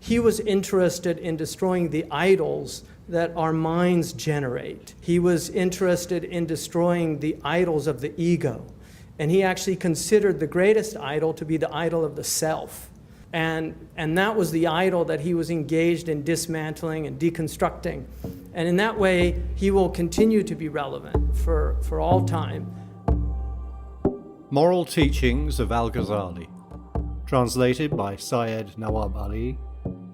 He was interested in destroying the idols that our minds generate. He was interested in destroying the idols of the ego. And he actually considered the greatest idol to be the idol of the self. And that was the idol that he was engaged in dismantling and deconstructing. And in that way, he will continue to be relevant for all time. Moral Teachings of Al-Ghazali. Translated by Syed Nawab Ali.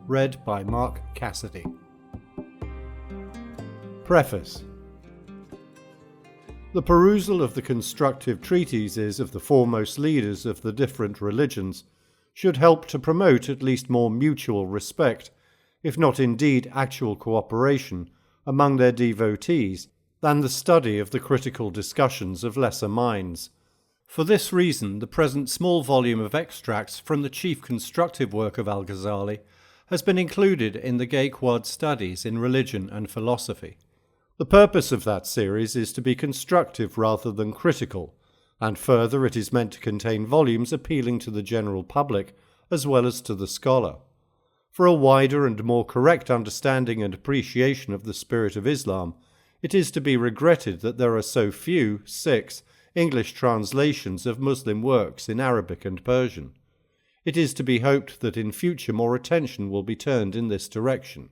Read by Mark Cassidy. Preface. The perusal of the constructive treatises of the foremost leaders of the different religions should help to promote at least more mutual respect, if not indeed actual cooperation, among their devotees, than the study of the critical discussions of lesser minds. For this reason, the present small volume of extracts from the chief constructive work of Al-Ghazali has been included in the Gaekwad Studies in Religion and Philosophy. The purpose of that series is to be constructive rather than critical, and further it is meant to contain volumes appealing to the general public as well as to the scholar. For a wider and more correct understanding and appreciation of the spirit of Islam, it is to be regretted that there are so few, 6, English translations of Muslim works in Arabic and Persian. It is to be hoped that in future more attention will be turned in this direction.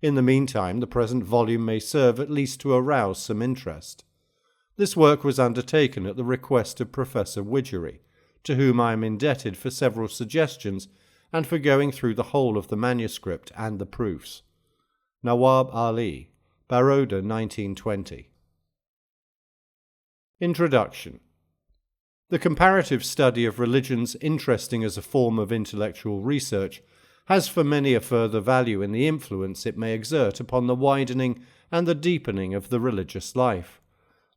In the meantime, the present volume may serve at least to arouse some interest. This work was undertaken at the request of Professor Widgery, to whom I am indebted for several suggestions and for going through the whole of the manuscript and the proofs. Nawab Ali, Baroda, 1920. Introduction. The comparative study of religions, interesting as a form of intellectual research, has for many a further value in the influence it may exert upon the widening and the deepening of the religious life.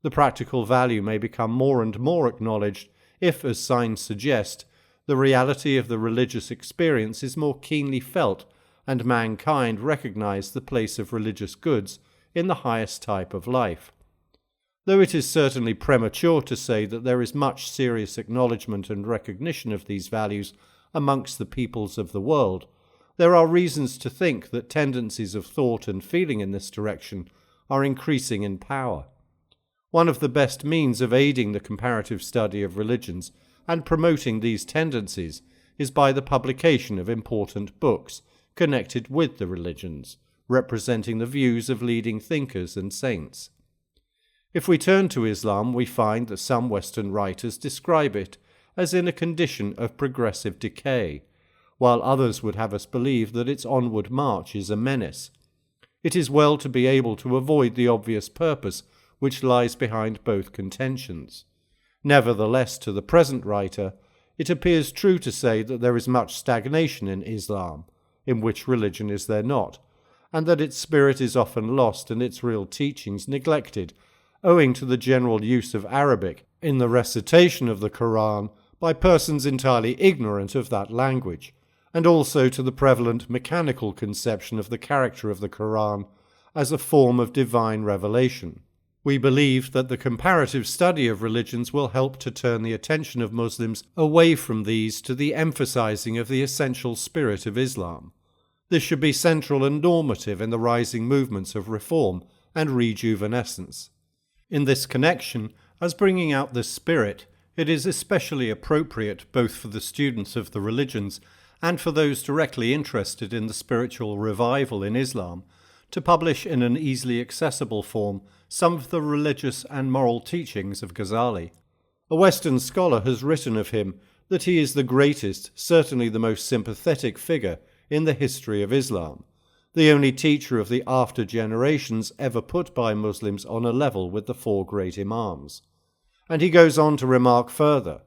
The practical value may become more and more acknowledged if, as signs suggest, the reality of the religious experience is more keenly felt and mankind recognize the place of religious goods in the highest type of life. Though it is certainly premature to say that there is much serious acknowledgement and recognition of these values amongst the peoples of the world, there are reasons to think that tendencies of thought and feeling in this direction are increasing in power. One of the best means of aiding the comparative study of religions and promoting these tendencies is by the publication of important books connected with the religions, representing the views of leading thinkers and saints. If we turn to Islam, we find that some Western writers describe it as in a condition of progressive decay, while others would have us believe that its onward march is a menace. It is well to be able to avoid the obvious purpose which lies behind both contentions. Nevertheless, to the present writer, it appears true to say that there is much stagnation in Islam, in which religion is there not, and that its spirit is often lost and its real teachings neglected, owing to the general use of Arabic in the recitation of the Quran by persons entirely ignorant of that language, and also to the prevalent mechanical conception of the character of the Quran as a form of divine revelation. We believe that the comparative study of religions will help to turn the attention of Muslims away from these to the emphasizing of the essential spirit of Islam. This should be central and normative in the rising movements of reform and rejuvenescence. In this connection, as bringing out this spirit, it is especially appropriate both for the students of the religions and for those directly interested in the spiritual revival in Islam to publish in an easily accessible form some of the religious and moral teachings of Ghazali. A Western scholar has written of him that he is the greatest, certainly the most sympathetic figure in the history of Islam, the only teacher of the after generations ever put by Muslims on a level with the 4 great Imams. And he goes on to remark further,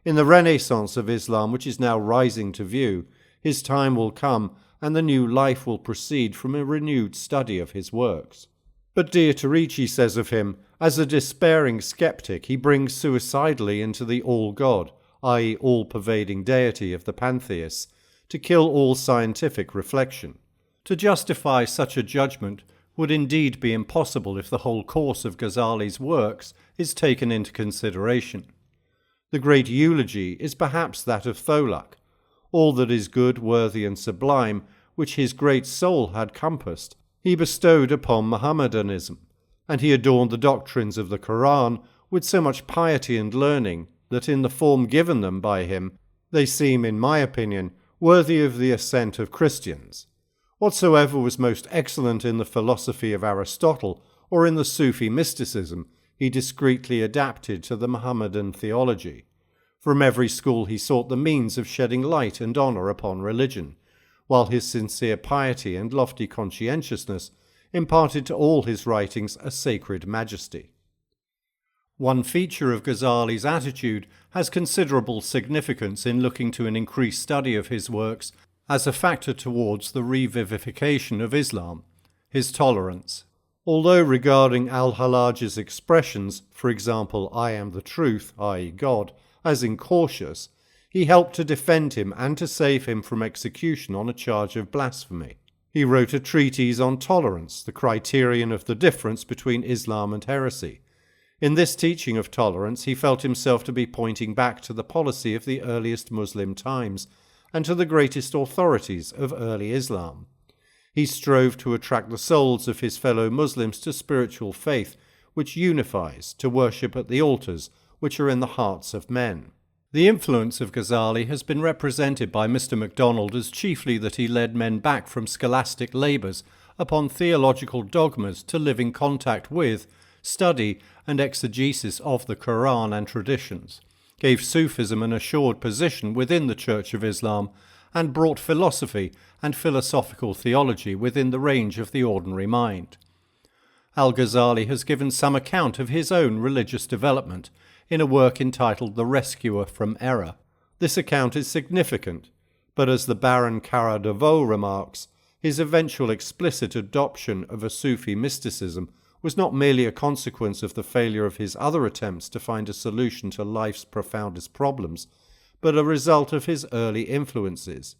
in the renaissance of Islam which is now rising to view, his time will come and the new life will proceed from a renewed study of his works. But Diotorici says of him, as a despairing skeptic he brings suicidally into the all-God, i.e. all-pervading deity of the pantheists, to kill all scientific reflection. To justify such a judgment would indeed be impossible if the whole course of Ghazali's works is taken into consideration. The great eulogy is perhaps that of Tholak. All that is good, worthy, and sublime which his great soul had compassed, he bestowed upon Mohammedanism, and he adorned the doctrines of the Quran with so much piety and learning that in the form given them by him, they seem, in my opinion, worthy of the assent of Christians. Whatsoever was most excellent in the philosophy of Aristotle or in the Sufi mysticism, he discreetly adapted to the Mohammedan theology. From every school he sought the means of shedding light and honour upon religion, while his sincere piety and lofty conscientiousness imparted to all his writings a sacred majesty. One feature of Ghazali's attitude has considerable significance in looking to an increased study of his works as a factor towards the revivification of Islam: his tolerance. Although regarding Al-Hallaj's expressions, for example, "I am the truth," i.e. God, as incautious, he helped to defend him and to save him from execution on a charge of blasphemy. He wrote a treatise on tolerance, the criterion of the difference between Islam and heresy. In this teaching of tolerance, he felt himself to be pointing back to the policy of the earliest Muslim times and to the greatest authorities of early Islam. He strove to attract the souls of his fellow Muslims to spiritual faith, which unifies, to worship at the altars which are in the hearts of men. The influence of Ghazali has been represented by Mr. MacDonald as chiefly that he led men back from scholastic labours upon theological dogmas to live in contact with, study and exegesis of the Quran and traditions, gave Sufism an assured position within the Church of Islam, and brought philosophy and philosophical theology within the range of the ordinary mind. Al-Ghazali has given some account of his own religious development in a work entitled The Rescuer from Error. This account is significant, but as the Baron Kara de Vaux remarks, his eventual explicit adoption of a Sufi mysticism was not merely a consequence of the failure of his other attempts to find a solution to life's profoundest problems, but a result of his early influences.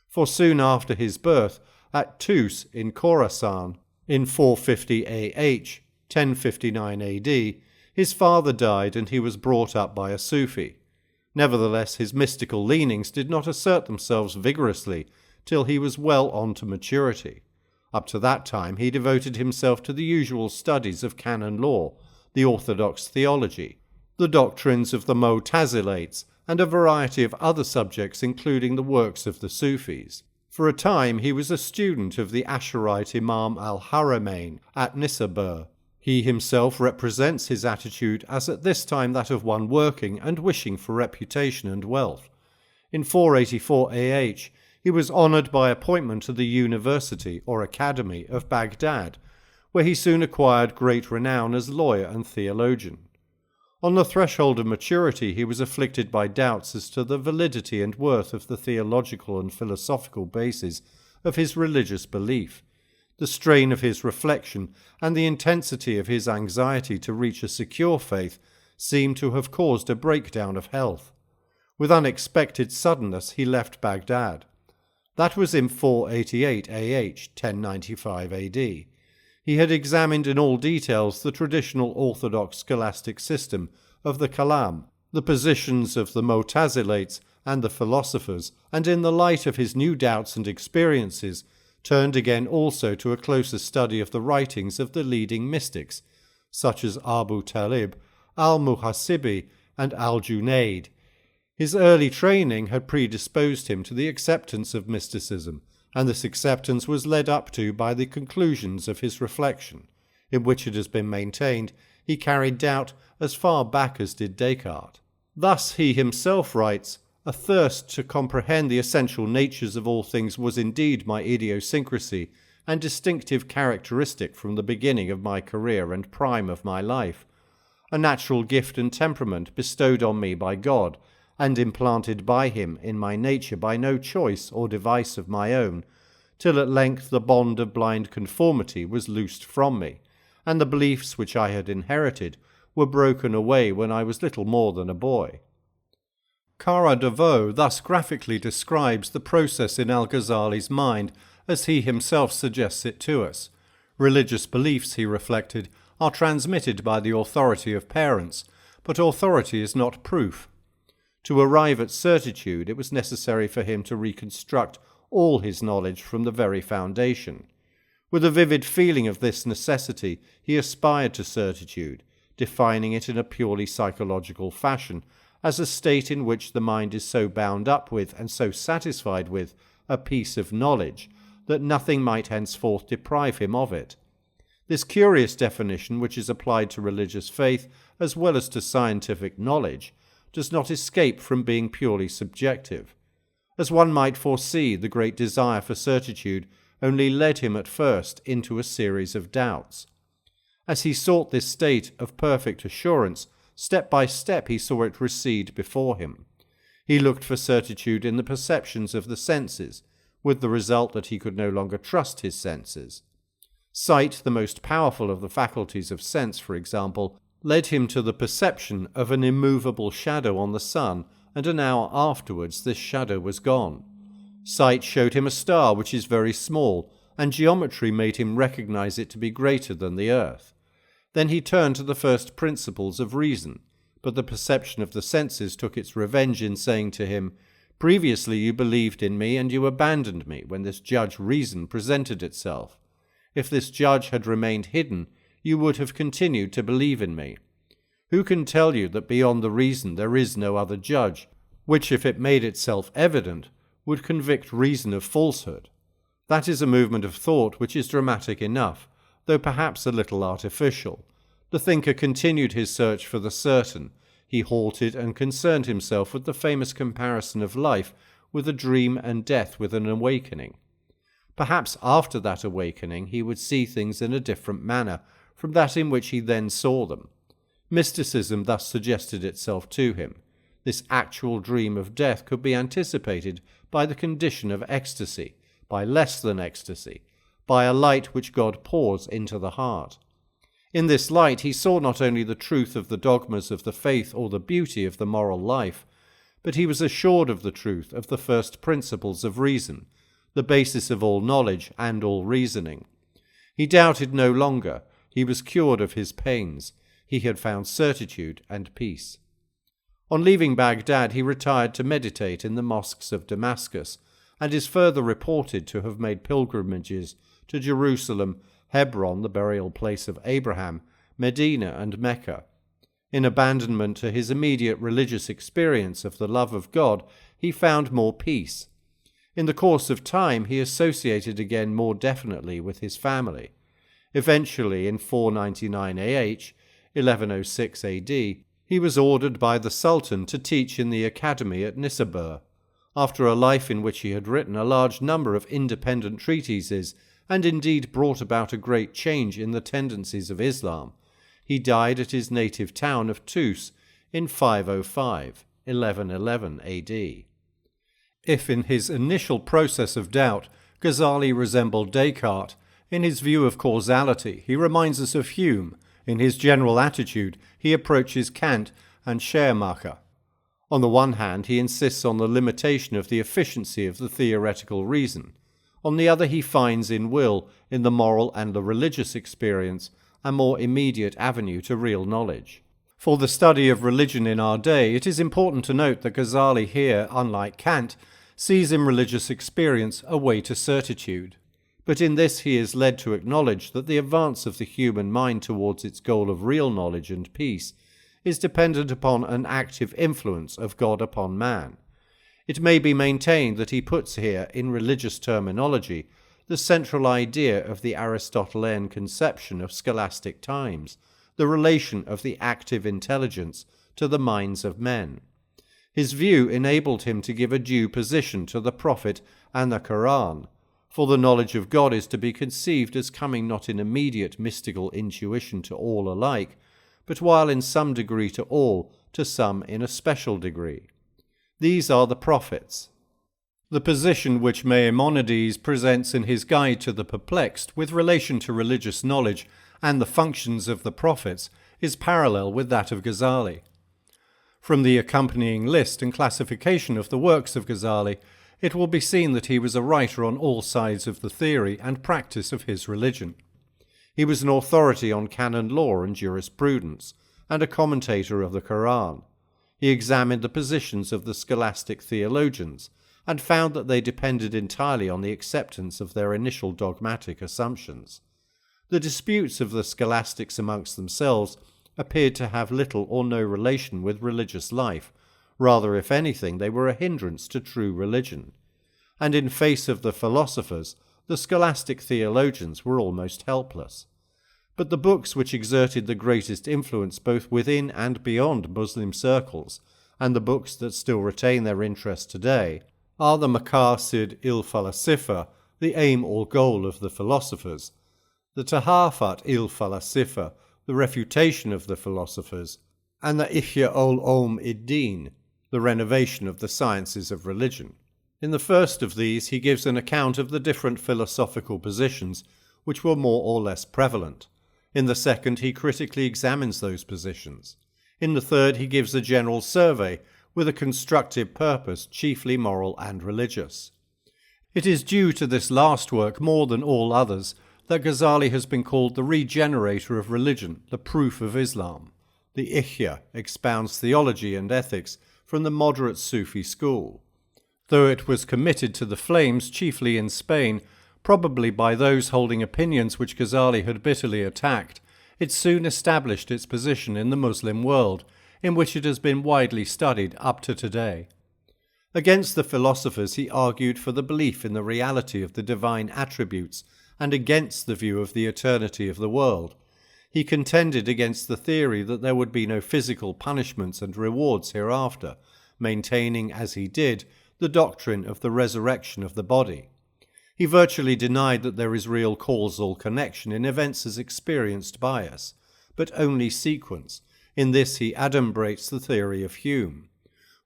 For soon after his birth, at Tus in Khorasan, in 450 AH, 1059 AD, his father died and he was brought up by a Sufi. Nevertheless, his mystical leanings did not assert themselves vigorously till he was well on to maturity. Up to that time he devoted himself to the usual studies of canon law, the orthodox theology, the doctrines of the Mu'tazilates, and a variety of other subjects including the works of the Sufis. For a time he was a student of the Asharite Imam Al-Haramain at Nisabur. He himself represents his attitude as at this time that of one working and wishing for reputation and wealth. In 484 AH he was honoured by appointment to the University or Academy of Baghdad, where he soon acquired great renown as lawyer and theologian. On the threshold of maturity he was afflicted by doubts as to the validity and worth of the theological and philosophical basis of his religious belief. The strain of his reflection and the intensity of his anxiety to reach a secure faith seemed to have caused a breakdown of health. With unexpected suddenness he left Baghdad. That was in 488 AH, 1095 AD. He had examined in all details the traditional orthodox scholastic system of the Kalam, the positions of the Mu'tazilates and the philosophers, and in the light of his new doubts and experiences, turned again also to a closer study of the writings of the leading mystics, such as Abu Talib, Al-Muhasibi, and Al-Junayd. His early training had predisposed him to the acceptance of mysticism, and this acceptance was led up to by the conclusions of his reflection, in which it has been maintained he carried doubt as far back as did Descartes. Thus he himself writes, "A thirst to comprehend the essential natures of all things was indeed my idiosyncrasy and distinctive characteristic from the beginning of my career and prime of my life, a natural gift and temperament bestowed on me by God, and implanted by him in my nature by no choice or device of my own, till at length the bond of blind conformity was loosed from me, and the beliefs which I had inherited were broken away when I was little more than a boy." Kara de Vaux thus graphically describes the process in Al-Ghazali's mind as he himself suggests it to us. Religious beliefs, he reflected, are transmitted by the authority of parents, but authority is not proof. To arrive at certitude, it was necessary for him to reconstruct all his knowledge from the very foundation. With a vivid feeling of this necessity, he aspired to certitude, defining it in a purely psychological fashion, as a state in which the mind is so bound up with and so satisfied with a piece of knowledge that nothing might henceforth deprive him of it. This curious definition, which is applied to religious faith as well as to scientific knowledge, does not escape from being purely subjective. As one might foresee, the great desire for certitude only led him at first into a series of doubts. As he sought this state of perfect assurance, step by step he saw it recede before him. He looked for certitude in the perceptions of the senses, with the result that he could no longer trust his senses. Sight, the most powerful of the faculties of sense, for example, led him to the perception of an immovable shadow on the sun, and an hour afterwards this shadow was gone. Sight showed him a star which is very small, and geometry made him recognize it to be greater than the earth. Then he turned to the first principles of reason, but the perception of the senses took its revenge in saying to him, "Previously you believed in me, and you abandoned me when this judge reason presented itself. If this judge had remained hidden, you would have continued to believe in me. Who can tell you that beyond the reason there is no other judge, which, if it made itself evident, would convict reason of falsehood? That is a movement of thought which is dramatic enough, though perhaps a little artificial. The thinker continued his search for the certain. He halted and concerned himself with the famous comparison of life with a dream and death with an awakening. Perhaps after that awakening he would see things in a different manner from that in which he then saw them. Mysticism thus suggested itself to him. This actual dream of death could be anticipated by the condition of ecstasy, by less than ecstasy, by a light which God pours into the heart. In this light he saw not only the truth of the dogmas of the faith or the beauty of the moral life, but he was assured of the truth of the first principles of reason, the basis of all knowledge and all reasoning. He doubted no longer. He was cured of his pains. He had found certitude and peace. On leaving Baghdad, he retired to meditate in the mosques of Damascus, and is further reported to have made pilgrimages to Jerusalem, Hebron, the burial place of Abraham, Medina, and Mecca. In abandonment to his immediate religious experience of the love of God, he found more peace. In the course of time, he associated again more definitely with his family. Eventually, in 499 AH, 1106 AD, he was ordered by the Sultan to teach in the academy at Nisabur. After a life in which he had written a large number of independent treatises, and indeed brought about a great change in the tendencies of Islam, he died at his native town of Tus in 505, 1111 AD. If in his initial process of doubt Ghazali resembled Descartes, in his view of causality he reminds us of Hume. In his general attitude he approaches Kant and Schleiermacher. On the one hand, he insists on the limitation of the efficiency of the theoretical reason. On the other, he finds in will, in the moral and the religious experience, a more immediate avenue to real knowledge. For the study of religion in our day, it is important to note that Ghazali here, unlike Kant, sees in religious experience a way to certitude. But in this he is led to acknowledge that the advance of the human mind towards its goal of real knowledge and peace is dependent upon an active influence of God upon man. It may be maintained that he puts here, in religious terminology, the central idea of the Aristotelian conception of scholastic times, the relation of the active intelligence to the minds of men. His view enabled him to give a due position to the Prophet and the Quran, for the knowledge of God is to be conceived as coming not in immediate mystical intuition to all alike, but while in some degree to all, to some in a special degree. These are the prophets. The position which Maimonides presents in his Guide to the Perplexed with relation to religious knowledge and the functions of the prophets is parallel with that of Ghazali. From the accompanying list and classification of the works of Ghazali, it will be seen that he was a writer on all sides of the theory and practice of his religion. He was an authority on canon law and jurisprudence, and a commentator of the Quran. He examined the positions of the scholastic theologians, and found that they depended entirely on the acceptance of their initial dogmatic assumptions. The disputes of the scholastics amongst themselves appeared to have little or no relation with religious life. Rather, if anything, they were a hindrance to true religion. And in face of the philosophers, the scholastic theologians were almost helpless. But the books which exerted the greatest influence both within and beyond Muslim circles, and the books that still retain their interest today, are the Maqasid il-Falasifa, the aim or goal of the philosophers, the Tahafut il-Falasifa, the refutation of the philosophers, and the Ihya Ulum id-Din, the renovation of the sciences of religion. In the first of these he gives an account of the different philosophical positions which were more or less prevalent. In the second he critically examines those positions. In the third he gives a general survey with a constructive purpose, chiefly moral and religious. It is due to this last work more than all others that Ghazali has been called the regenerator of religion, the proof of Islam. The Ihya expounds theology and ethics from the moderate Sufi school. Though it was committed to the flames chiefly in Spain, probably by those holding opinions which Ghazali had bitterly attacked, it soon established its position in the Muslim world, in which it has been widely studied up to today. Against the philosophers he argued for the belief in the reality of the divine attributes and against the view of the eternity of the world. He contended against the theory that there would be no physical punishments and rewards hereafter, maintaining, as he did, the doctrine of the resurrection of the body. He virtually denied that there is real causal connection in events as experienced by us, but only sequence. In this he adumbrates the theory of Hume.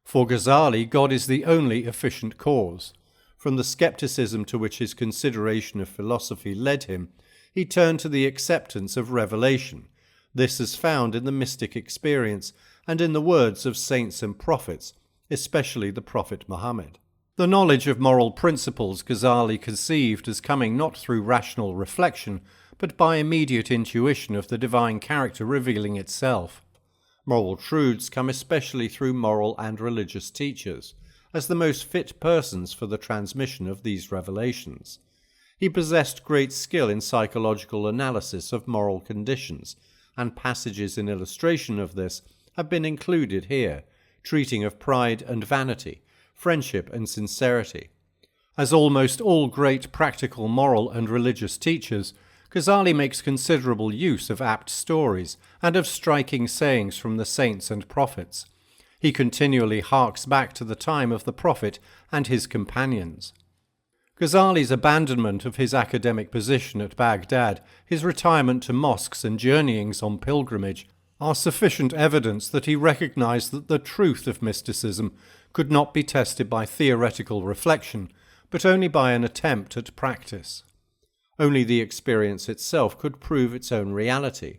For Ghazali, God is the only efficient cause. From the skepticism to which his consideration of philosophy led him, he turned to the acceptance of revelation. This is found in the mystic experience and in the words of saints and prophets, especially the Prophet Muhammad. The knowledge of moral principles Ghazali conceived as coming not through rational reflection, but by immediate intuition of the divine character revealing itself. Moral truths come especially through moral and religious teachers, as the most fit persons for the transmission of these revelations. He possessed great skill in psychological analysis of moral conditions, and passages in illustration of this have been included here, treating of pride and vanity, friendship and sincerity. As almost all great practical moral and religious teachers, Ghazali makes considerable use of apt stories and of striking sayings from the saints and prophets. He continually harks back to the time of the Prophet and his companions. Ghazali's abandonment of his academic position at Baghdad, his retirement to mosques and journeyings on pilgrimage, are sufficient evidence that he recognized that the truth of mysticism could not be tested by theoretical reflection, but only by an attempt at practice. Only the experience itself could prove its own reality.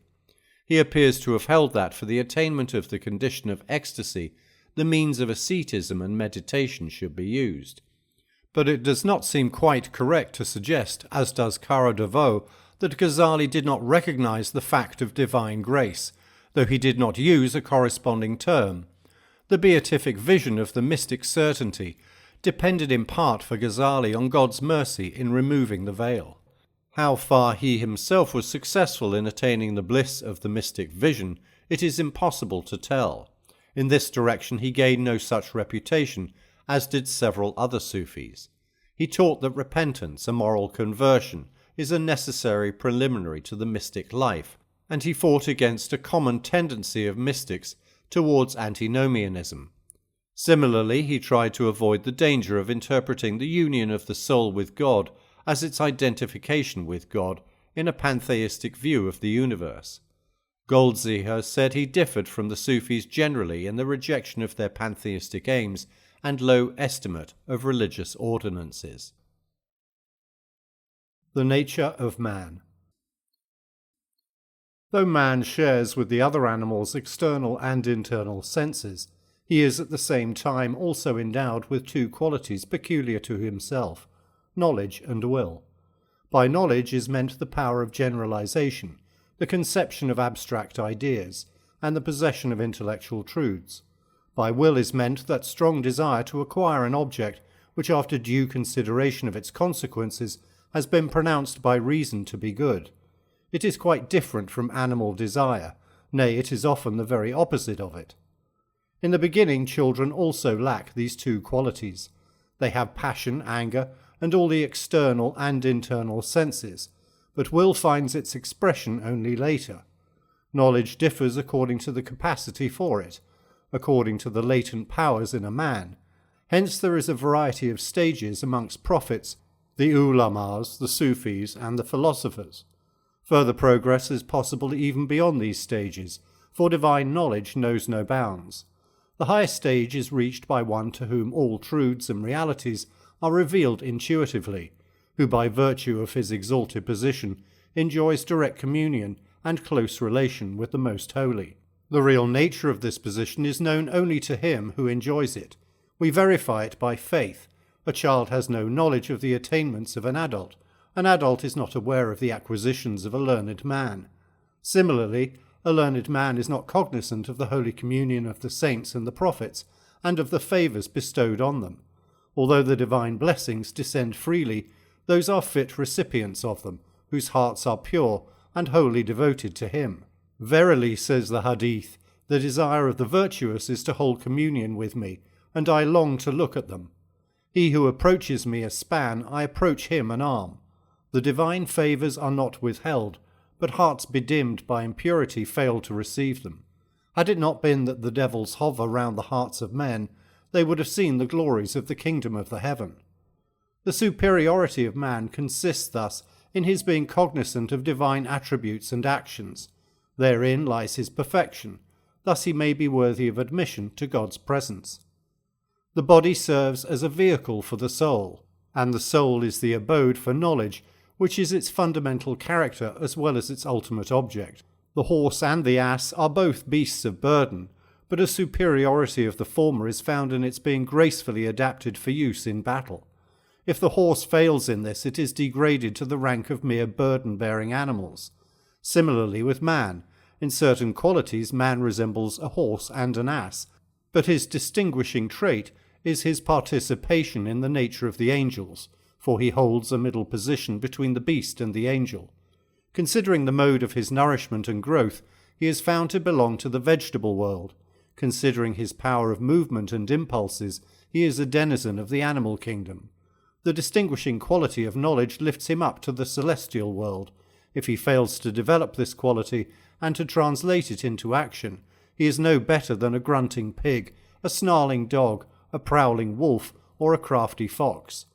He appears to have held that for the attainment of the condition of ecstasy, the means of asceticism and meditation should be used. But it does not seem quite correct to suggest, as does Cara Deveau, that Ghazali did not recognize the fact of divine grace, though he did not use a corresponding term. The beatific vision of the mystic certainty depended in part for Ghazali on God's mercy in removing the veil. How far he himself was successful in attaining the bliss of the mystic vision, it is impossible to tell. In this direction he gained no such reputation, as did several other Sufis. He taught that repentance, a moral conversion, is a necessary preliminary to the mystic life, and he fought against a common tendency of mystics towards antinomianism. Similarly, he tried to avoid the danger of interpreting the union of the soul with God as its identification with God in a pantheistic view of the universe. Goldsey has said he differed from the Sufis generally in the rejection of their pantheistic aims and low estimate of religious ordinances. The nature of man. Though man shares with the other animals external and internal senses, he is at the same time also endowed with two qualities peculiar to himself, knowledge and will. By knowledge is meant the power of generalization, the conception of abstract ideas, and the possession of intellectual truths. By will is meant that strong desire to acquire an object which after due consideration of its consequences has been pronounced by reason to be good. It is quite different from animal desire, nay, it is often the very opposite of it. In the beginning, children also lack these two qualities. They have passion, anger, and all the external and internal senses, but will finds its expression only later. Knowledge differs according to the capacity for it, according to the latent powers in a man. Hence there is a variety of stages amongst prophets, the ulamas, the Sufis, and the philosophers. Further progress is possible even beyond these stages, for divine knowledge knows no bounds. The highest stage is reached by one to whom all truths and realities are revealed intuitively, who by virtue of his exalted position enjoys direct communion and close relation with the Most Holy. The real nature of this position is known only to him who enjoys it. We verify it by faith. A child has no knowledge of the attainments of an adult. An adult is not aware of the acquisitions of a learned man. Similarly, a learned man is not cognizant of the holy communion of the saints and the prophets, and of the favours bestowed on them. Although the divine blessings descend freely, those are fit recipients of them, whose hearts are pure and wholly devoted to him. Verily, says the Hadith, the desire of the virtuous is to hold communion with me, and I long to look at them. He who approaches me a span, I approach him an arm. The divine favours are not withheld, but hearts bedimmed by impurity fail to receive them. Had it not been that the devils hover round the hearts of men, they would have seen the glories of the kingdom of the heaven. The superiority of man consists thus in his being cognizant of divine attributes and actions. Therein lies his perfection. Thus he may be worthy of admission to God's presence. The body serves as a vehicle for the soul, and the soul is the abode for knowledge, which is its fundamental character as well as its ultimate object. The horse and the ass are both beasts of burden, but a superiority of the former is found in its being gracefully adapted for use in battle. If the horse fails in this, it is degraded to the rank of mere burden-bearing animals. Similarly with man. In certain qualities man resembles a horse and an ass, but his distinguishing trait is his participation in the nature of the angels, for he holds a middle position between the beast and the angel. Considering the mode of his nourishment and growth, he is found to belong to the vegetable world. Considering his power of movement and impulses, he is a denizen of the animal kingdom. The distinguishing quality of knowledge lifts him up to the celestial world. If he fails to develop this quality and to translate it into action, he is no better than a grunting pig, a snarling dog, a prowling wolf, or a crafty fox.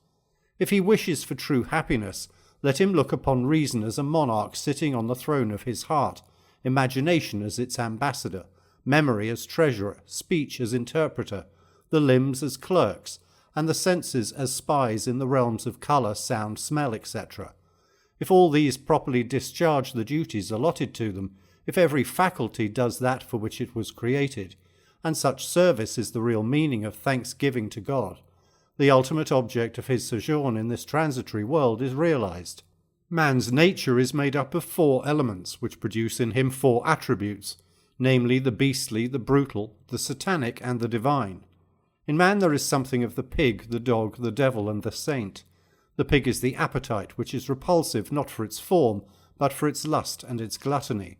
If he wishes for true happiness, let him look upon reason as a monarch sitting on the throne of his heart, imagination as its ambassador, memory as treasurer, speech as interpreter, the limbs as clerks, and the senses as spies in the realms of colour, sound, smell, etc. If all these properly discharge the duties allotted to them, if every faculty does that for which it was created, and such service is the real meaning of thanksgiving to God, the ultimate object of his sojourn in this transitory world is realized. Man's nature is made up of 4 elements, which produce in him 4 attributes, namely the beastly, the brutal, the satanic, and the divine. In man there is something of the pig, the dog, the devil, and the saint. The pig is the appetite, which is repulsive not for its form, but for its lust and its gluttony.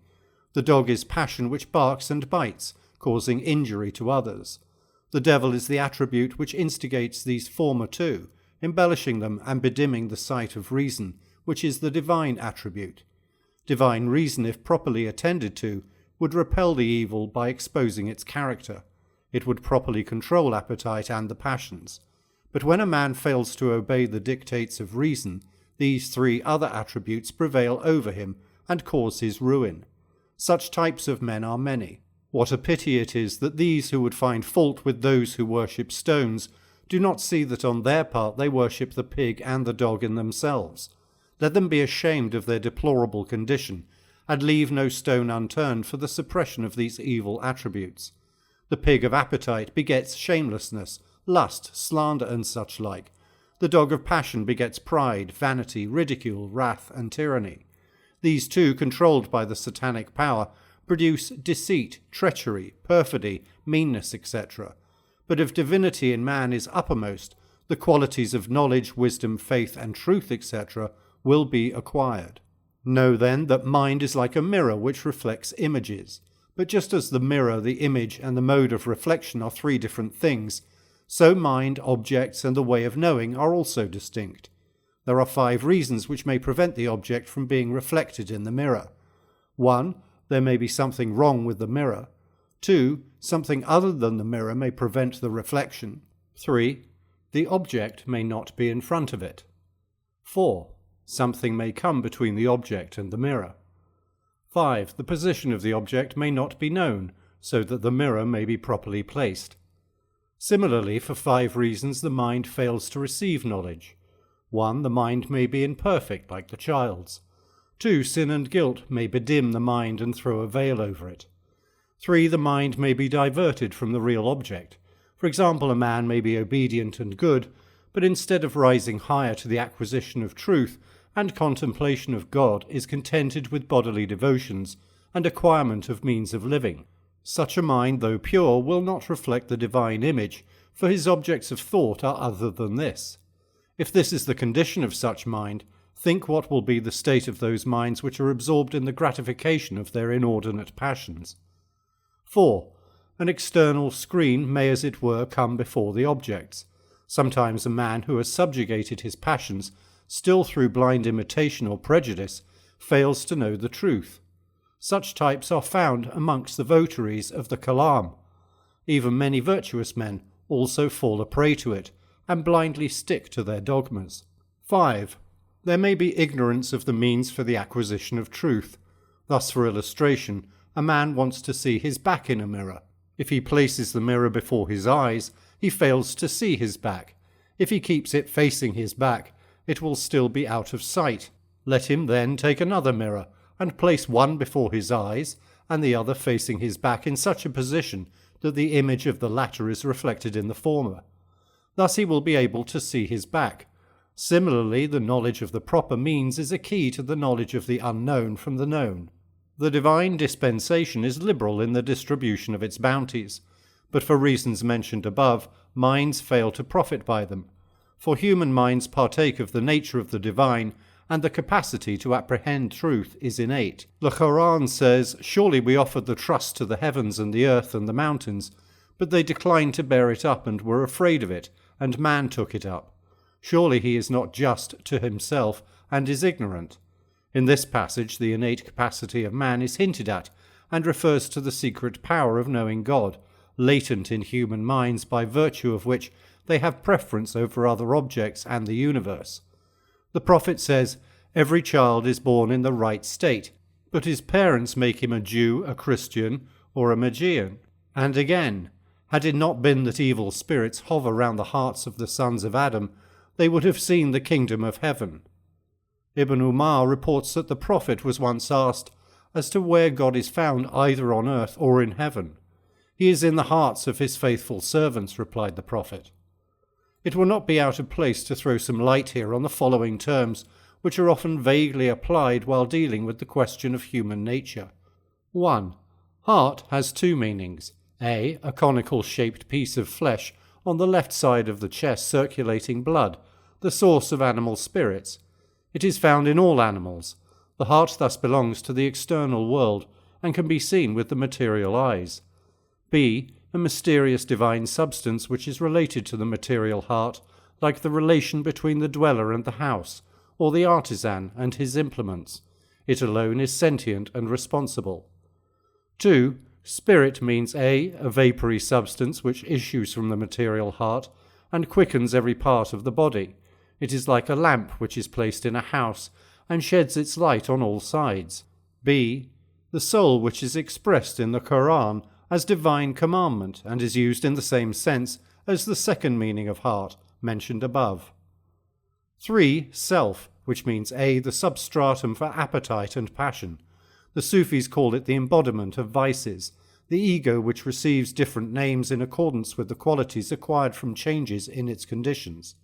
The dog is passion, which barks and bites, causing injury to others. The devil is the attribute which instigates these former 2, embellishing them and bedimming the sight of reason, which is the divine attribute. Divine reason, if properly attended to, would repel the evil by exposing its character. It would properly control appetite and the passions. But when a man fails to obey the dictates of reason, these 3 other attributes prevail over him and cause his ruin. Such types of men are many. What a pity it is that these who would find fault with those who worship stones do not see that on their part they worship the pig and the dog in themselves. Let them be ashamed of their deplorable condition, and leave no stone unturned for the suppression of these evil attributes. The pig of appetite begets shamelessness, lust, slander, and such like. The dog of passion begets pride, vanity, ridicule, wrath, and tyranny. These 2, controlled by the satanic power, produce deceit, treachery, perfidy, meanness, etc. But if divinity in man is uppermost, the qualities of knowledge, wisdom, faith, and truth, etc., will be acquired. Know then that mind is like a mirror which reflects images. But just as the mirror, the image, and the mode of reflection are three different things, so mind, objects, and the way of knowing are also distinct. There are 5 reasons which may prevent the object from being reflected in the mirror. 1. There may be something wrong with the mirror. 2. Something other than the mirror may prevent the reflection. 3. The object may not be in front of it. 4. Something may come between the object and the mirror. 5. The position of the object may not be known, so that the mirror may be properly placed. Similarly, for 5 reasons the mind fails to receive knowledge. 1. The mind may be imperfect, like the child's. 2. Sin and guilt may bedim the mind and throw a veil over it. 3. The mind may be diverted from the real object. For example, a man may be obedient and good, but instead of rising higher to the acquisition of truth and contemplation of God, is contented with bodily devotions and acquirement of means of living. Such a mind, though pure, will not reflect the divine image, for his objects of thought are other than this. If this is the condition of such mind, think what will be the state of those minds which are absorbed in the gratification of their inordinate passions. 4. An external screen may, as it were, come before the objects. Sometimes a man who has subjugated his passions, still through blind imitation or prejudice, fails to know the truth. Such types are found amongst the votaries of the Kalam. Even many virtuous men also fall a prey to it, and blindly stick to their dogmas. 5. There may be ignorance of the means for the acquisition of truth. Thus, for illustration, a man wants to see his back in a mirror. If he places the mirror before his eyes, he fails to see his back. If he keeps it facing his back, it will still be out of sight. Let him then take another mirror, and place one before his eyes, and the other facing his back in such a position that the image of the latter is reflected in the former. Thus he will be able to see his back. Similarly, the knowledge of the proper means is a key to the knowledge of the unknown from the known. The divine dispensation is liberal in the distribution of its bounties, but for reasons mentioned above, minds fail to profit by them. For human minds partake of the nature of the divine, and the capacity to apprehend truth is innate. The Quran says, "Surely we offered the trust to the heavens and the earth and the mountains, but they declined to bear it up and were afraid of it, and man took it up. Surely he is not just to himself and is ignorant." In this passage, the innate capacity of man is hinted at, and refers to the secret power of knowing God, latent in human minds, by virtue of which they have preference over other objects and the universe. The prophet says, "Every child is born in the right state, but his parents make him a Jew, a Christian, or a Magian." And again, "Had it not been that evil spirits hover round the hearts of the sons of Adam, they would have seen the kingdom of heaven." Ibn Umar reports that the prophet was once asked as to where God is found either on earth or in heaven. "He is in the hearts of his faithful servants," replied the prophet. It will not be out of place to throw some light here on the following terms, which are often vaguely applied while dealing with the question of human nature. 1. Heart has 2 meanings. A conical-shaped piece of flesh on the left side of the chest circulating blood, the source of animal spirits. It is found in all animals. The heart thus belongs to the external world, and can be seen with the material eyes. B. A mysterious divine substance which is related to the material heart, like the relation between the dweller and the house, or the artisan and his implements. It alone is sentient and responsible. 2. Spirit means a vapoury substance which issues from the material heart and quickens every part of the body. It is like a lamp which is placed in a house and sheds its light on all sides. B. The soul which is expressed in the Quran as divine commandment and is used in the same sense as the second meaning of heart mentioned above. 3. Self, which means the substratum for appetite and passion. The Sufis call it the embodiment of vices, the ego which receives different names in accordance with the qualities acquired from changes in its conditions.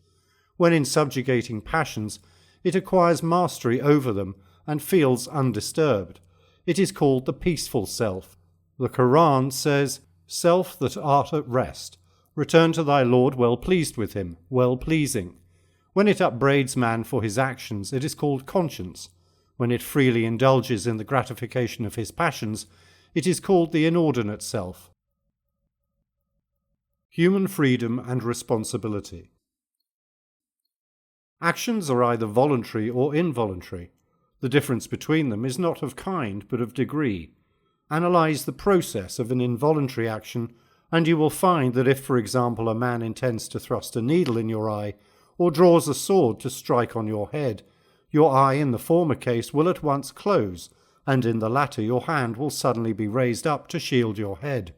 When in subjugating passions, it acquires mastery over them and feels undisturbed. It is called the peaceful self. The Quran says, "Self that art at rest, Return to thy Lord well pleased with him, well pleasing. When it upbraids man for his actions, it is called conscience. When it freely indulges in the gratification of his passions, it is called the inordinate self. Human freedom and responsibility. Actions are either voluntary or involuntary. The difference between them is not of kind, but of degree. Analyze the process of an involuntary action, and you will find that if, for example, a man intends to thrust a needle in your eye, or draws a sword to strike on your head, your eye in the former case will at once close, and in the latter your hand will suddenly be raised up to shield your head.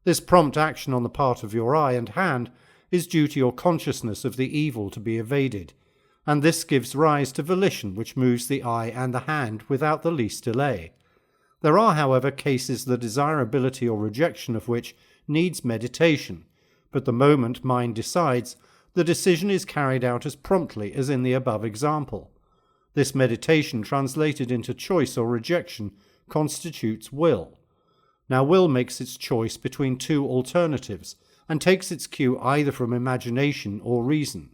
This prompt action on the part of your eye and hand is due to your consciousness of the evil to be evaded, and this gives rise to volition which moves the eye and the hand without the least delay. There are, however, cases the desirability or rejection of which needs meditation, but the moment mind decides, the decision is carried out as promptly as in the above example. This meditation, translated into choice or rejection, constitutes will. Now, will makes its choice between two alternatives, and takes its cue either from imagination or reason.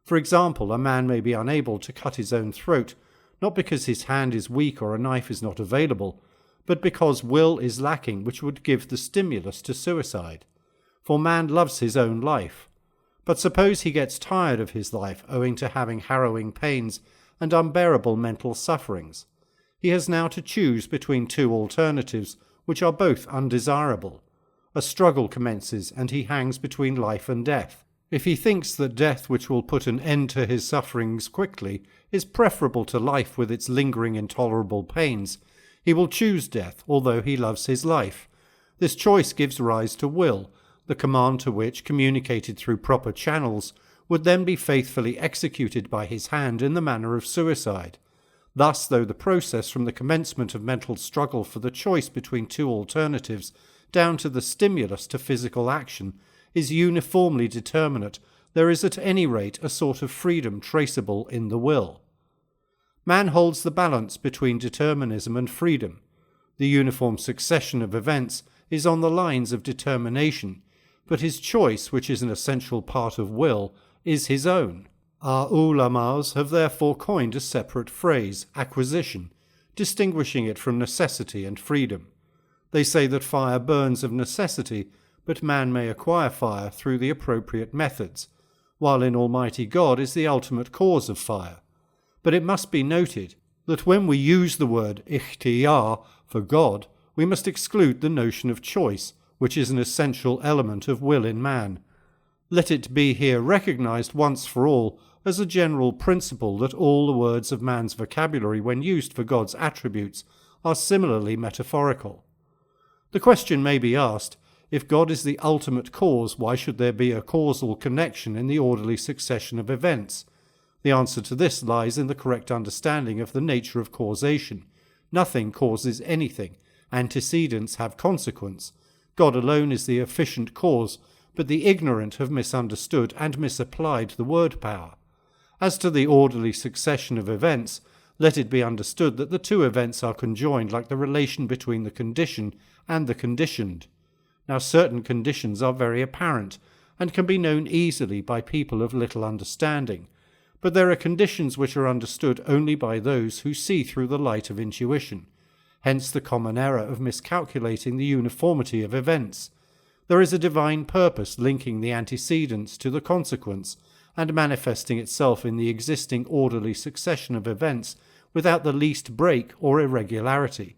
For example, a man may be unable to cut his own throat, not because his hand is weak or a knife is not available, but because will is lacking which would give the stimulus to suicide. For man loves his own life. But suppose he gets tired of his life owing to having harrowing pains and unbearable mental sufferings. He has now to choose between two alternatives which are both undesirable. A struggle commences, and he hangs between life and death. If he thinks that death which will put an end to his sufferings quickly is preferable to life with its lingering intolerable pains, he will choose death, although he loves his life. This choice gives rise to will, the command to which, communicated through proper channels, would then be faithfully executed by his hand in the manner of suicide. Thus, though the process from the commencement of mental struggle for the choice between two alternatives down to the stimulus to physical action is uniformly determinate, there is at any rate a sort of freedom traceable in the will. Man holds the balance between determinism and freedom. The uniform succession of events is on the lines of determination, but his choice, which is an essential part of will, is his own. Our ulamas have therefore coined a separate phrase, acquisition, distinguishing it from necessity and freedom. They say that fire burns of necessity, but man may acquire fire through the appropriate methods, while in Almighty God is the ultimate cause of fire. But it must be noted that when we use the word ikhtiyar for God, we must exclude the notion of choice, which is an essential element of will in man. Let it be here recognized once for all as a general principle that all the words of man's vocabulary when used for God's attributes are similarly metaphorical. The question may be asked, if God is the ultimate cause, why should there be a causal connection in the orderly succession of events? The answer to this lies in the correct understanding of the nature of causation. Nothing causes anything. Antecedents have consequence. God alone is the efficient cause, but the ignorant have misunderstood and misapplied the word power. As to the orderly succession of events, let it be understood that the two events are conjoined like the relation between the condition and the conditioned. Now, certain conditions are very apparent and can be known easily by people of little understanding, but there are conditions which are understood only by those who see through the light of intuition. Hence the common error of miscalculating the uniformity of events. There is a divine purpose linking the antecedents to the consequence, and manifesting itself in the existing orderly succession of events without the least break or irregularity.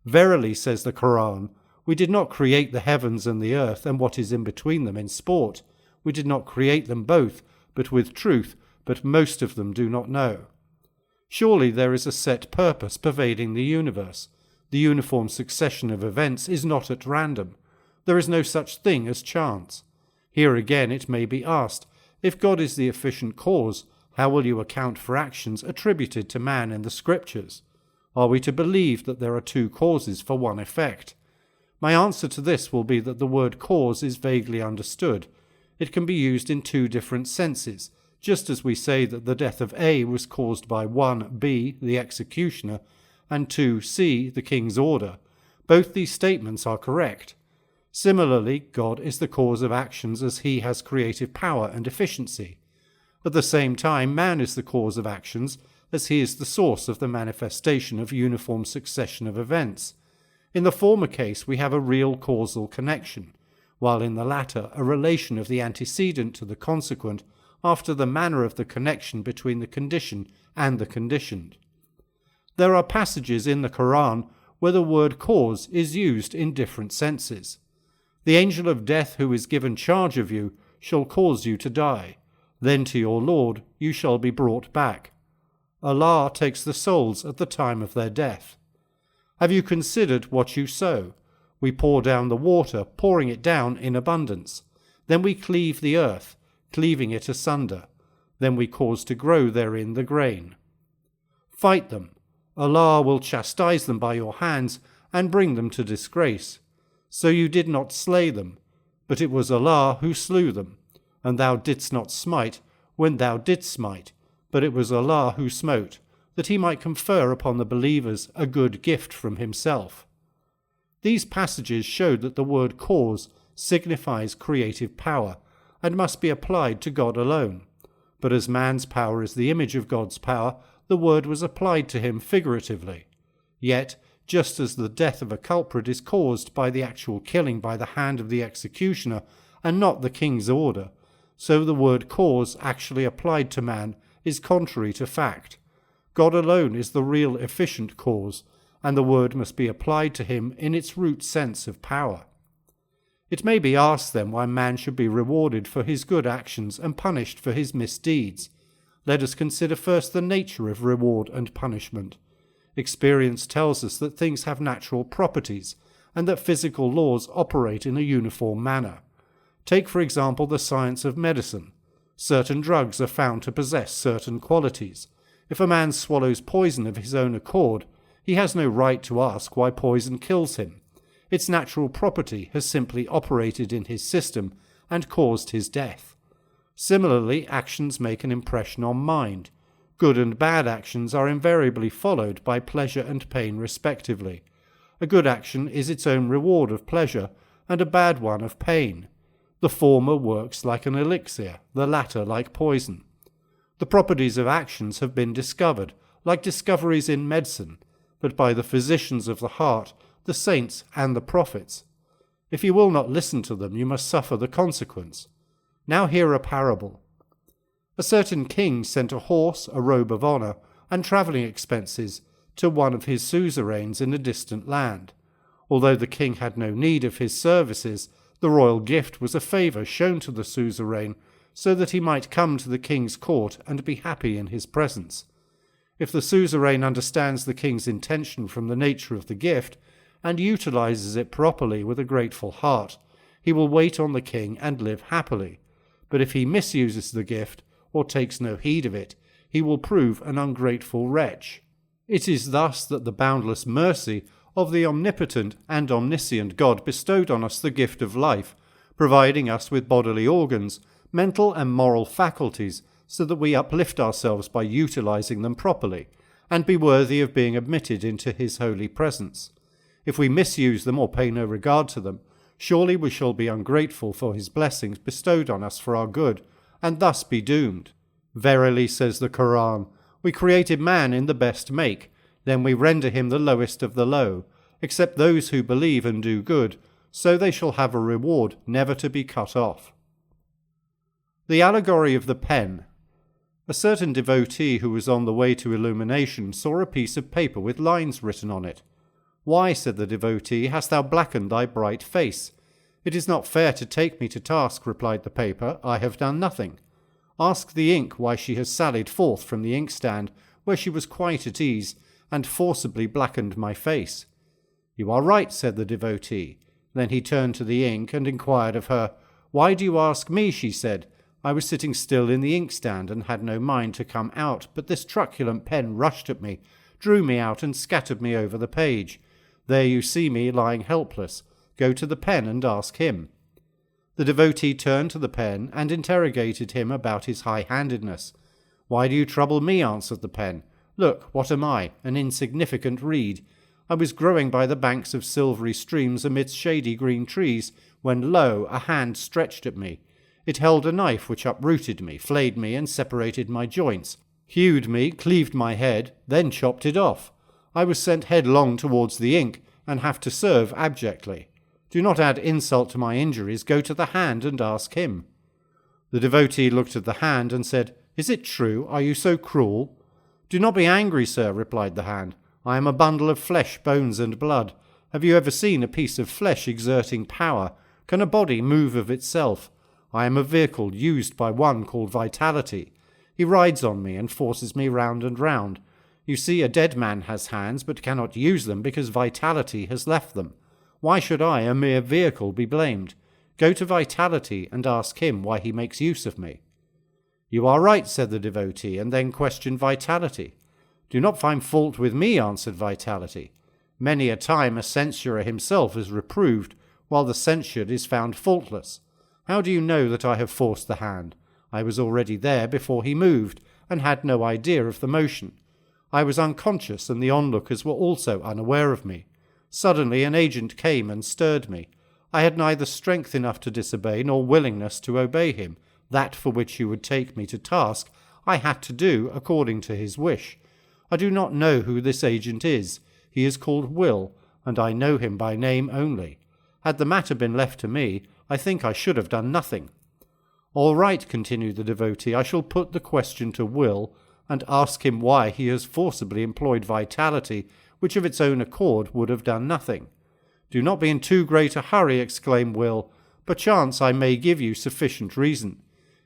Verily, says the Quran, we did not create the heavens and the earth and what is in between them in sport. We did not create them both, but with truth, but most of them do not know. Surely there is a set purpose pervading the universe. The uniform succession of events is not at random. There is no such thing as chance. Here again it may be asked, if God is the efficient cause, how will you account for actions attributed to man in the Scriptures? Are we to believe that there are two causes for one effect? My answer to this will be that the word cause is vaguely understood. It can be used in two different senses, just as we say that the death of A was caused by 1. B, the executioner, and 2. C, the king's order. Both these statements are correct. Similarly, God is the cause of actions as he has creative power and efficiency. At the same time, man is the cause of actions as he is the source of the manifestation of uniform succession of events. In the former case, we have a real causal connection, while in the latter, a relation of the antecedent to the consequent after the manner of the connection between the condition and the conditioned. There are passages in the Quran where the word cause is used in different senses. The angel of death who is given charge of you shall cause you to die. Then to your Lord you shall be brought back. Allah takes the souls at the time of their death. Have you considered what you sow? We pour down the water, pouring it down in abundance. Then we cleave the earth, cleaving it asunder. Then we cause to grow therein the grain. Fight them. Allah will chastise them by your hands and bring them to disgrace. So you did not slay them, but it was Allah who slew them. And thou didst not smite when thou didst smite, but it was Allah who smote, that he might confer upon the believers a good gift from himself. These passages showed that the word cause signifies creative power and must be applied to God alone. But as man's power is the image of God's power, the word was applied to him figuratively. Yet, just as the death of a culprit is caused by the actual killing by the hand of the executioner and not the king's order, so the word cause actually applied to man is contrary to fact. God alone is the real efficient cause, and the word must be applied to him in its root sense of power. It may be asked then why man should be rewarded for his good actions and punished for his misdeeds. Let us consider first the nature of reward and punishment. Experience tells us that things have natural properties, and that physical laws operate in a uniform manner. Take, for example, the science of medicine. Certain drugs are found to possess certain qualities. If a man swallows poison of his own accord, he has no right to ask why poison kills him. Its natural property has simply operated in his system and caused his death. Similarly, actions make an impression on mind. Good and bad actions are invariably followed by pleasure and pain respectively. A good action is its own reward of pleasure, and a bad one of pain. The former works like an elixir, the latter like poison. The properties of actions have been discovered, like discoveries in medicine, but by the physicians of the heart, the saints and the prophets. If you will not listen to them, you must suffer the consequence. Now hear a parable. A certain king sent a horse, a robe of honour, and travelling expenses to one of his suzerains in a distant land. Although the king had no need of his services, the royal gift was a favour shown to the suzerain, so that he might come to the king's court and be happy in his presence. If the suzerain understands the king's intention from the nature of the gift, and utilises it properly with a grateful heart, he will wait on the king and live happily. But if he misuses the gift, or takes no heed of it, he will prove an ungrateful wretch. It is thus that the boundless mercy of the omnipotent and omniscient God bestowed on us the gift of life, providing us with bodily organs, mental and moral faculties, so that we uplift ourselves by utilizing them properly, and be worthy of being admitted into his holy presence. If we misuse them or pay no regard to them, surely we shall be ungrateful for his blessings bestowed on us for our good, and thus be doomed. Verily, says the Quran, we created man in the best make, then we render him the lowest of the low, except those who believe and do good, so they shall have a reward never to be cut off. The Allegory of the Pen. A certain devotee who was on the way to illumination saw a piece of paper with lines written on it. Why, said the devotee, hast thou blackened thy bright face? It is not fair to take me to task, replied the paper. I have done nothing. Ask the ink why she has sallied forth from the inkstand, where she was quite at ease, and forcibly blackened my face. You are right, said the devotee. Then he turned to the ink and inquired of her. Why do you ask me? She said. I was sitting still in the inkstand and had no mind to come out, but this truculent pen rushed at me, drew me out and scattered me over the page. There you see me lying helpless. Go to the pen and ask him. The devotee turned to the pen and interrogated him about his high-handedness. Why do you trouble me? Answered the pen. Look, what am I? An insignificant reed. I was growing by the banks of silvery streams amidst shady green trees, when lo, a hand stretched at me. It held a knife which uprooted me, flayed me, and separated my joints, hewed me, cleaved my head, then chopped it off. I was sent headlong towards the ink, and have to serve abjectly. Do not add insult to my injuries, go to the hand and ask him. The devotee looked at the hand and said, Is it true? Are you so cruel? Do not be angry, sir, replied the hand. I am a bundle of flesh, bones, and blood. Have you ever seen a piece of flesh exerting power? Can a body move of itself? I am a vehicle used by one called Vitality. He rides on me and forces me round and round. You see, a dead man has hands, but cannot use them because Vitality has left them. Why should I, a mere vehicle, be blamed? Go to Vitality and ask him why he makes use of me. You are right, said the devotee, and then questioned Vitality. Do not find fault with me, answered Vitality. Many a time a censurer himself is reproved, while the censured is found faultless. How do you know that I have forced the hand? I was already there before he moved, and had no idea of the motion. I was unconscious, and the onlookers were also unaware of me. Suddenly an agent came and stirred me. I had neither strength enough to disobey nor willingness to obey him. That for which you would take me to task, I had to do according to his wish. I do not know who this agent is. He is called Will, and I know him by name only. Had the matter been left to me, I think I should have done nothing. All right, continued the devotee, I shall put the question to Will, and ask him why he has forcibly employed Vitality, which of its own accord would have done nothing. Do not be in too great a hurry, exclaimed Will. Perchance I may give you sufficient reason.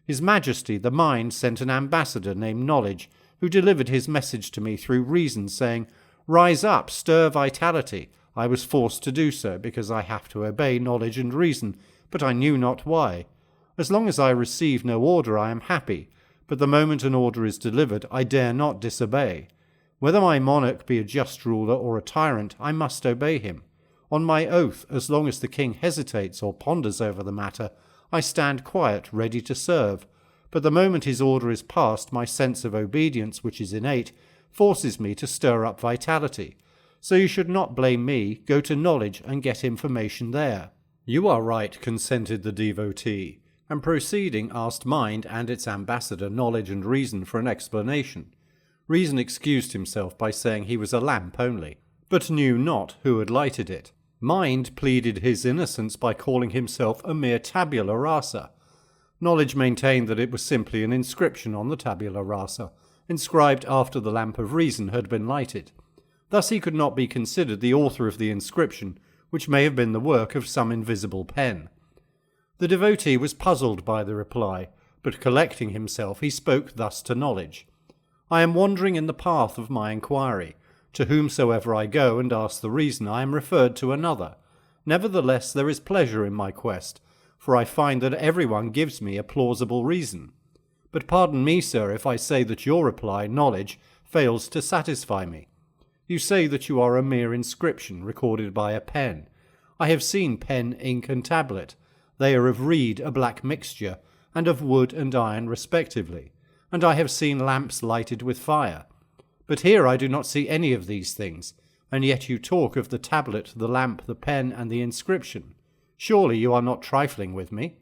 His Majesty the Mind sent an ambassador named Knowledge, who delivered his message to me through reason, saying, Rise up, stir Vitality. I was forced to do so, because I have to obey knowledge and reason, but I knew not why. As long as I receive no order, I am happy, but the moment an order is delivered, I dare not disobey. Whether my monarch be a just ruler or a tyrant, I must obey him. On my oath, as long as the king hesitates or ponders over the matter, I stand quiet, ready to serve. But the moment his order is passed, my sense of obedience, which is innate, forces me to stir up Vitality. So you should not blame me, go to knowledge and get information there. You are right, consented the devotee, and proceeding asked Mind and its ambassador Knowledge and Reason for an explanation. Reason excused himself by saying he was a lamp only, but knew not who had lighted it. Mind pleaded his innocence by calling himself a mere tabula rasa. Knowledge maintained that it was simply an inscription on the tabula rasa, inscribed after the lamp of reason had been lighted. Thus he could not be considered the author of the inscription, which may have been the work of some invisible pen. The devotee was puzzled by the reply, but collecting himself he spoke thus to Knowledge. I am wandering in the path of my inquiry. To whomsoever I go and ask the reason, I am referred to another. Nevertheless, there is pleasure in my quest, for I find that everyone gives me a plausible reason. But pardon me, sir, if I say that your reply, Knowledge, fails to satisfy me. You say that you are a mere inscription recorded by a pen. I have seen pen, ink, and tablet. They are of reed, a black mixture, and of wood and iron respectively, and I have seen lamps lighted with fire. But here I do not see any of these things, and yet you talk of the tablet, the lamp, the pen, and the inscription. Surely you are not trifling with me?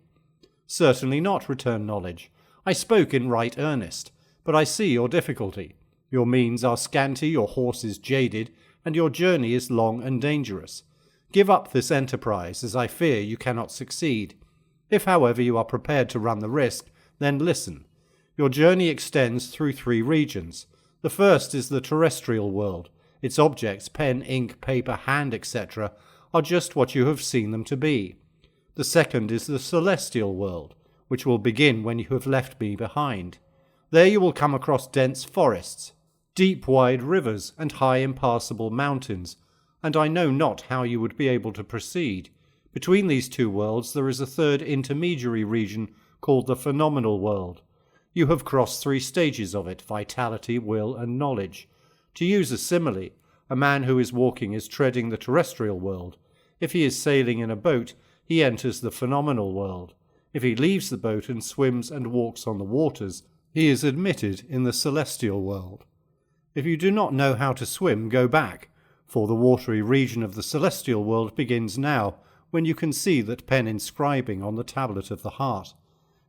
Certainly not, returned Knowledge. I spoke in right earnest, but I see your difficulty. Your means are scanty, your horse is jaded, and your journey is long and dangerous. Give up this enterprise, as I fear you cannot succeed. If, however, you are prepared to run the risk, then listen. Your journey extends through 3 regions. The first is the terrestrial world. Its objects, pen, ink, paper, hand, etc., are just what you have seen them to be. The second is the celestial world, which will begin when you have left me behind. There you will come across dense forests, deep wide rivers, and high impassable mountains, and I know not how you would be able to proceed. Between these 2 worlds there is a third intermediary region called the phenomenal world. You have crossed 3 stages of it, Vitality, Will, and Knowledge. To use a simile, a man who is walking is treading the terrestrial world. If he is sailing in a boat, he enters the phenomenal world. If he leaves the boat and swims and walks on the waters, he is admitted in the celestial world. If you do not know how to swim, go back. For the watery region of the celestial world begins now, when you can see that pen inscribing on the tablet of the heart.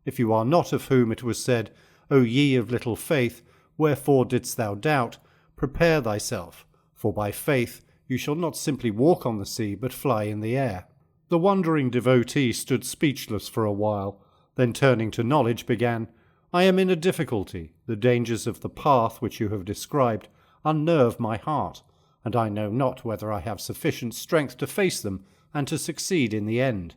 If you are not of whom it was said, O ye of little faith, wherefore didst thou doubt? Prepare thyself, for by faith you shall not simply walk on the sea, but fly in the air. The wondering devotee stood speechless for a while, then turning to knowledge began, I am in a difficulty. The dangers of the path which you have described unnerve my heart, and I know not whether I have sufficient strength to face them and to succeed in the end.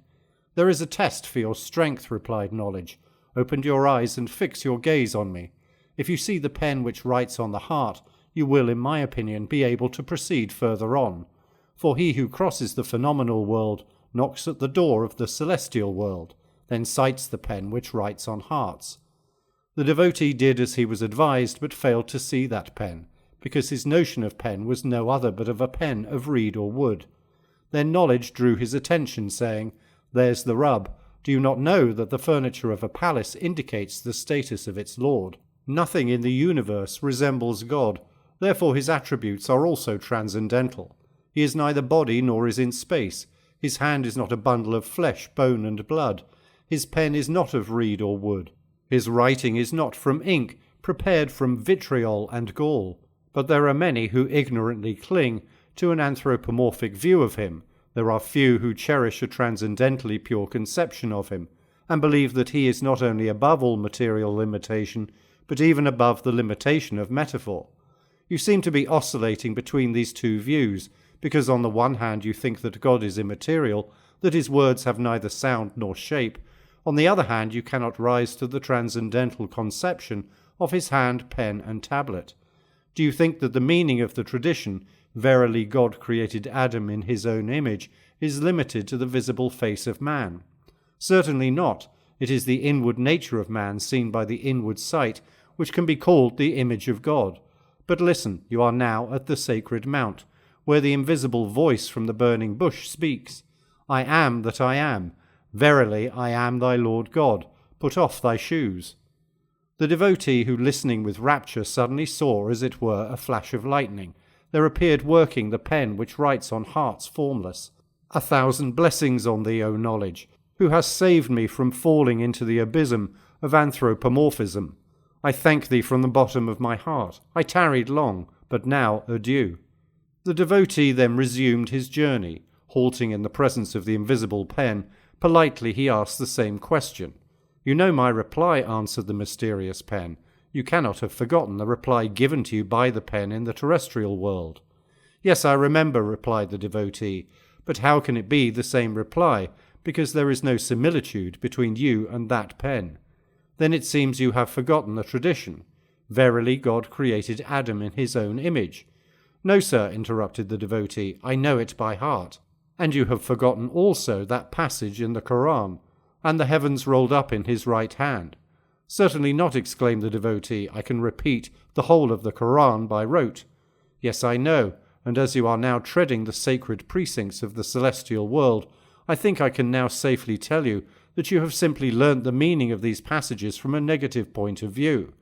There is a test for your strength, replied knowledge. Open your eyes and fix your gaze on me. If you see the pen which writes on the heart, you will, in my opinion, be able to proceed further on. For he who crosses the phenomenal world knocks at the door of the celestial world, then sights the pen which writes on hearts. The devotee did as he was advised, but failed to see that pen, because his notion of pen was no other but of a pen of reed or wood. Then knowledge drew his attention, saying, There's the rub. Do you not know that the furniture of a palace indicates the status of its lord? Nothing in the universe resembles God, therefore his attributes are also transcendental. He is neither body nor is in space. His hand is not a bundle of flesh, bone, and blood. His pen is not of reed or wood. His writing is not from ink, prepared from vitriol and gall. But there are many who ignorantly cling to an anthropomorphic view of him. There are few who cherish a transcendentally pure conception of him, and believe that he is not only above all material limitation, but even above the limitation of metaphor. You seem to be oscillating between these two views, because on the one hand you think that God is immaterial, that his words have neither sound nor shape. On the other hand, you cannot rise to the transcendental conception of his hand, pen, and tablet. Do you think that the meaning of the tradition, verily God created Adam in his own image, is limited to the visible face of man? Certainly not. It is the inward nature of man seen by the inward sight, which can be called the image of God. But listen, you are now at the sacred mount, where the invisible voice from the burning bush speaks. I am that I am. Verily, I am thy Lord God. Put off thy shoes. The devotee who, listening with rapture, suddenly saw, as it were, a flash of lightning, there appeared working the pen which writes on hearts formless. 1,000 blessings on thee, O knowledge, who hast saved me from falling into the abysm of anthropomorphism. I thank thee from the bottom of my heart. I tarried long, but now adieu. The devotee then resumed his journey. Halting in the presence of the invisible pen, politely he asked the same question. You know my reply, answered the mysterious pen. You cannot have forgotten the reply given to you by the pen in the terrestrial world. Yes, I remember, replied the devotee, but how can it be the same reply, because there is no similitude between you and that pen? Then it seems you have forgotten the tradition. Verily God created Adam in his own image. No, sir, interrupted the devotee, I know it by heart. And you have forgotten also that passage in the Quran, and the heavens rolled up in his right hand. Certainly not, exclaimed the devotee, I can repeat the whole of the Quran by rote. Yes, I know, and as you are now treading the sacred precincts of the celestial world, I think I can now safely tell you that you have simply learnt the meaning of these passages from a negative point of view.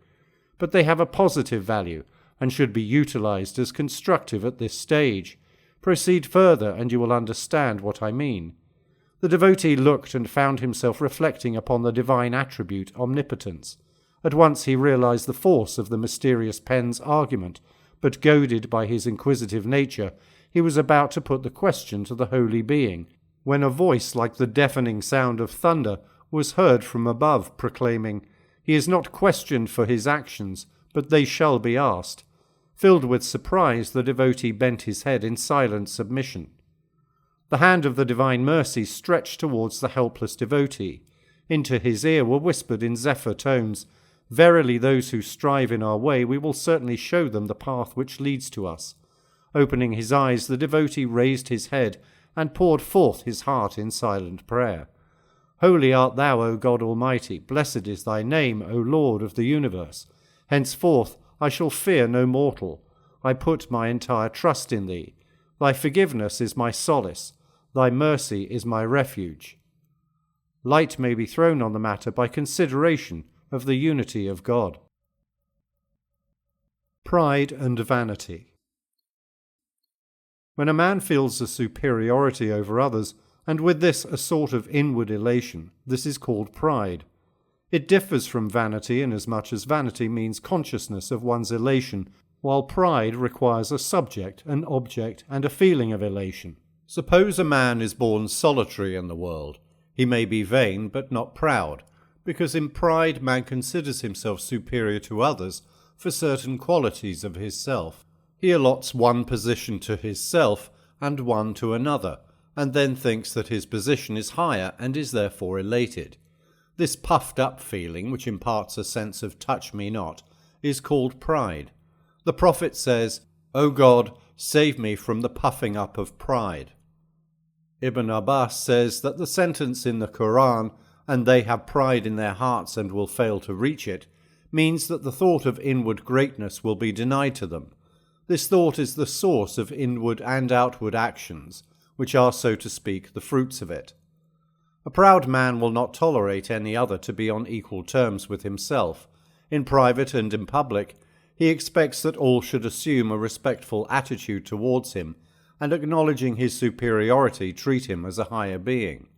But they have a positive value, and should be utilized as constructive at this stage. Proceed further, and you will understand what I mean. The devotee looked and found himself reflecting upon the divine attribute omnipotence. At once he realized the force of the mysterious pen's argument, but goaded by his inquisitive nature, he was about to put the question to the holy being, when a voice like the deafening sound of thunder was heard from above, proclaiming, He is not questioned for his actions, but they shall be asked. Filled with surprise, the devotee bent his head in silent submission. The hand of the divine mercy stretched towards the helpless devotee. Into his ear were whispered in zephyr tones, Verily those who strive in our way, we will certainly show them the path which leads to us. Opening his eyes, the devotee raised his head and poured forth his heart in silent prayer. Holy art thou, O God Almighty, blessed is thy name, O Lord of the universe. Henceforth I shall fear no mortal. I put my entire trust in thee. Thy forgiveness is my solace. Thy mercy is my refuge. Light may be thrown on the matter by consideration of the unity of God. Pride and Vanity. When a man feels a superiority over others, and with this a sort of inward elation, this is called pride. It differs from vanity inasmuch as vanity means consciousness of one's elation, while pride requires a subject, an object, and a feeling of elation. Suppose a man is born solitary in the world. He may be vain, but not proud, because in pride man considers himself superior to others for certain qualities of his self. He allots one position to his self and one to another, and then thinks that his position is higher and is therefore elated. This puffed-up feeling, which imparts a sense of touch me not, is called pride. The prophet says, "O God, save me from the puffing up of pride." Ibn Abbas says that the sentence in the Quran, "and they have pride in their hearts and will fail to reach it," means that the thought of inward greatness will be denied to them. This thought is the source of inward and outward actions, which are, so to speak, the fruits of it. A proud man will not tolerate any other to be on equal terms with himself. In private and in public, he expects that all should assume a respectful attitude towards him, and acknowledging his superiority, treat him as a higher being.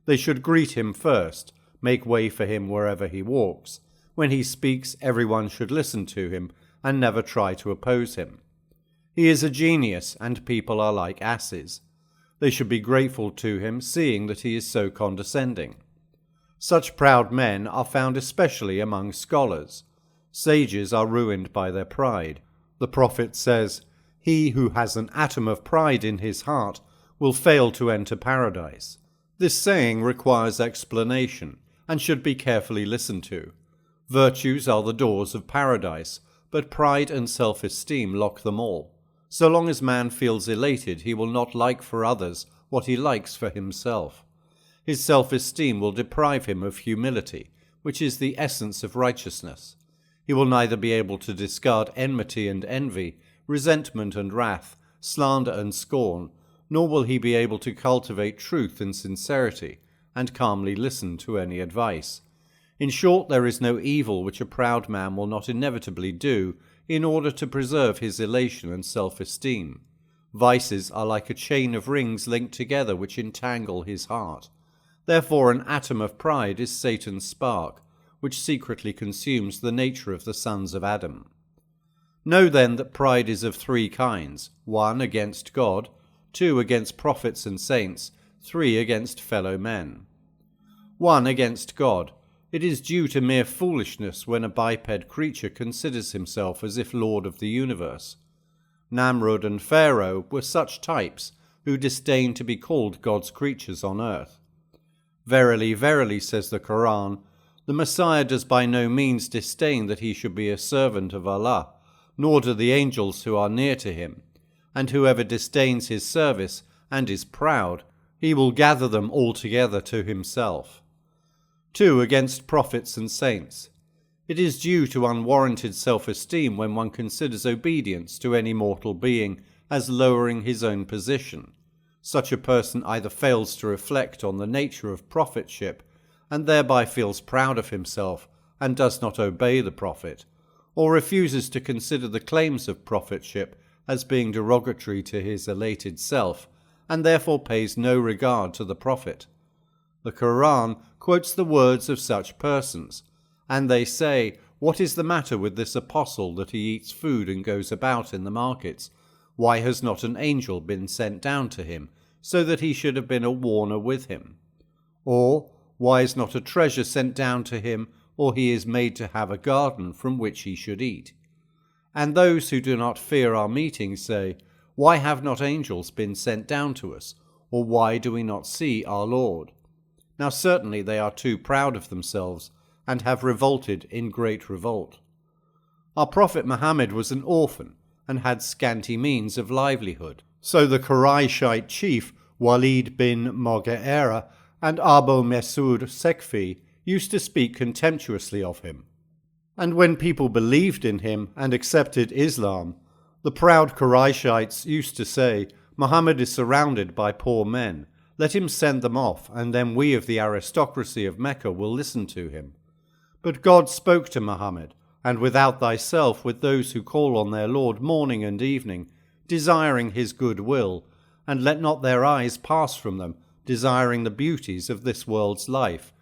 They should greet him first, make way for him wherever he walks. When he speaks, everyone should listen to him, and never try to oppose him. He is a genius, and people are like asses. They should be grateful to him, seeing that he is so condescending. Such proud men are found especially among scholars. Sages are ruined by their pride. The prophet says, "He who has an atom of pride in his heart will fail to enter paradise." This saying requires explanation, and should be carefully listened to. Virtues are the doors of paradise, but pride and self-esteem lock them all. So long as man feels elated, he will not like for others what he likes for himself. His self-esteem will deprive him of humility, which is the essence of righteousness. He will neither be able to discard enmity and envy, resentment and wrath, slander and scorn, nor will he be able to cultivate truth and sincerity, and calmly listen to any advice. In short, there is no evil which a proud man will not inevitably do in order to preserve his elation and self-esteem. Vices are like a chain of rings linked together which entangle his heart. Therefore an atom of pride is Satan's spark, which secretly consumes the nature of the sons of Adam. Know then that pride is of three kinds: 1, against God; 2, against prophets and saints; 3, against fellow men. 1, against God. It is due to mere foolishness when a biped creature considers himself as if lord of the universe. Namrud and Pharaoh were such types who disdained to be called God's creatures on earth. Verily, verily, says the Quran, the Messiah does by no means disdain that he should be a servant of Allah, nor do the angels who are near to him. And whoever disdains his service and is proud, he will gather them all together to himself. 2, against prophets and saints. It is due to unwarranted self-esteem when one considers obedience to any mortal being as lowering his own position. Such a person either fails to reflect on the nature of prophetship, and thereby feels proud of himself and does not obey the prophet, or refuses to consider the claims of prophetship as being derogatory to his elated self, and therefore pays no regard to the prophet. The Quran quotes the words of such persons, and they say, "What is the matter with this apostle that he eats food and goes about in the markets? Why has not an angel been sent down to him, so that he should have been a warner with him? Or, why is not a treasure sent down to him, or he is made to have a garden from which he should eat?" And those who do not fear our meeting say, "Why have not angels been sent down to us? Or why do we not see our Lord?" Now certainly they are too proud of themselves, and have revolted in great revolt. Our Prophet Muhammad was an orphan, and had scanty means of livelihood. So the Qurayshite chief Walid bin Mughira and Abu Masud Sekfi used to speak contemptuously of him. And when people believed in him and accepted Islam, the proud Qurayshites used to say, "Muhammad is surrounded by poor men. Let him send them off, and then we of the aristocracy of Mecca will listen to him." But God spoke to Muhammad, "And without thyself with those who call on their Lord morning and evening, desiring his good will, and let not their eyes pass from them, desiring the beauties of this world's life,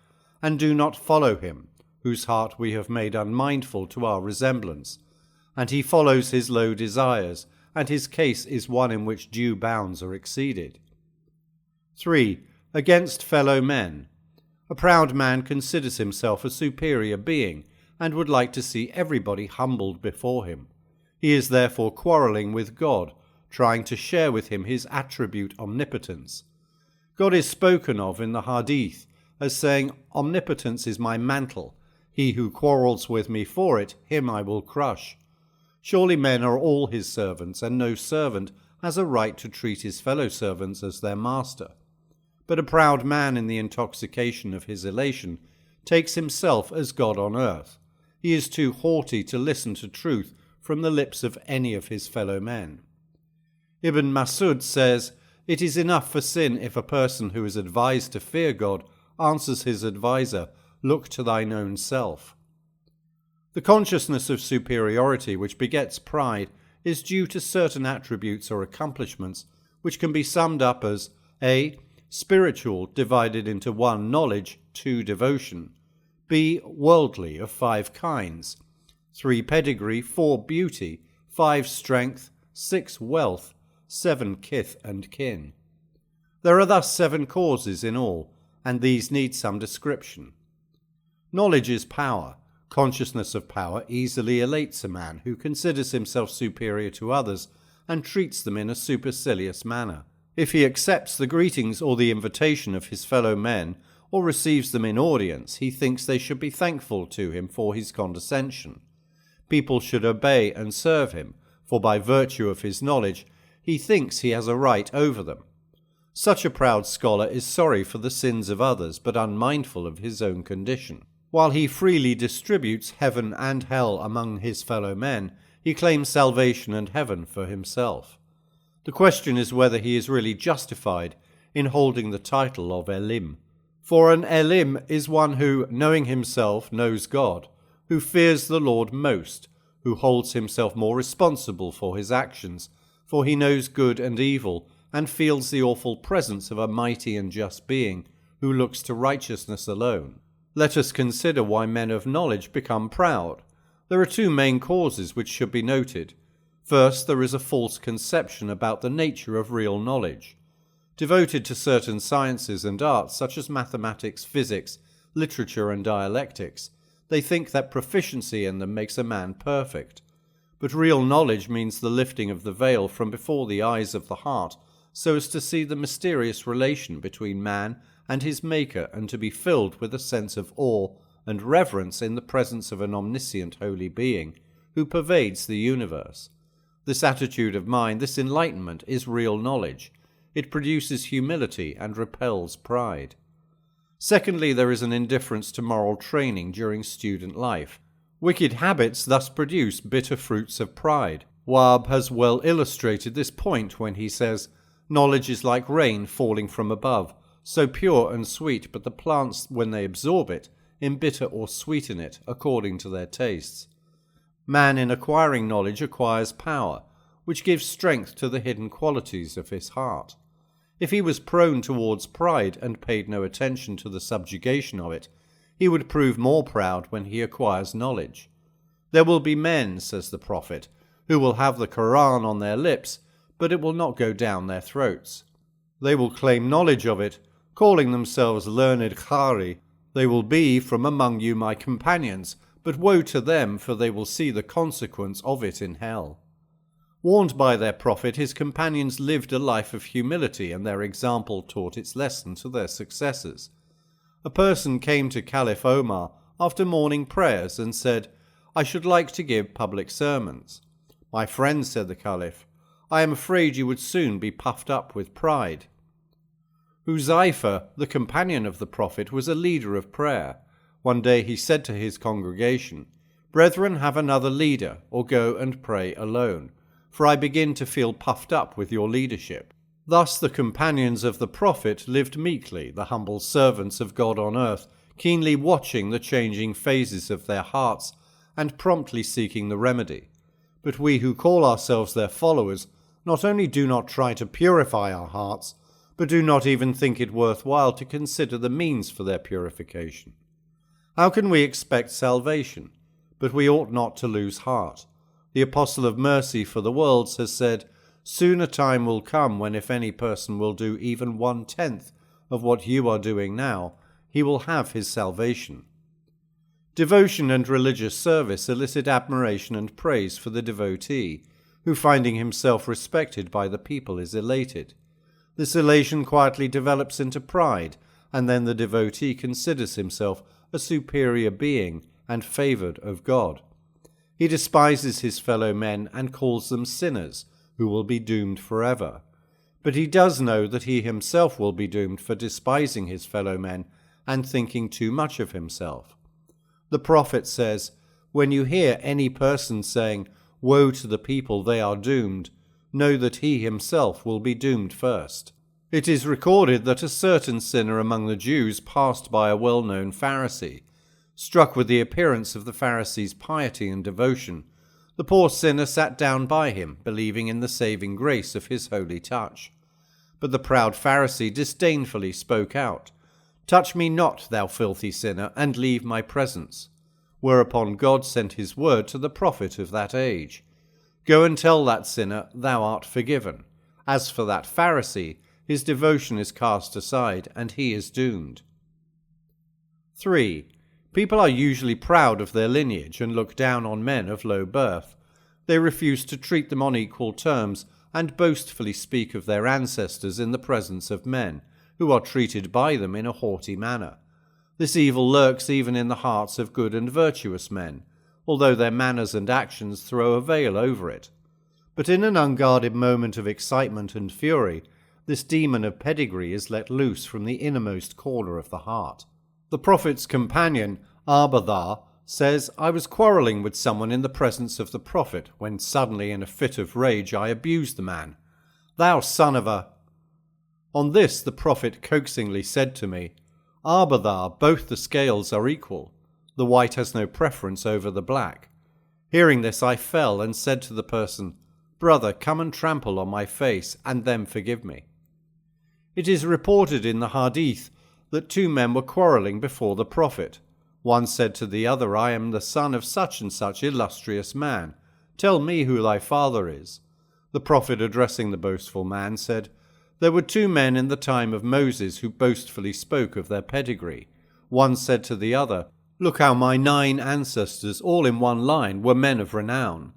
and do not follow him, whose heart we have made unmindful to our resemblance, and he follows his low desires, and his case is one in which due bounds are exceeded. 3. Against fellow men. A proud man considers himself a superior being, and would like to see everybody humbled before him. He is therefore quarrelling with God, trying to share with him his attribute omnipotence. God is spoken of in the Hadith as saying, "Omnipotence is my mantle. He who quarrels with me for it, him I will crush." Surely men are all his servants, and no servant has a right to treat his fellow servants as their master. But a proud man, in the intoxication of his elation, takes himself as God on earth. He is too haughty to listen to truth from the lips of any of his fellow men. Ibn Masud says, "It is enough for sin if a person who is advised to fear God answers his adviser, 'Look to thine own self.'" The consciousness of superiority which begets pride is due to certain attributes or accomplishments which can be summed up as a. Spiritual, divided into 1. Knowledge, 2. Devotion, b. Worldly, of 5 kinds, 3. Pedigree, 4. Beauty, 5. Strength, 6. Wealth, 7. Kith and kin. There are thus 7 causes in all, and these need some description. Knowledge is power. Consciousness of power easily elates a man who considers himself superior to others and treats them in a supercilious manner. If he accepts the greetings or the invitation of his fellow men, or receives them in audience, he thinks they should be thankful to him for his condescension. People should obey and serve him, for by virtue of his knowledge he thinks he has a right over them. Such a proud scholar is sorry for the sins of others, but unmindful of his own condition. While he freely distributes heaven and hell among his fellow men, he claims salvation and heaven for himself. The question is whether he is really justified in holding the title of Elim. For an Elim is one who, knowing himself, knows God, who fears the Lord most, who holds himself more responsible for his actions, for he knows good and evil, and feels the awful presence of a mighty and just being, who looks to righteousness alone. Let us consider why men of knowledge become proud. There are 2 main causes which should be noted. First, there is a false conception about the nature of real knowledge. Devoted to certain sciences and arts such as mathematics, physics, literature and dialectics, they think that proficiency in them makes a man perfect. But real knowledge means the lifting of the veil from before the eyes of the heart, so as to see the mysterious relation between man and his Maker, and to be filled with a sense of awe and reverence in the presence of an omniscient holy being who pervades the universe. This attitude of mind, this enlightenment, is real knowledge. It produces humility and repels pride. Secondly, there is an indifference to moral training during student life. Wicked habits thus produce bitter fruits of pride. Wahb has well illustrated this point when he says, "Knowledge is like rain falling from above, so pure and sweet, but the plants, when they absorb it, embitter or sweeten it, according to their tastes." Man, in acquiring knowledge, acquires power, which gives strength to the hidden qualities of his heart. If he was prone towards pride and paid no attention to the subjugation of it, he would prove more proud when he acquires knowledge. There will be men, says the Prophet, who will have the Quran on their lips, but it will not go down their throats. They will claim knowledge of it, calling themselves learned Qari. They will be from among you my companions, but woe to them, for they will see the consequence of it in hell. Warned by their prophet, his companions lived a life of humility, and their example taught its lesson to their successors. A person came to Caliph Omar after morning prayers and said, "I should like to give public sermons." "My friend," said the Caliph, "I am afraid you would soon be puffed up with pride." Huzaifa, the companion of the Prophet, was a leader of prayer. One day he said to his congregation, "Brethren, have another leader, or go and pray alone, for I begin to feel puffed up with your leadership." Thus the companions of the Prophet lived meekly, the humble servants of God on earth, keenly watching the changing phases of their hearts and promptly seeking the remedy. But we who call ourselves their followers not only do not try to purify our hearts, but do not even think it worthwhile to consider the means for their purification. How can we expect salvation? But we ought not to lose heart. The Apostle of Mercy for the Worlds has said, "Soon a time will come when if any person will do even 1/10 of what you are doing now, he will have his salvation." Devotion and religious service elicit admiration and praise for the devotee, who, finding himself respected by the people, is elated. This elation quietly develops into pride, and then the devotee considers himself a superior being and favoured of God. He despises his fellow men and calls them sinners, who will be doomed forever. But he does know that he himself will be doomed for despising his fellow men and thinking too much of himself. The prophet says, "When you hear any person saying, 'Woe to the people, they are doomed,' know that he himself will be doomed first." It is recorded that a certain sinner among the Jews passed by a well-known Pharisee. Struck with the appearance of the Pharisee's piety and devotion, the poor sinner sat down by him, believing in the saving grace of his holy touch. But the proud Pharisee disdainfully spoke out, "Touch me not, thou filthy sinner, and leave my presence." Whereupon God sent his word to the prophet of that age, "Go and tell that sinner, thou art forgiven. As for that Pharisee, his devotion is cast aside, and he is doomed." 3. People are usually proud of their lineage and look down on men of low birth. They refuse to treat them on equal terms and boastfully speak of their ancestors in the presence of men, who are treated by them in a haughty manner. This evil lurks even in the hearts of good and virtuous men, although their manners and actions throw a veil over it. But in an unguarded moment of excitement and fury, this demon of pedigree is let loose from the innermost corner of the heart. The prophet's companion, Arbadar, says, "I was quarrelling with someone in the presence of the prophet, when suddenly in a fit of rage I abused the man. 'Thou son of a—' On this the prophet coaxingly said to me, 'Arbadar, both the scales are equal. The white has no preference over the black.' Hearing this I fell and said to the person, 'Brother, come and trample on my face, and then forgive me.'" It is reported in the Hadith that two men were quarrelling before the prophet. One said to the other, "I am the son of such and such illustrious man. Tell me who thy father is." The prophet, addressing the boastful man, said, "There were two men in the time of Moses who boastfully spoke of their pedigree. One said to the other, 'Look how my 9 ancestors, all in one line, were men of renown.'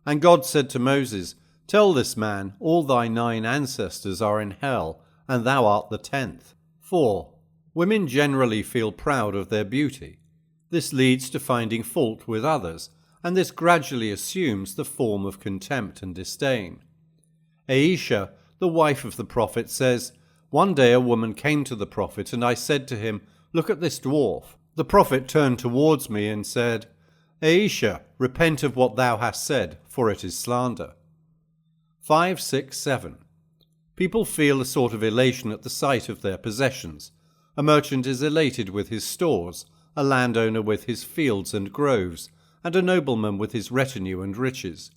And God said to Moses, 'Tell this man, all thy 9 ancestors are in hell, and thou art the 10th. 4. Women generally feel proud of their beauty. This leads to finding fault with others, and this gradually assumes the form of contempt and disdain. Aisha, the wife of the prophet, says, "One day a woman came to the prophet, and I said to him, 'Look at this dwarf.' The prophet turned towards me and said, 'Aisha, repent of what thou hast said, for it is slander.'" 5, 6, 7. People feel a sort of elation at the sight of their possessions. A merchant is elated with his stores, a landowner with his fields and groves, and a nobleman with his retinue and riches.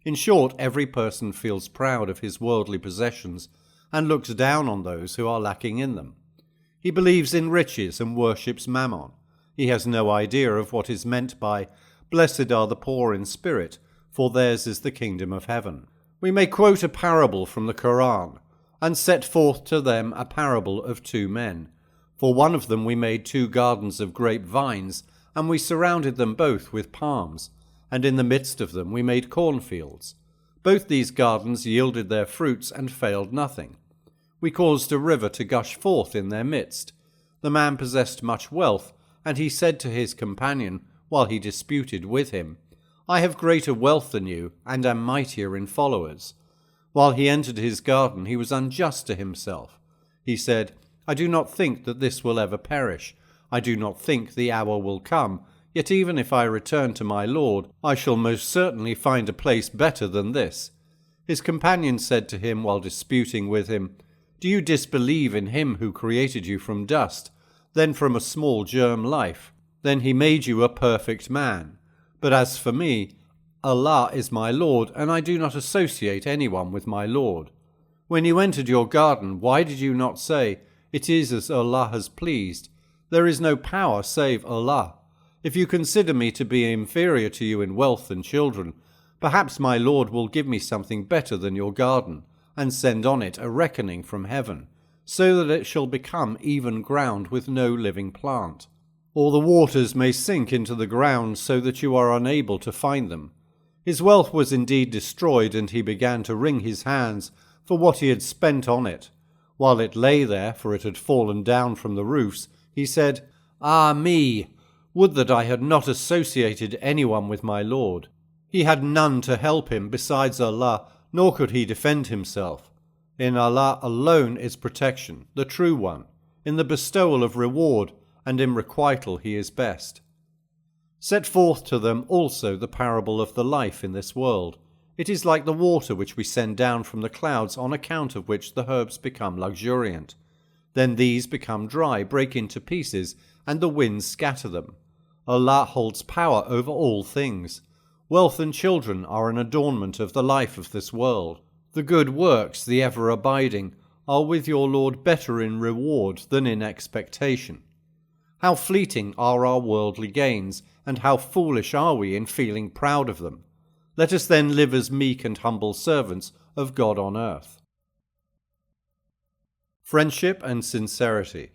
In short, every person feels proud of his worldly possessions and looks down on those who are lacking in them. He believes in riches and worships mammon. He has no idea of what is meant by, "Blessed are the poor in spirit, for theirs is the kingdom of heaven." We may quote a parable from the Quran, and set forth to them a parable of 2 men. For one of them we made 2 gardens of grape vines, and we surrounded them both with palms, and in the midst of them we made cornfields. Both these gardens yielded their fruits and failed nothing. We caused a river to gush forth in their midst. The man possessed much wealth, and he said to his companion, while he disputed with him, "I have greater wealth than you, and am mightier in followers." While he entered his garden, he was unjust to himself. He said, "I do not think that this will ever perish. I do not think the hour will come. Yet even if I return to my Lord, I shall most certainly find a place better than this." His companion said to him while disputing with him, "Do you disbelieve in him who created you from dust, then from a small germ life? Then he made you a perfect man. But as for me, Allah is my Lord, and I do not associate anyone with my Lord. When you entered your garden, why did you not say, It is as Allah has pleased? There is no power save Allah. If you consider me to be inferior to you in wealth and children, perhaps my Lord will give me something better than your garden, and send on it a reckoning from heaven, so that it shall become even ground with no living plant. Or the waters may sink into the ground so that you are unable to find them. His wealth was indeed destroyed, and he began to wring his hands for what he had spent on it. While it lay there, for it had fallen down from the roofs, he said, Ah me! Would that I had not associated anyone with my Lord. He had none to help him besides Allah, nor could he defend himself. In Allah alone is protection, the true one, in the bestowal of reward, and in requital he is best. Set forth to them also the parable of the life in this world. It is like the water which we send down from the clouds, on account of which the herbs become luxuriant. Then these become dry, break into pieces, and the winds scatter them. Allah holds power over all things. Wealth and children are an adornment of the life of this world. The good works, the ever-abiding, are with your Lord better in reward than in expectation. How fleeting are our worldly gains, and how foolish are we in feeling proud of them. Let us then live as meek and humble servants of God on earth. Friendship and Sincerity.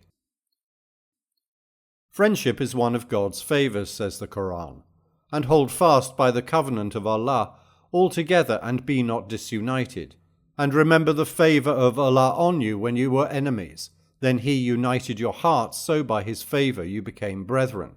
Friendship is one of God's favours, says the Quran, and hold fast by the covenant of Allah altogether, and be not disunited. And remember the favour of Allah on you when you were enemies. Then he united your hearts, so by his favour you became brethren.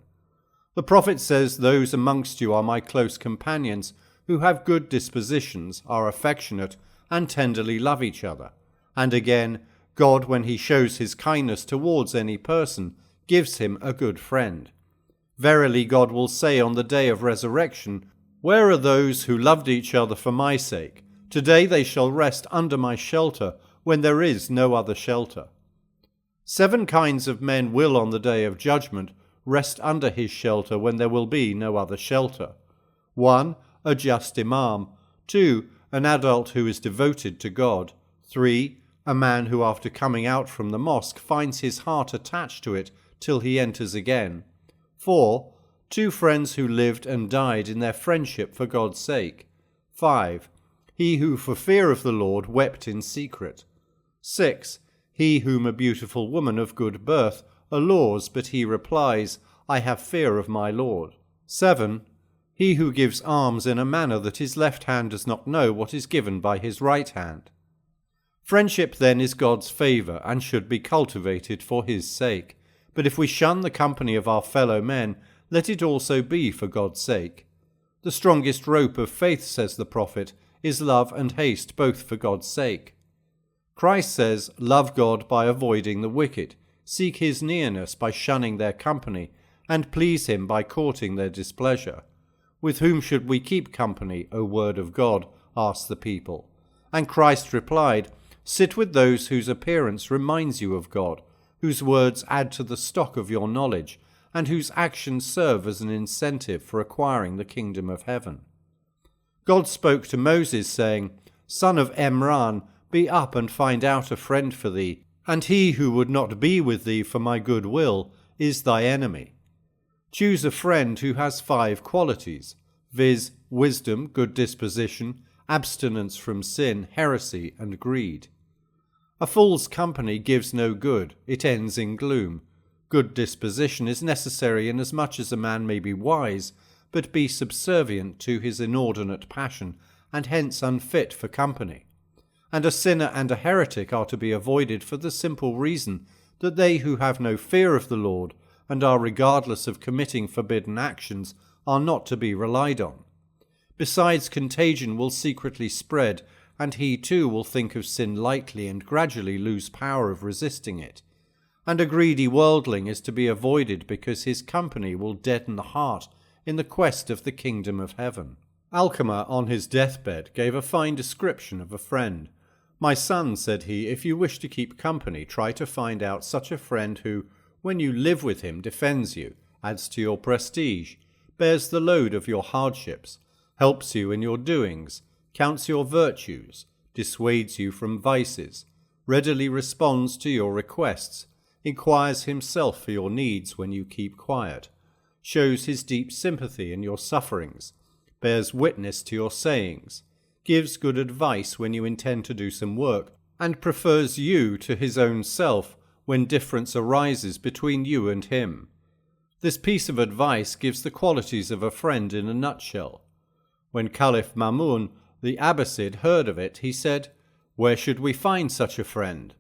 The Prophet says, Those amongst you are my close companions, who have good dispositions, are affectionate, and tenderly love each other. And again, God, when he shows his kindness towards any person, gives him a good friend. Verily God will say on the day of resurrection, Where are those who loved each other for my sake? Today they shall rest under my shelter, when there is no other shelter. 7 kinds of men will on the day of judgment rest under his shelter when there will be no other shelter. 1. A just Imam. 2. An adult who is devoted to God. 3. A man who after coming out from the mosque finds his heart attached to it till he enters again. 4. 2 friends who lived and died in their friendship for God's sake. 5. He who for fear of the Lord wept in secret. 6. He whom a beautiful woman of good birth allures, but he replies, I have fear of my Lord. 7. He who gives alms in a manner that his left hand does not know what is given by his right hand. Friendship then is God's favour, and should be cultivated for his sake. But if we shun the company of our fellow men, let it also be for God's sake. The strongest rope of faith, says the Prophet, is love and haste both for God's sake. Christ says, Love God by avoiding the wicked, seek his nearness by shunning their company, and please him by courting their displeasure. With whom should we keep company, O word of God? Asked the people. And Christ replied, Sit with those whose appearance reminds you of God, whose words add to the stock of your knowledge, and whose actions serve as an incentive for acquiring the kingdom of heaven. God spoke to Moses, saying, Son of Imran, be up and find out a friend for thee, and he who would not be with thee for my good will is thy enemy. Choose a friend who has 5 qualities, viz., wisdom, good disposition, abstinence from sin, heresy, and greed. A fool's company gives no good, it ends in gloom. Good disposition is necessary inasmuch as a man may be wise, but be subservient to his inordinate passion, and hence unfit for company. And a sinner and a heretic are to be avoided for the simple reason that they who have no fear of the Lord, and are regardless of committing forbidden actions, are not to be relied on. Besides, contagion will secretly spread, and he too will think of sin lightly and gradually lose power of resisting it. And a greedy worldling is to be avoided because his company will deaden the heart in the quest of the kingdom of heaven. Alcama, on his deathbed, gave a fine description of a friend. My son, said he, if you wish to keep company, try to find out such a friend who, when you live with him, defends you, adds to your prestige, bears the load of your hardships, helps you in your doings, counts your virtues, dissuades you from vices, readily responds to your requests, inquires himself for your needs when you keep quiet, shows his deep sympathy in your sufferings, bears witness to your sayings, gives good advice when you intend to do some work, and prefers you to his own self when difference arises between you and him. This piece of advice gives the qualities of a friend in a nutshell. When Caliph Mamun, the Abbasid, heard of it, he said, "Where should we find such a friend?"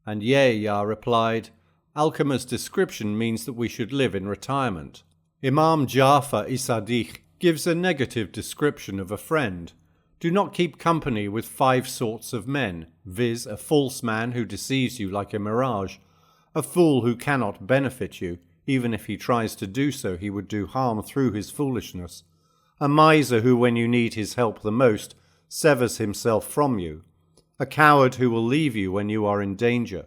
And Yahya replied, "Alchema's description means that we should live in retirement." Imam Ja'far-i-Sadiq gives a negative description of a friend. Do not keep company with 5 sorts of men, viz. A false man who deceives you like a mirage, a fool who cannot benefit you, even if he tries to do so he would do harm through his foolishness, a miser who when you need his help the most severs himself from you, a coward who will leave you when you are in danger,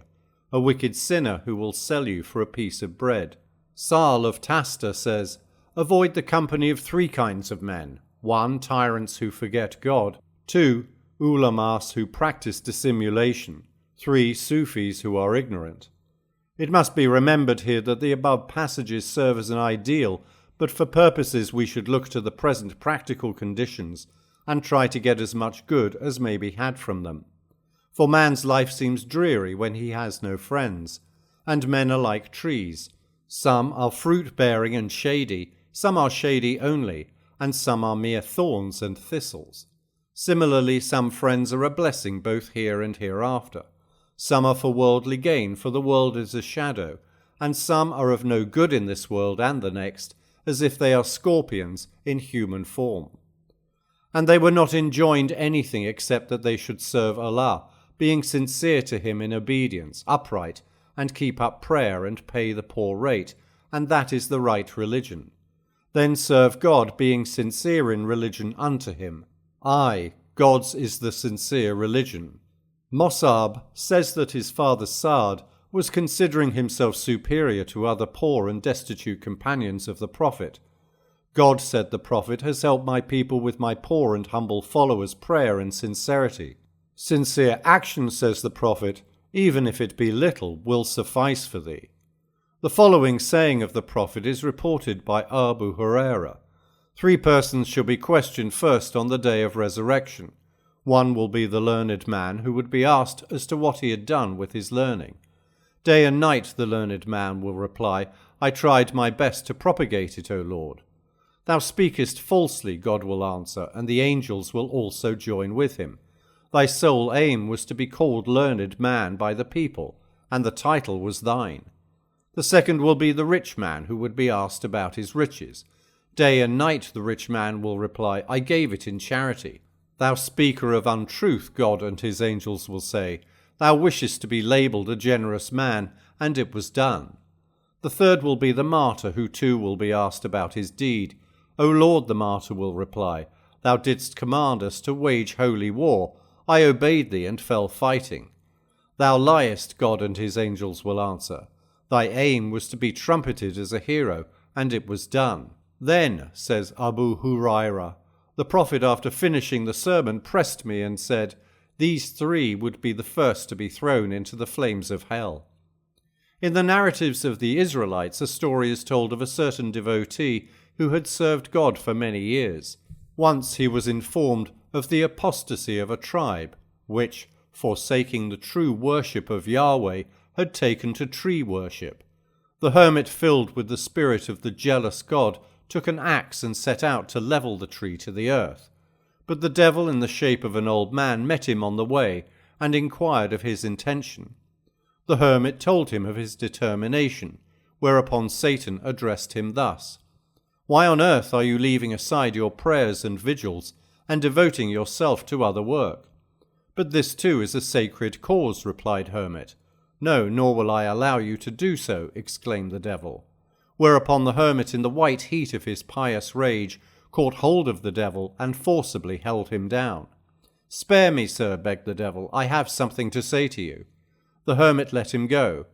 a wicked sinner who will sell you for a piece of bread. Sal of Tasta says, "Avoid the company of 3 kinds of men. 1. Tyrants who forget God. 2. Ulamas who practice dissimulation. 3. Sufis who are ignorant." It must be remembered here that the above passages serve as an ideal, but for purposes we should look to the present practical conditions and try to get as much good as may be had from them. For man's life seems dreary when he has no friends, and men are like trees. Some are fruit-bearing and shady, some are shady only, and some are mere thorns and thistles. Similarly, some friends are a blessing both here and hereafter. Some are for worldly gain, for the world is a shadow, and some are of no good in this world and the next, as if they are scorpions in human form. And they were not enjoined anything except that they should serve Allah, being sincere to him in obedience, upright, and keep up prayer and pay the poor rate, and that is the right religion. Then serve God, being sincere in religion unto him. Aye, God's is the sincere religion. Mossab says that his father Saad was considering himself superior to other poor and destitute companions of the Prophet. God, said the Prophet, has helped my people with my poor and humble followers' prayer and sincerity. Sincere action, says the Prophet, even if it be little, will suffice for thee. The following saying of the Prophet is reported by Abu Huraira. 3 persons shall be questioned first on the day of resurrection. 1 will be the learned man who would be asked as to what he had done with his learning. Day and night the learned man will reply, I tried my best to propagate it, O Lord. Thou speakest falsely, God will answer, and the angels will also join with him. Thy sole aim was to be called learned man by the people, and the title was thine. The 2nd will be the rich man who would be asked about his riches. Day and night the rich man will reply, I gave it in charity. Thou speaker of untruth, God and his angels will say, Thou wishest to be labelled a generous man, and it was done. The 3rd will be the martyr, who too will be asked about his deed. O Lord, the martyr will reply, Thou didst command us to wage holy war. I obeyed thee and fell fighting. Thou liest, God and his angels will answer. Thy aim was to be trumpeted as a hero, and it was done. Then, says Abu Huraira, the Prophet, after finishing the sermon, pressed me and said, These 3 would be the first to be thrown into the flames of hell. In the narratives of the Israelites, a story is told of a certain devotee who had served God for many years. Once he was informed of the apostasy of a tribe, which, forsaking the true worship of Yahweh, had taken to tree worship. The hermit, filled with the spirit of the jealous God, took an axe and set out to level the tree to the earth. But the devil, in the shape of an old man, met him on the way and inquired of his intention. The hermit told him of his determination, whereupon Satan addressed him thus, Why on earth are you leaving aside your prayers and vigils and devoting yourself to other work? But this too is a sacred cause, replied hermit. No, nor will I allow you to do so, exclaimed the devil. Whereupon the hermit, in the white heat of his pious rage, caught hold of the devil and forcibly held him down. Spare me, sir, begged the devil, I have something to say to you. The hermit let him go.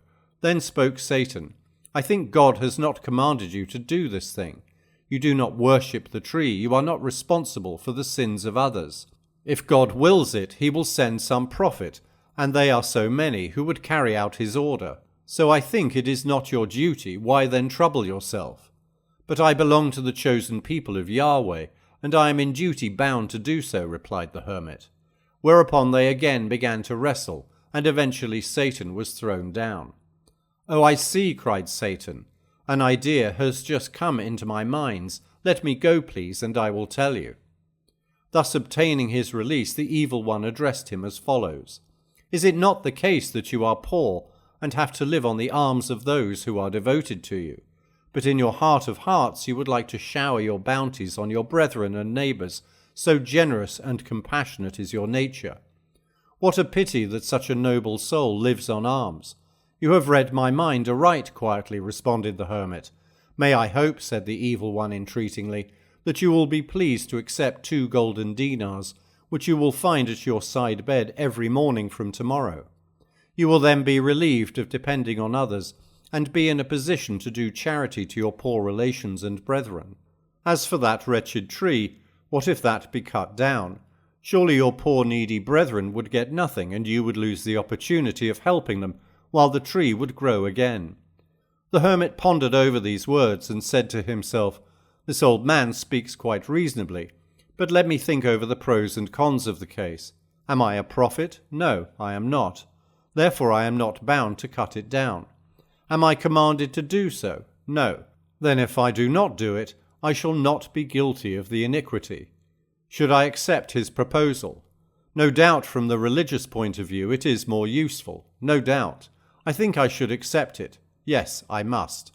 Then spoke Satan, I think God has not commanded you to do this thing. You do not worship the tree. You are not responsible for the sins of others. If God wills it, he will send some prophet, and they are so many who would carry out his order. So I think it is not your duty. Why then trouble yourself? But I belong to the chosen people of Yahweh, and I am in duty bound to do so, replied the hermit. Whereupon they again began to wrestle, and eventually Satan was thrown down. Oh, I see, cried Satan. An idea has just come into my minds. Let me go, please, and I will tell you. Thus obtaining his release, the evil one addressed him as follows. Is it not the case that you are poor, and have to live on the alms of those who are devoted to you? But in your heart of hearts you would like to shower your bounties on your brethren and neighbours, so generous and compassionate is your nature. What a pity that such a noble soul lives on alms. You have read my mind aright, quietly responded the hermit. May I hope, said the evil one entreatingly, that you will be pleased to accept 2 golden dinars, which you will find at your side bed every morning from tomorrow. You will then be relieved of depending on others, and be in a position to do charity to your poor relations and brethren. As for that wretched tree, what if that be cut down? Surely your poor needy brethren would get nothing, and you would lose the opportunity of helping them, while the tree would grow again. The hermit pondered over these words and said to himself, This old man speaks quite reasonably, but let me think over the pros and cons of the case. Am I a prophet? No, I am not. Therefore I am not bound to cut it down. Am I commanded to do so? No. Then if I do not do it, I shall not be guilty of the iniquity. Should I accept his proposal? No doubt from the religious point of view it is more useful. No doubt. I think I should accept it. Yes, I must.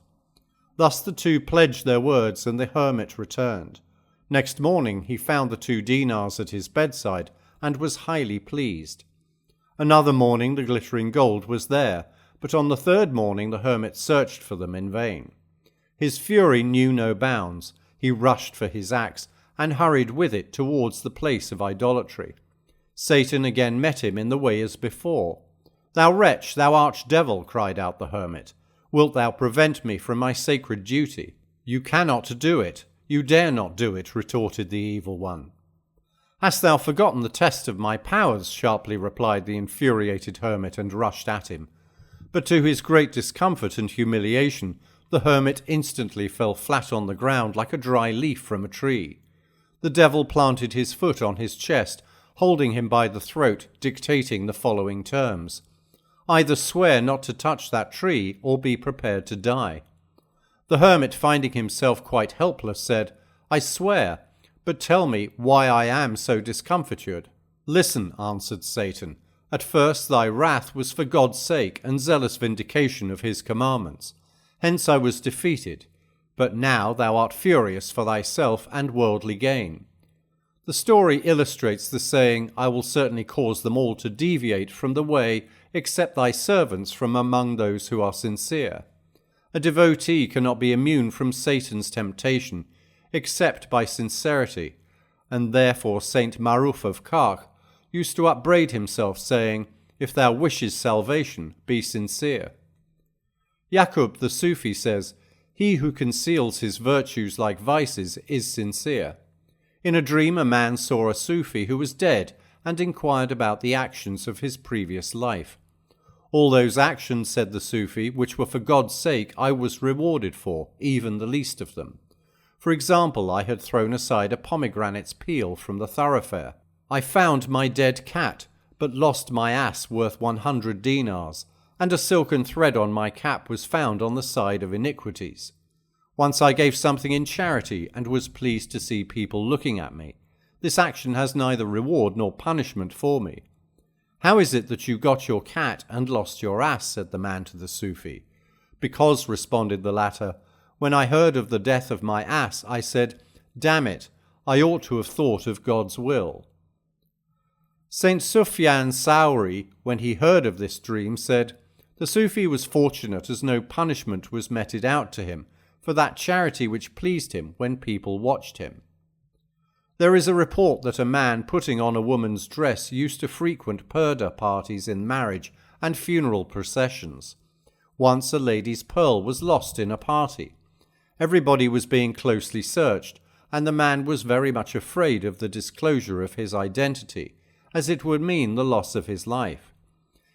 Thus the 2 pledged their words, and the hermit returned. Next morning he found the 2 dinars at his bedside, and was highly pleased. Another morning the glittering gold was there, but on the 3rd morning the hermit searched for them in vain. His fury knew no bounds. He rushed for his axe, and hurried with it towards the place of idolatry. Satan again met him in the way as before. Thou wretch, thou arch-devil, cried out the hermit, wilt thou prevent me from my sacred duty? You cannot do it. You dare not do it, retorted the evil one. Hast thou forgotten the test of my powers? Sharply replied the infuriated hermit, and rushed at him. But to his great discomfort and humiliation, the hermit instantly fell flat on the ground like a dry leaf from a tree. The devil planted his foot on his chest, holding him by the throat, dictating the following terms. Either swear not to touch that tree, or be prepared to die. The hermit, finding himself quite helpless, said, I swear, but tell me why I am so discomfitured. Listen, answered Satan. At first thy wrath was for God's sake and zealous vindication of his commandments. Hence I was defeated. But now thou art furious for thyself and worldly gain. The story illustrates the saying, I will certainly cause them all to deviate from the way, except thy servants from among those who are sincere. A devotee cannot be immune from Satan's temptation, except by sincerity, and therefore Saint Maruf of Kark used to upbraid himself, saying, If thou wishes salvation, be sincere. Yaqub the Sufi says, He who conceals his virtues like vices is sincere. In a dream a man saw a Sufi who was dead and inquired about the actions of his previous life. All those actions, said the Sufi, which were for God's sake, I was rewarded for, even the least of them. For example, I had thrown aside a pomegranate's peel from the thoroughfare. I found my dead cat, but lost my ass worth 100 dinars, and a silken thread on my cap was found on the side of iniquities. Once I gave something in charity, and was pleased to see people looking at me. This action has neither reward nor punishment for me. How is it that you got your cat and lost your ass? Said the man to the Sufi. Because, responded the latter, when I heard of the death of my ass, I said, Damn it, I ought to have thought of God's will. Saint Sufyan Sauri, when he heard of this dream, said, The Sufi was fortunate as no punishment was meted out to him for that charity which pleased him when people watched him. There is a report that a man putting on a woman's dress used to frequent purdah parties in marriage and funeral processions. Once a lady's pearl was lost in a party. Everybody was being closely searched, and the man was very much afraid of the disclosure of his identity, as it would mean the loss of his life.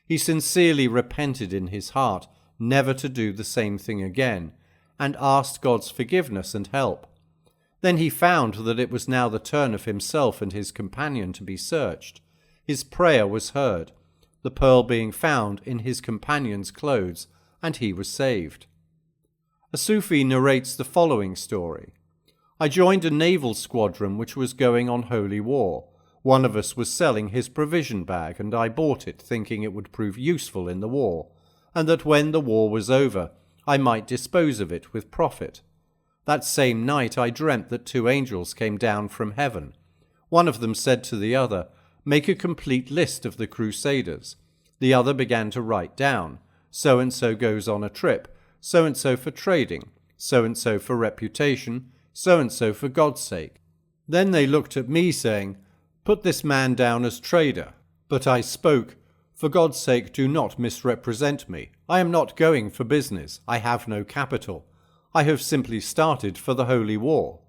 He sincerely repented in his heart never to do the same thing again, and asked God's forgiveness and help. Then he found that it was now the turn of himself and his companion to be searched. His prayer was heard, the pearl being found in his companion's clothes, and he was saved. A Sufi narrates the following story. I joined a naval squadron which was going on holy war. One of us was selling his provision bag, and I bought it thinking it would prove useful in the war, and that when the war was over, I might dispose of it with profit. That same night I dreamt that 2 angels came down from heaven. One of them said to the other, "Make a complete list of the crusaders." The other began to write down, "So-and-so goes on a trip, so-and-so for trading, so-and-so for reputation, so-and-so for God's sake." Then they looked at me saying, "Put this man down as trader." But I spoke, "For God's sake, do not misrepresent me. I am not going for business. I have no capital. I have simply started for the holy war."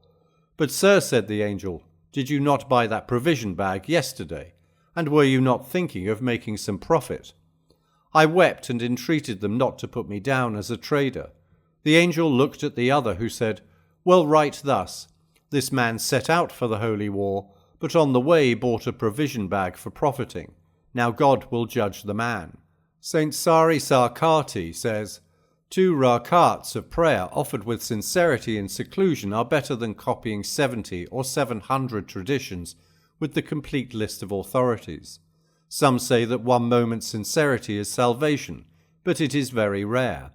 "But sir," said the angel, "did you not buy that provision bag yesterday? And were you not thinking of making some profit?" I wept and entreated them not to put me down as a trader. The angel looked at the other, who said, "Well, write thus. This man set out for the holy war, but on the way bought a provision bag for profiting. Now God will judge the man." Saint Sari Sarkati says, 2 rakats of prayer offered with sincerity and seclusion are better than copying 70 or 700 traditions with the complete list of authorities. Some say that 1 moment's sincerity is salvation, but it is very rare.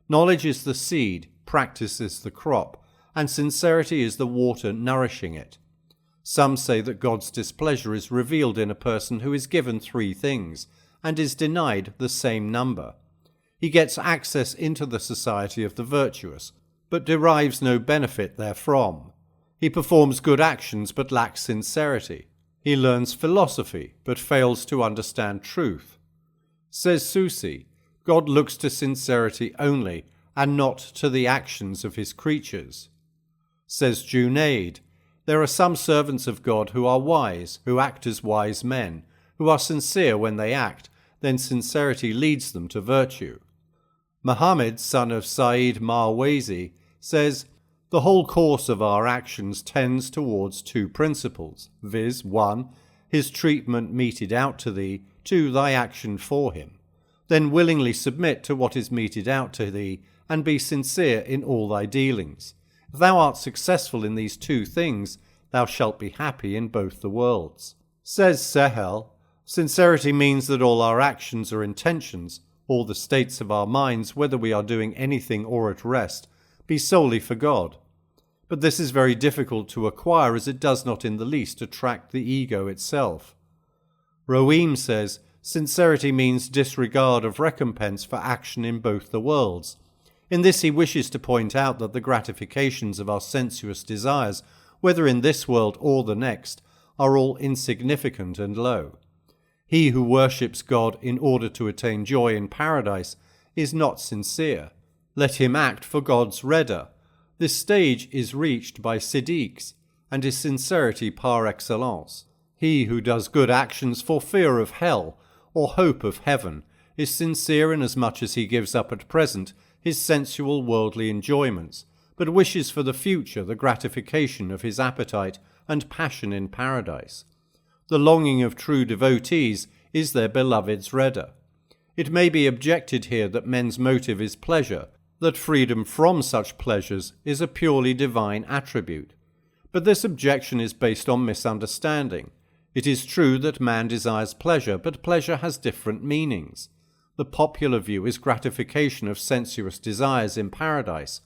Knowledge is the seed, practice is the crop, and sincerity is the water nourishing it. Some say that God's displeasure is revealed in a person who is given 3 things, and is denied the same number. He gets access into the society of the virtuous, but derives no benefit therefrom. He performs good actions, but lacks sincerity. He learns philosophy, but fails to understand truth. Says Susi, God looks to sincerity only, and not to the actions of his creatures. Says Junaid, there are some servants of God who are wise, who act as wise men, who are sincere when they act, then sincerity leads them to virtue. Muhammad, son of Syed Nawab says, the whole course of our actions tends towards 2 principles, viz. 1. His treatment meted out to thee, 2. Thy action for him. Then willingly submit to what is meted out to thee, and be sincere in all thy dealings. If thou art successful in these 2 things, thou shalt be happy in both the worlds. Says Sehel, sincerity means that all our actions or intentions, all the states of our minds, whether we are doing anything or at rest, be solely for God. But this is very difficult to acquire, as it does not in the least attract the ego itself. Roehm says, sincerity means disregard of recompense for action in both the worlds. In this he wishes to point out that the gratifications of our sensuous desires, whether in this world or the next, are all insignificant and low. He who worships God in order to attain joy in paradise is not sincere. Let him act for God's redder. This stage is reached by Siddiqs, and is sincerity par excellence. He who does good actions for fear of hell, or hope of heaven, is sincere inasmuch as he gives up at present his sensual worldly enjoyments, but wishes for the future the gratification of his appetite and passion in paradise. The longing of true devotees is their beloved's redder. It may be objected here that men's motive is pleasure, that freedom from such pleasures is a purely divine attribute. But this objection is based on misunderstanding. It is true that man desires pleasure, but pleasure has different meanings. The popular view is gratification of sensuous desires in paradise,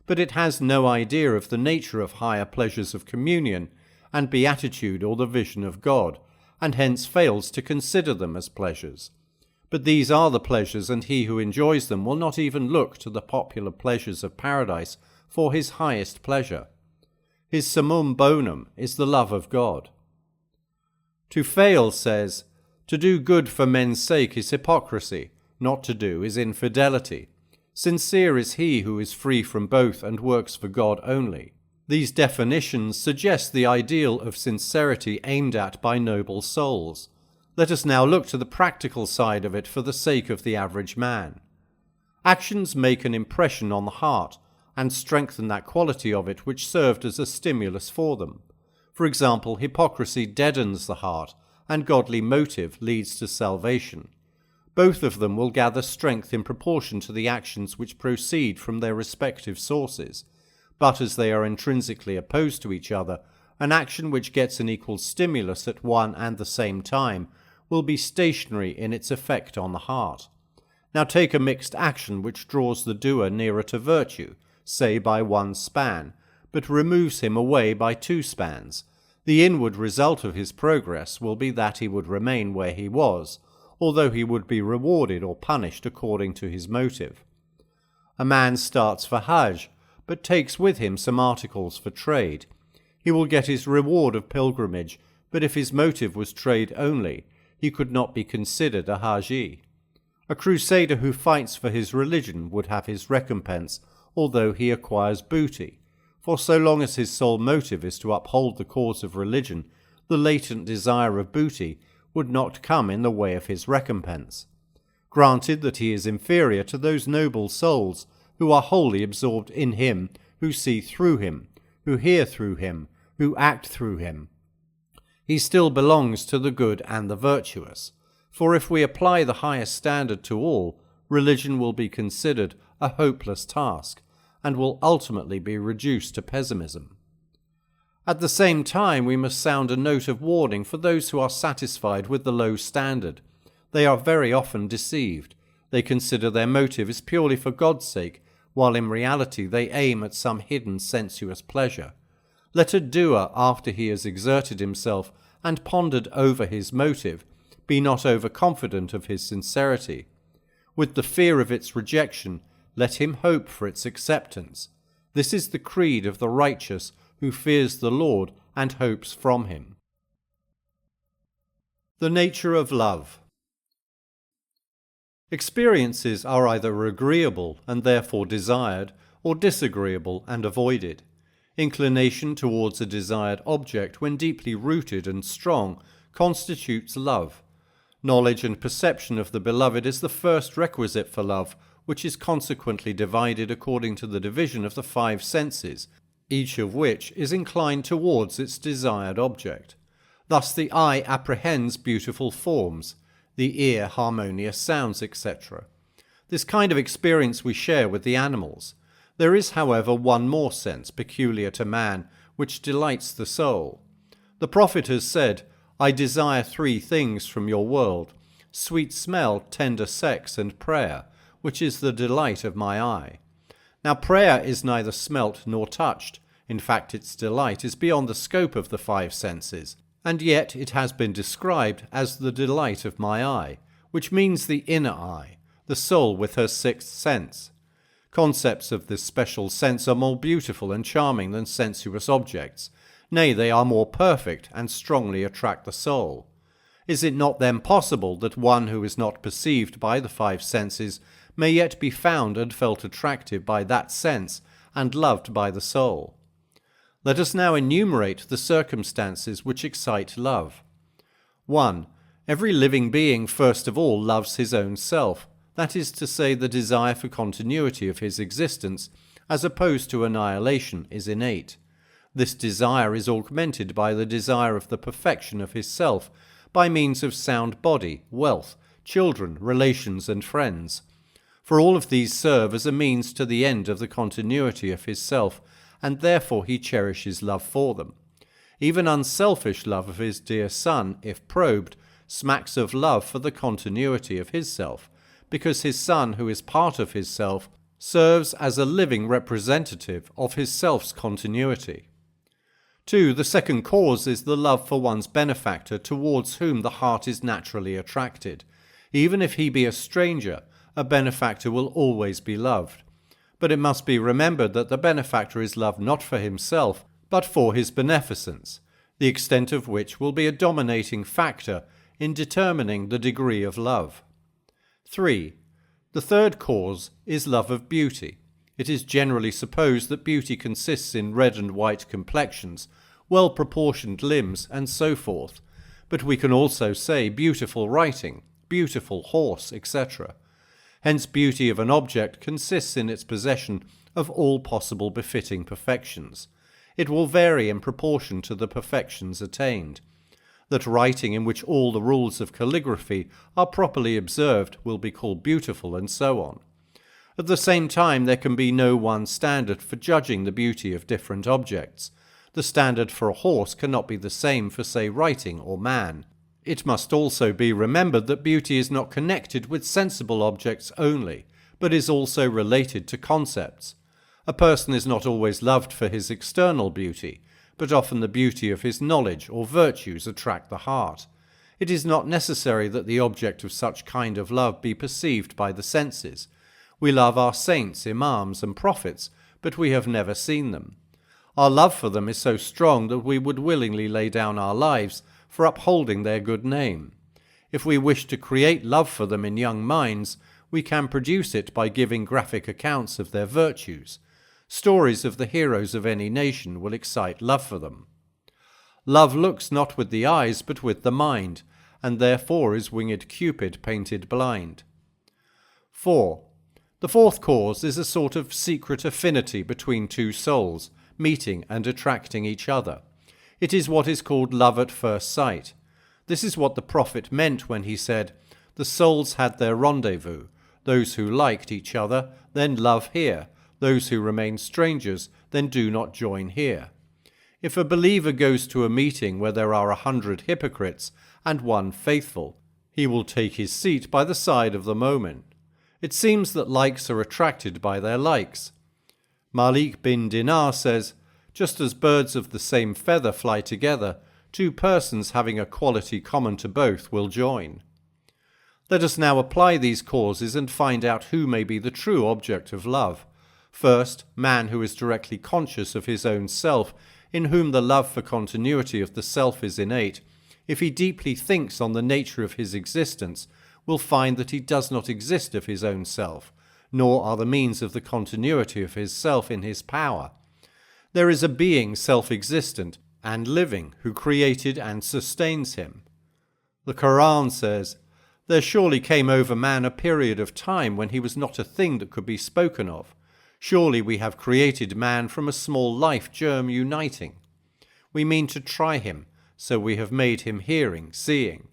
but it has no idea of the nature of higher pleasures of communion and beatitude or the vision of God, and hence fails to consider them as pleasures. But these are the pleasures, and he who enjoys them will not even look to the popular pleasures of paradise for his highest pleasure. His summum bonum is the love of God. To fail says, to do good for men's sake is hypocrisy, not to do is infidelity. Sincere is he who is free from both and works for God only. These definitions suggest the ideal of sincerity aimed at by noble souls. Let us now look to the practical side of it for the sake of the average man. Actions make an impression on the heart and strengthen that quality of it which served as a stimulus for them. For example, hypocrisy deadens the heart, and godly motive leads to salvation. Both of them will gather strength in proportion to the actions which proceed from their respective sources, but as they are intrinsically opposed to each other, an action which gets an equal stimulus at one and the same time will be stationary in its effect on the heart. Now take a mixed action which draws the doer nearer to virtue, say by one span, but removes him away by 2 spans. The inward result of his progress will be that he would remain where he was, although he would be rewarded or punished according to his motive. A man starts for Hajj, but takes with him some articles for trade. He will get his reward of pilgrimage, but if his motive was trade only, he could not be considered a Haji. A crusader who fights for his religion would have his recompense, although he acquires booty, for so long as his sole motive is to uphold the cause of religion, the latent desire of booty would not come in the way of his recompense. Granted that he is inferior to those noble souls who are wholly absorbed in him, who see through him, who hear through him, who act through him, he still belongs to the good and the virtuous. For if we apply the highest standard to all, religion will be considered a hopeless task, and will ultimately be reduced to pessimism. At the same time, we must sound a note of warning for those who are satisfied with the low standard. They are very often deceived. They consider their motive is purely for God's sake, while in reality they aim at some hidden sensuous pleasure. Let a doer, after he has exerted himself and pondered over his motive, be not overconfident of his sincerity. With the fear of its rejection, let him hope for its acceptance. This is the creed of the righteous who fears the Lord and hopes from him. The nature of love. Experiences are either agreeable and therefore desired, or disagreeable and avoided. Inclination towards a desired object, when deeply rooted and strong, constitutes love. Knowledge and perception of the beloved is the first requisite for love, which is consequently divided according to the division of the 5 senses, each of which is inclined towards its desired object. Thus the eye apprehends beautiful forms, the ear harmonious sounds, etc. This kind of experience we share with the animals. There is, however, one more sense peculiar to man, which delights the soul. The prophet has said, "I desire 3 things from your world, sweet smell, tender sex, and prayer, which is the delight of my eye." Now prayer is neither smelt nor touched. In fact, its delight is beyond the scope of the 5 senses, and yet it has been described as the delight of my eye, which means the inner eye, the soul with her 6th sense. Concepts of this special sense are more beautiful and charming than sensuous objects. Nay, they are more perfect and strongly attract the soul. Is it not then possible that one who is not perceived by the 5 senses may yet be found and felt attractive by that sense and loved by the soul? Let us now enumerate the circumstances which excite love. 1. Every living being first of all loves his own self, that is to say, the desire for continuity of his existence, as opposed to annihilation, is innate. This desire is augmented by the desire of the perfection of his self, by means of sound body, wealth, children, relations, and friends. For all of these serve as a means to the end of the continuity of his self, and therefore he cherishes love for them. Even unselfish love of his dear son, if probed, smacks of love for the continuity of his self, because his son, who is part of his self, serves as a living representative of his self's continuity. 2. The second cause is the love for one's benefactor, towards whom the heart is naturally attracted. Even if he be a stranger, a benefactor will always be loved. But it must be remembered that the benefactor is loved not for himself, but for his beneficence, the extent of which will be a dominating factor in determining the degree of love. 3. The third cause is love of beauty. It is generally supposed that beauty consists in red and white complexions, well-proportioned limbs, and so forth, but we can also say beautiful writing, beautiful horse, etc. Hence beauty of an object consists in its possession of all possible befitting perfections. It will vary in proportion to the perfections attained. That writing in which all the rules of calligraphy are properly observed will be called beautiful, and so on. At the same time, there can be no one standard for judging the beauty of different objects. The standard for a horse cannot be the same for, say, writing or man. It must also be remembered that beauty is not connected with sensible objects only, but is also related to concepts. A person is not always loved for his external beauty, but often the beauty of his knowledge or virtues attract the heart. It is not necessary that the object of such kind of love be perceived by the senses. We love our saints, imams, and prophets, but we have never seen them. Our love for them is so strong that we would willingly lay down our lives for upholding their good name. If we wish to create love for them in young minds, we can produce it by giving graphic accounts of their virtues. Stories of the heroes of any nation will excite love for them. Love looks not with the eyes but with the mind, and therefore is winged Cupid painted blind. 4. The fourth cause is a sort of secret affinity between two souls, meeting and attracting each other. It is what is called love at first sight. This is what the Prophet meant when he said, "The souls had their rendezvous, those who liked each other, then love here, those who remain strangers, then do not join here." If a believer goes to a meeting where there are 100 hypocrites and one faithful, he will take his seat by the side of the moment. It seems that likes are attracted by their likes. Malik bin Dinar says, "Just as birds of the same feather fly together, two persons having a quality common to both will join." Let us now apply these causes and find out who may be the true object of love. First, man who is directly conscious of his own self, in whom the love for continuity of the self is innate, if he deeply thinks on the nature of his existence, will find that he does not exist of his own self, nor are the means of the continuity of his self in his power. There is a being self-existent and living who created and sustains him. The Quran says, "There surely came over man a period of time when he was not a thing that could be spoken of. Surely we have created man from a small life germ uniting. We mean to try him, so we have made him hearing, seeing.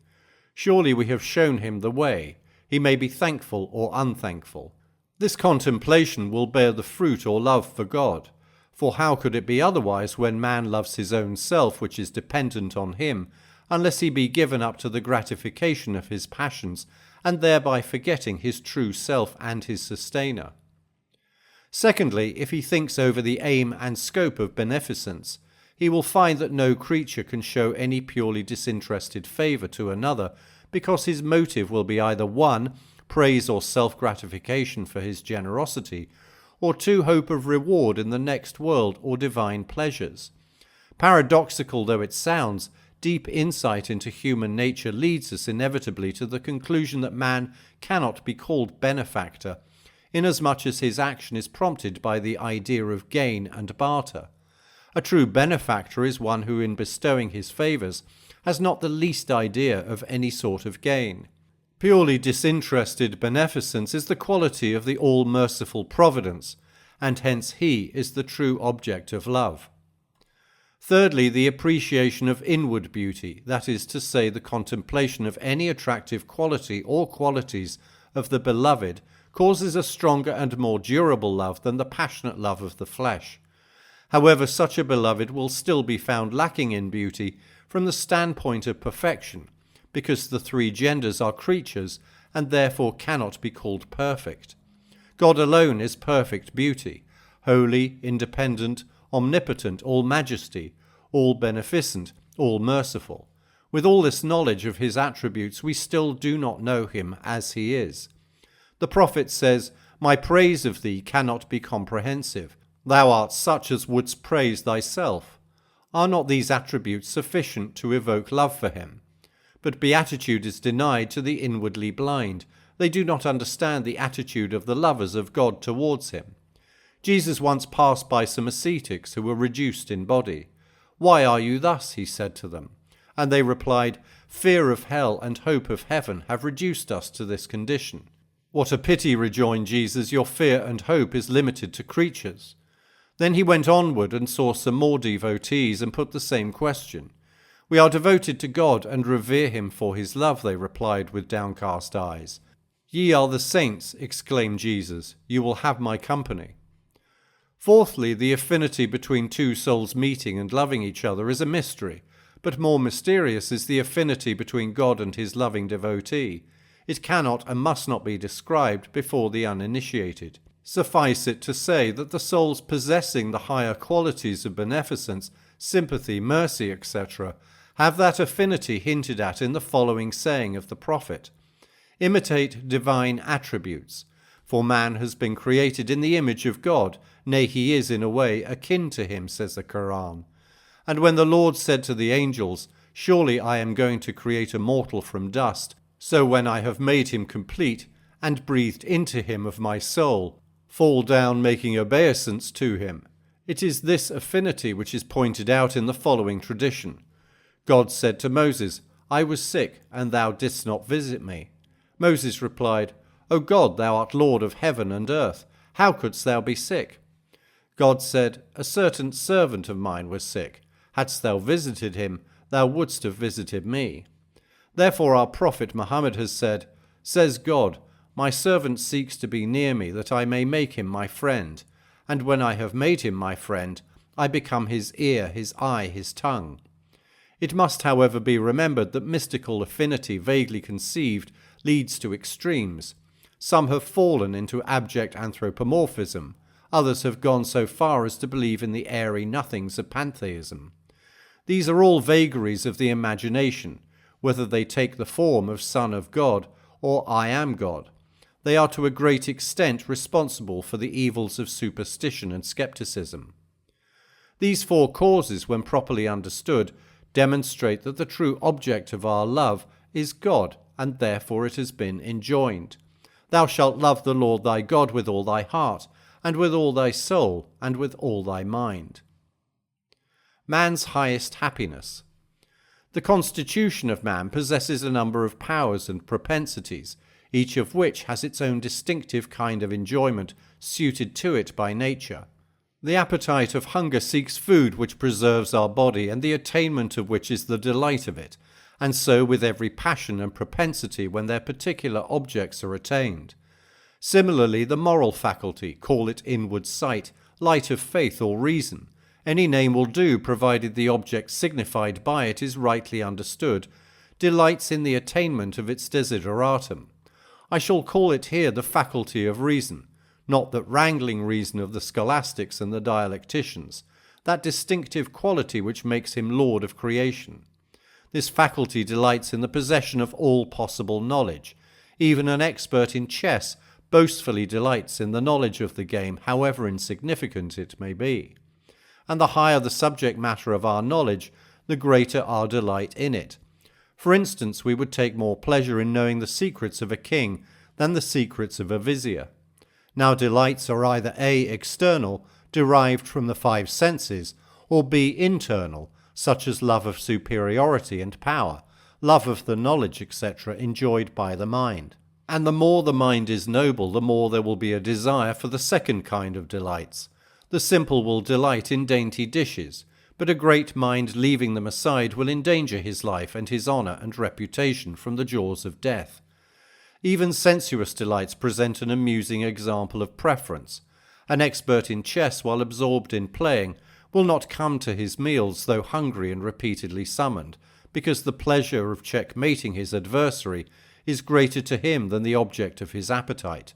Surely we have shown him the way. He may be thankful or unthankful. This contemplation will bear the fruit or love for God. For how could it be otherwise when man loves his own self, which is dependent on him, unless he be given up to the gratification of his passions, and thereby forgetting his true self and his sustainer? Secondly, if he thinks over the aim and scope of beneficence, he will find that no creature can show any purely disinterested favour to another, because his motive will be either 1. Praise or self-gratification for his generosity, or 2. Hope of reward in the next world or divine pleasures. Paradoxical though it sounds, deep insight into human nature leads us inevitably to the conclusion that man cannot be called benefactor, inasmuch as his action is prompted by the idea of gain and barter. A true benefactor is one who, in bestowing his favours, has not the least idea of any sort of gain. Purely disinterested beneficence is the quality of the all-merciful providence, and hence he is the true object of love. Thirdly, the appreciation of inward beauty, that is to say, the contemplation of any attractive quality or qualities of the beloved, causes a stronger and more durable love than the passionate love of the flesh. However, such a beloved will still be found lacking in beauty from the standpoint of perfection, because the 3 genders are creatures and therefore cannot be called perfect. God alone is perfect beauty, holy, independent, omnipotent, all-majesty, all-beneficent, all-merciful. With all this knowledge of his attributes, we still do not know him as he is. The prophet says, "My praise of thee cannot be comprehensive. Thou art such as wouldst praise thyself." Are not these attributes sufficient to evoke love for him? But beatitude is denied to the inwardly blind, They do not understand the attitude of the lovers of God towards him. Jesus once passed by some ascetics who were reduced in body. "Why are you thus?" he said to them. And they replied, "Fear of hell and hope of heaven have reduced us to this condition." "What a pity," rejoined Jesus, "your fear and hope is limited to creatures." Then he went onward and saw some more devotees and put the same question. "We are devoted to God and revere him for his love," they replied with downcast eyes. "Ye are the saints," exclaimed Jesus, "you will have my company." Fourthly, the affinity between two souls meeting and loving each other is a mystery, but more mysterious is the affinity between God and his loving devotee. It cannot and must not be described before the uninitiated. Suffice it to say that the souls possessing the higher qualities of beneficence, sympathy, mercy, etc., have that affinity hinted at in the following saying of the Prophet: "Imitate divine attributes, for man has been created in the image of God, nay, he is in a way akin to him," says the Quran. And when the Lord said to the angels, "Surely I am going to create a mortal from dust, so when I have made him complete and breathed into him of my soul, fall down making obeisance to him," it is this affinity which is pointed out in the following tradition. God said to Moses, "I was sick, and thou didst not visit me." Moses replied, "O God, thou art Lord of heaven and earth. How couldst thou be sick?" God said, "A certain servant of mine was sick. Hadst thou visited him, thou wouldst have visited me." Therefore our prophet Muhammad has said, "Says God, my servant seeks to be near me that I may make him my friend. And when I have made him my friend, I become his ear, his eye, his tongue." It must, however, be remembered that mystical affinity vaguely conceived leads to extremes. Some have fallen into abject anthropomorphism. Others have gone so far as to believe in the airy nothings of pantheism. These are all vagaries of the imagination, whether they take the form of Son of God or I am God. They are to a great extent responsible for the evils of superstition and skepticism. These four causes, when properly understood, demonstrate that the true object of our love is God, and therefore it has been enjoined. "Thou shalt love the Lord thy God with all thy heart, and with all thy soul, and with all thy mind." Man's highest happiness. The constitution of man possesses a number of powers and propensities, each of which has its own distinctive kind of enjoyment suited to it by nature. The appetite of hunger seeks food which preserves our body, and the attainment of which is the delight of it, and so with every passion and propensity when their particular objects are attained. Similarly, the moral faculty, call it inward sight, light of faith or reason, any name will do provided the object signified by it is rightly understood, delights in the attainment of its desideratum. I shall call it here the faculty of reason, not that wrangling reason of the scholastics and the dialecticians, that distinctive quality which makes him lord of creation. This faculty delights in the possession of all possible knowledge. Even an expert in chess boastfully delights in the knowledge of the game, however insignificant it may be. And the higher the subject matter of our knowledge, the greater our delight in it. For instance, we would take more pleasure in knowing the secrets of a king than the secrets of a vizier. Now delights are either A, external, derived from the five senses, or B, internal, such as love of superiority and power, love of the knowledge, etc., enjoyed by the mind. And the more the mind is noble, the more there will be a desire for the second kind of delights. The simple will delight in dainty dishes, but a great mind leaving them aside will endanger his life and his honour and reputation from the jaws of death. Even sensuous delights present an amusing example of preference. An expert in chess, while absorbed in playing, will not come to his meals though hungry and repeatedly summoned, because the pleasure of checkmating his adversary is greater to him than the object of his appetite.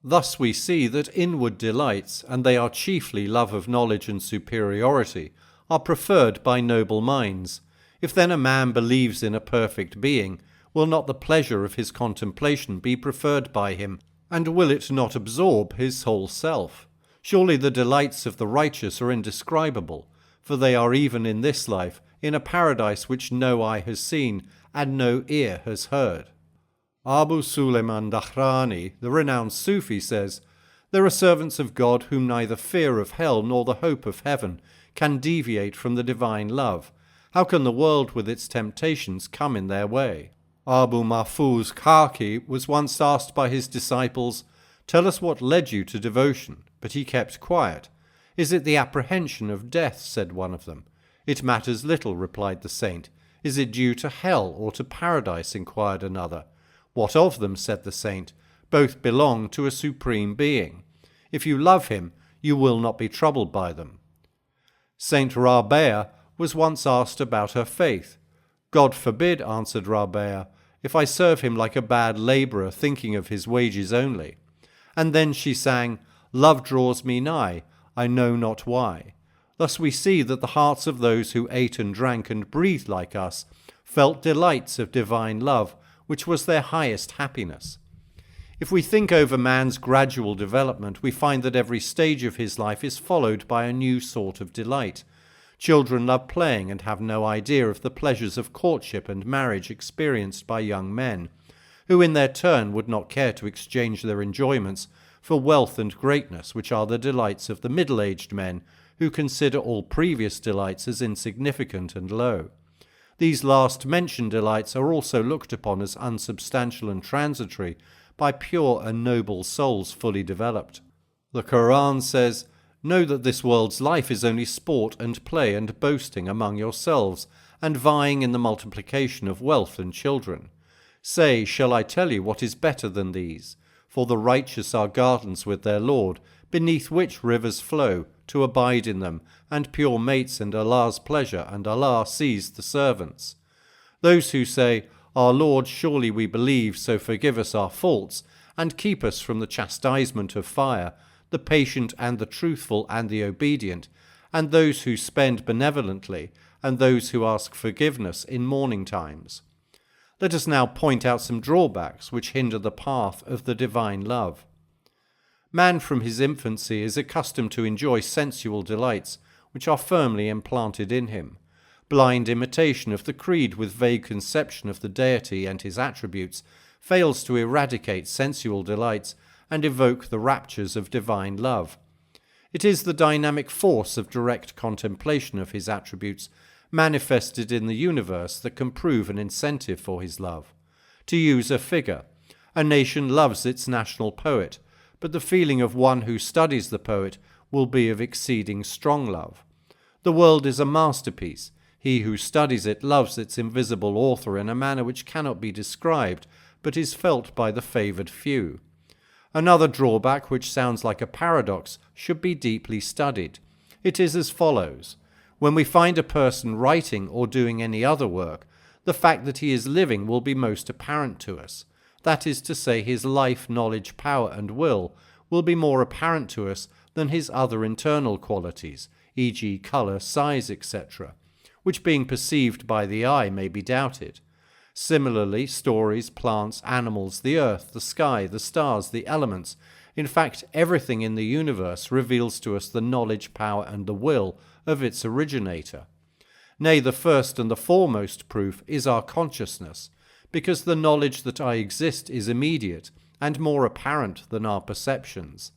Thus we see that inward delights, and they are chiefly love of knowledge and superiority, are preferred by noble minds. If then a man believes in a perfect being, will not the pleasure of his contemplation be preferred by him, and will it not absorb his whole self? Surely the delights of the righteous are indescribable, for they are even in this life in a paradise which no eye has seen and no ear has heard. Abu Suleiman Dahrani, the renowned Sufi, says, "There are servants of God whom neither fear of hell nor the hope of heaven can deviate from the divine love. How can the world with its temptations come in their way?" Abu Mahfuz Kaki was once asked by his disciples, "Tell us what led you to devotion," but he kept quiet. "Is it the apprehension of death?" said one of them. "It matters little," replied the saint. "Is it due to hell or to paradise?" inquired another. "What of them?" said the saint. "Both belong to a supreme being. If you love him, you will not be troubled by them." Saint Rabea was once asked about her faith. "God forbid," answered Rabea, "if I serve him like a bad labourer thinking of his wages only." And then she sang, "Love draws me nigh, I know not why." Thus we see that the hearts of those who ate and drank and breathed like us felt delights of divine love, which was their highest happiness. If we think over man's gradual development, we find that every stage of his life is followed by a new sort of delight. Children love playing and have no idea of the pleasures of courtship and marriage experienced by young men, who in their turn would not care to exchange their enjoyments for wealth and greatness, which are the delights of the middle-aged men, who consider all previous delights as insignificant and low. These last-mentioned delights are also looked upon as unsubstantial and transitory by pure and noble souls fully developed. The Quran says, "Know that this world's life is only sport and play and boasting among yourselves, and vying in the multiplication of wealth and children. Say, shall I tell you what is better than these? For the righteous are gardens with their Lord, beneath which rivers flow, to abide in them, and pure mates and Allah's pleasure, and Allah sees the servants. Those who say, Our Lord, surely we believe, so forgive us our faults, and keep us from the chastisement of fire, the patient and the truthful and the obedient, and those who spend benevolently, and those who ask forgiveness in mourning times." Let us now point out some drawbacks which hinder the path of the divine love. Man from his infancy is accustomed to enjoy sensual delights which are firmly implanted in him. Blind imitation of the creed with vague conception of the deity and his attributes fails to eradicate sensual delights and evoke the raptures of divine love. It is the dynamic force of direct contemplation of his attributes manifested in the universe that can prove an incentive for his love. To use a figure, a nation loves its national poet, but the feeling of one who studies the poet will be of exceeding strong love. The world is a masterpiece. He who studies it loves its invisible author in a manner which cannot be described, but is felt by the favoured few. Another drawback, which sounds like a paradox, should be deeply studied. It is as follows. When we find a person writing or doing any other work, the fact that he is living will be most apparent to us. That is to say, his life, knowledge, power, and will be more apparent to us than his other internal qualities, e.g. colour, size, etc., which being perceived by the eye may be doubted. Similarly, stories, plants, animals, the earth, the sky, the stars, the elements, in fact everything in the universe reveals to us the knowledge, power, and the will of its originator. Nay, the first and the foremost proof is our consciousness, because the knowledge that I exist is immediate and more apparent than our perceptions.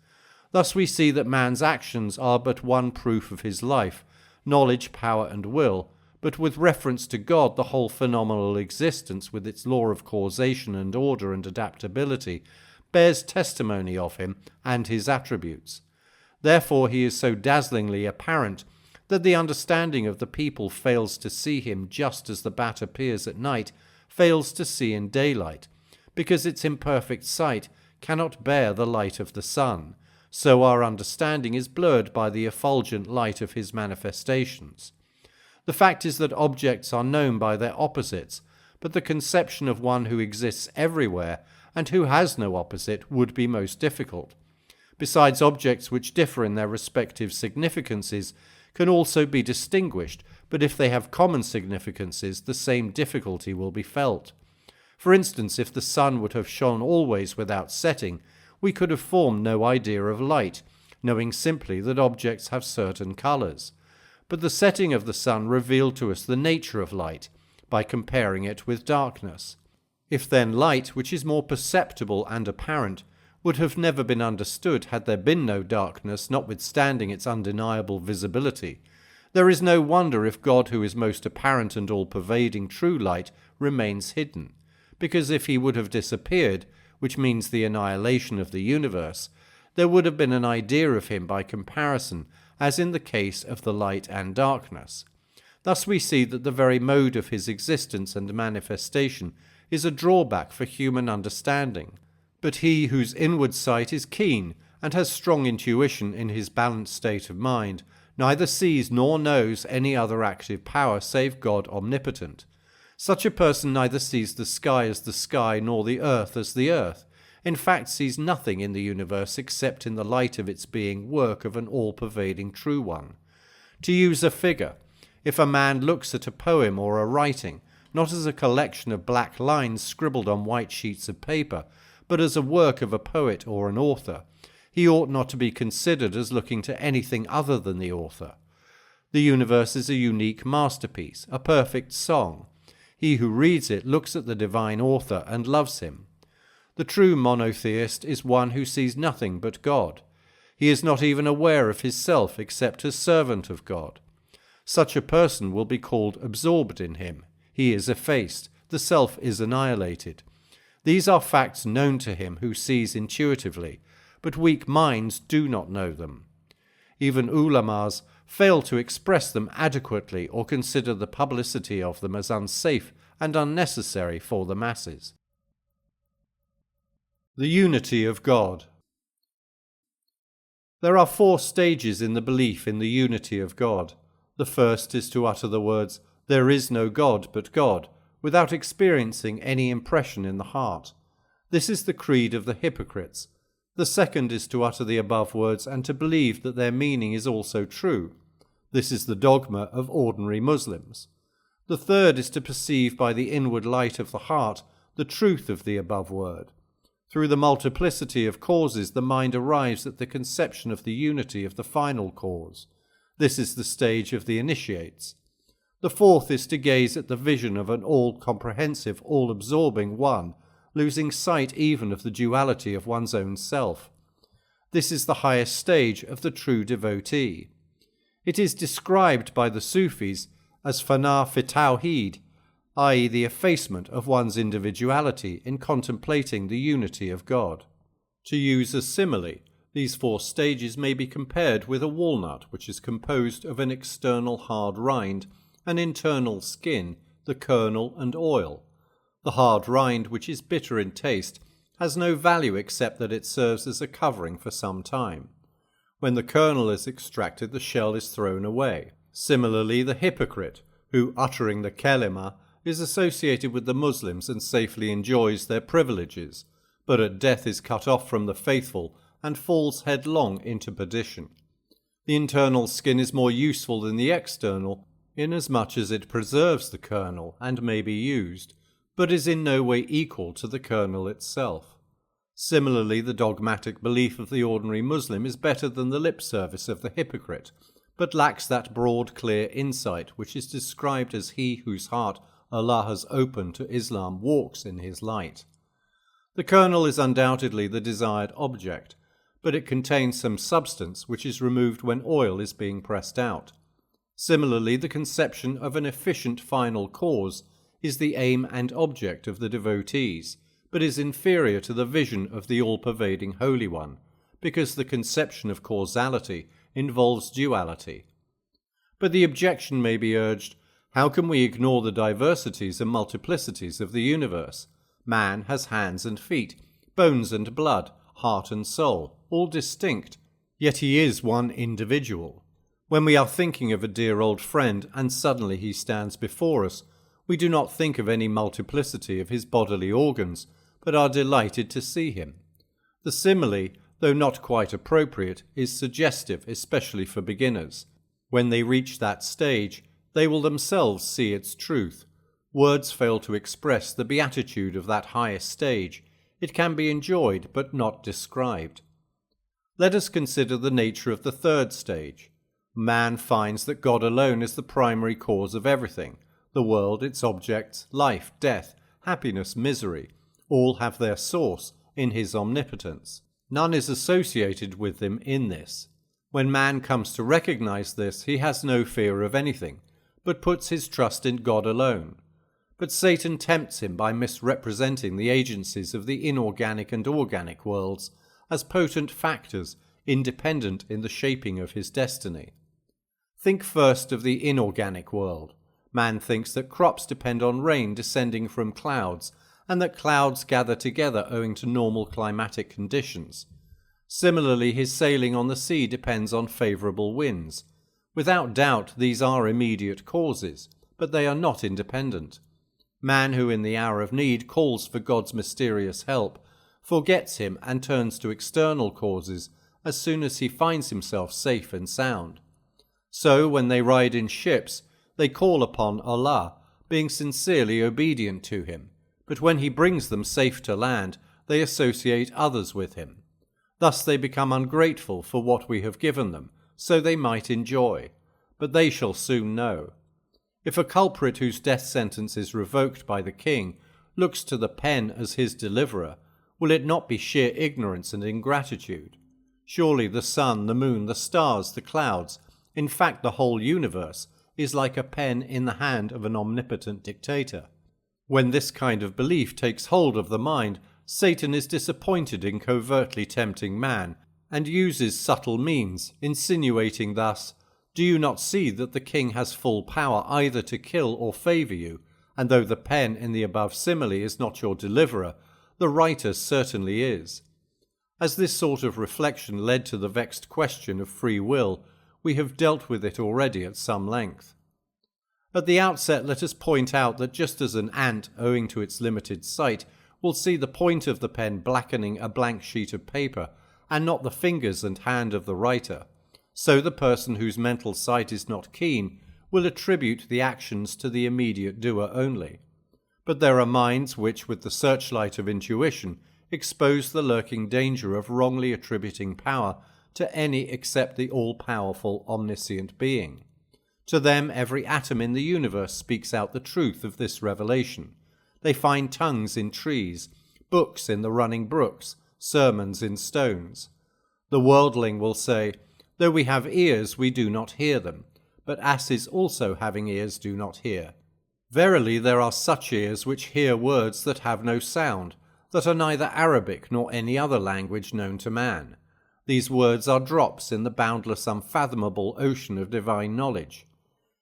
Thus we see that man's actions are but one proof of his life, knowledge, power, and will, but with reference to God, the whole phenomenal existence with its law of causation and order and adaptability bears testimony of him and his attributes. Therefore he is so dazzlingly apparent that the understanding of the people fails to see him just as the bat appears at night fails to see in daylight, because its imperfect sight cannot bear the light of the sun. So our understanding is blurred by the effulgent light of his manifestations. The fact is that objects are known by their opposites, but the conception of one who exists everywhere and who has no opposite would be most difficult. Besides, objects which differ in their respective significances can also be distinguished, but if they have common significances, the same difficulty will be felt. For instance, if the sun would have shone always without setting, we could have formed no idea of light, knowing simply that objects have certain colours. But the setting of the sun revealed to us the nature of light, by comparing it with darkness. If then light, which is more perceptible and apparent, would have never been understood had there been no darkness, notwithstanding its undeniable visibility, there is no wonder if God, who is most apparent and all-pervading true light, remains hidden, because if he would have disappeared, which means the annihilation of the universe, there would have been an idea of him by comparison, as in the case of the light and darkness. Thus we see that the very mode of his existence and manifestation is a drawback for human understanding. But he whose inward sight is keen and has strong intuition in his balanced state of mind neither sees nor knows any other active power save God omnipotent. Such a person neither sees the sky as the sky nor the earth as the earth, in fact sees nothing in the universe except in the light of its being work of an all-pervading true one. To use a figure, if a man looks at a poem or a writing, not as a collection of black lines scribbled on white sheets of paper, but as a work of a poet or an author, he ought not to be considered as looking to anything other than the author. The universe is a unique masterpiece, a perfect song. He who reads it looks at the divine author and loves him. The true monotheist is one who sees nothing but God. He is not even aware of his self except as servant of God. Such a person will be called absorbed in him. He is effaced. The self is annihilated. These are facts known to him who sees intuitively, but weak minds do not know them. Even ulamas fail to express them adequately or consider the publicity of them as unsafe and unnecessary for the masses. The unity of God. There are 4 stages in the belief in the unity of God. The first is to utter the words, "There is no God but God," without experiencing any impression in the heart. This is the creed of the hypocrites. The second is to utter the above words and to believe that their meaning is also true. This is the dogma of ordinary Muslims. The third is to perceive by the inward light of the heart the truth of the above word. Through the multiplicity of causes, the mind arrives at the conception of the unity of the final cause. This is the stage of the initiates. The fourth is to gaze at the vision of an all-comprehensive, all-absorbing one, losing sight even of the duality of one's own self. This is the highest stage of the true devotee. It is described by the Sufis as fana fi Tawhid, i.e. the effacement of one's individuality in contemplating the unity of God. To use a simile, these 4 stages may be compared with a walnut which is composed of an external hard rind, an internal skin, the kernel and oil. The hard rind, which is bitter in taste, has no value except that it serves as a covering for some time. When the kernel is extracted, the shell is thrown away. Similarly, the hypocrite, who, uttering the kalima, is associated with the Muslims and safely enjoys their privileges, but at death is cut off from the faithful and falls headlong into perdition. The internal skin is more useful than the external, inasmuch as it preserves the kernel and may be used, but is in no way equal to the kernel itself. Similarly, the dogmatic belief of the ordinary Muslim is better than the lip service of the hypocrite, but lacks that broad, clear insight which is described as he whose heart Allah has opened to Islam walks in his light. The kernel is undoubtedly the desired object, but it contains some substance which is removed when oil is being pressed out. Similarly, the conception of an efficient final cause is the aim and object of the devotees, but is inferior to the vision of the all-pervading Holy One, because the conception of causality involves duality. But the objection may be urged, how can we ignore the diversities and multiplicities of the universe? Man has hands and feet, bones and blood, heart and soul, all distinct, yet he is one individual. When we are thinking of a dear old friend and suddenly he stands before us, we do not think of any multiplicity of his bodily organs, but are delighted to see him. The simile, though not quite appropriate, is suggestive, especially for beginners. When they reach that stage, they will themselves see its truth. Words fail to express the beatitude of that highest stage. It can be enjoyed, but not described. Let us consider the nature of the third stage. Man finds that God alone is the primary cause of everything, the world, its objects, life, death, happiness, misery, all have their source in his omnipotence. None is associated with him in this. When man comes to recognize this, he has no fear of anything, but puts his trust in God alone. But Satan tempts him by misrepresenting the agencies of the inorganic and organic worlds as potent factors independent in the shaping of his destiny. Think first of the inorganic world. Man thinks that crops depend on rain descending from clouds, and that clouds gather together owing to normal climatic conditions. Similarly, his sailing on the sea depends on favourable winds. Without doubt, these are immediate causes, but they are not independent. Man who in the hour of need calls for God's mysterious help, forgets him and turns to external causes as soon as he finds himself safe and sound. So, when they ride in ships, they call upon Allah, being sincerely obedient to him, but when he brings them safe to land, they associate others with him. Thus they become ungrateful for what we have given them, so they might enjoy, but they shall soon know. If a culprit whose death sentence is revoked by the king looks to the pen as his deliverer, will it not be sheer ignorance and ingratitude? Surely the sun, the moon, the stars, the clouds, in fact the whole universe, is like a pen in the hand of an omnipotent dictator. When this kind of belief takes hold of the mind, Satan is disappointed in covertly tempting man, and uses subtle means, insinuating thus, "Do you not see that the king has full power either to kill or favour you, and though the pen in the above simile is not your deliverer, the writer certainly is." As this sort of reflection led to the vexed question of free will, we have dealt with it already at some length. At the outset, let us point out that just as an ant, owing to its limited sight, will see the point of the pen blackening a blank sheet of paper, and not the fingers and hand of the writer, so the person whose mental sight is not keen will attribute the actions to the immediate doer only. But there are minds which, with the searchlight of intuition, expose the lurking danger of wrongly attributing power to any except the all-powerful, omniscient being. To them, every atom in the universe speaks out the truth of this revelation. They find tongues in trees, books in the running brooks, sermons in stones. The worldling will say, "Though we have ears, we do not hear them, but asses also having ears do not hear." Verily, there are such ears which hear words that have no sound, that are neither Arabic nor any other language known to man. These words are drops in the boundless, unfathomable ocean of divine knowledge.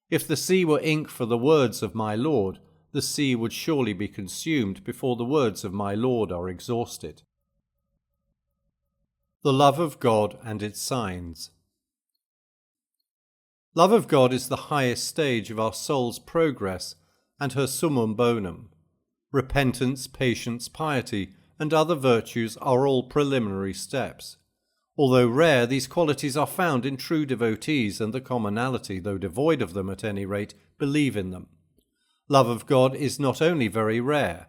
If the sea were ink for the words of my Lord, the sea would surely be consumed before the words of my Lord are exhausted. The love of God and its signs. Love of God is the highest stage of our soul's progress and her summum bonum. Repentance, patience, piety, and other virtues are all preliminary steps. Although rare, these qualities are found in true devotees, and the commonalty, though devoid of them at any rate, believe in them. Love of God is not only very rare,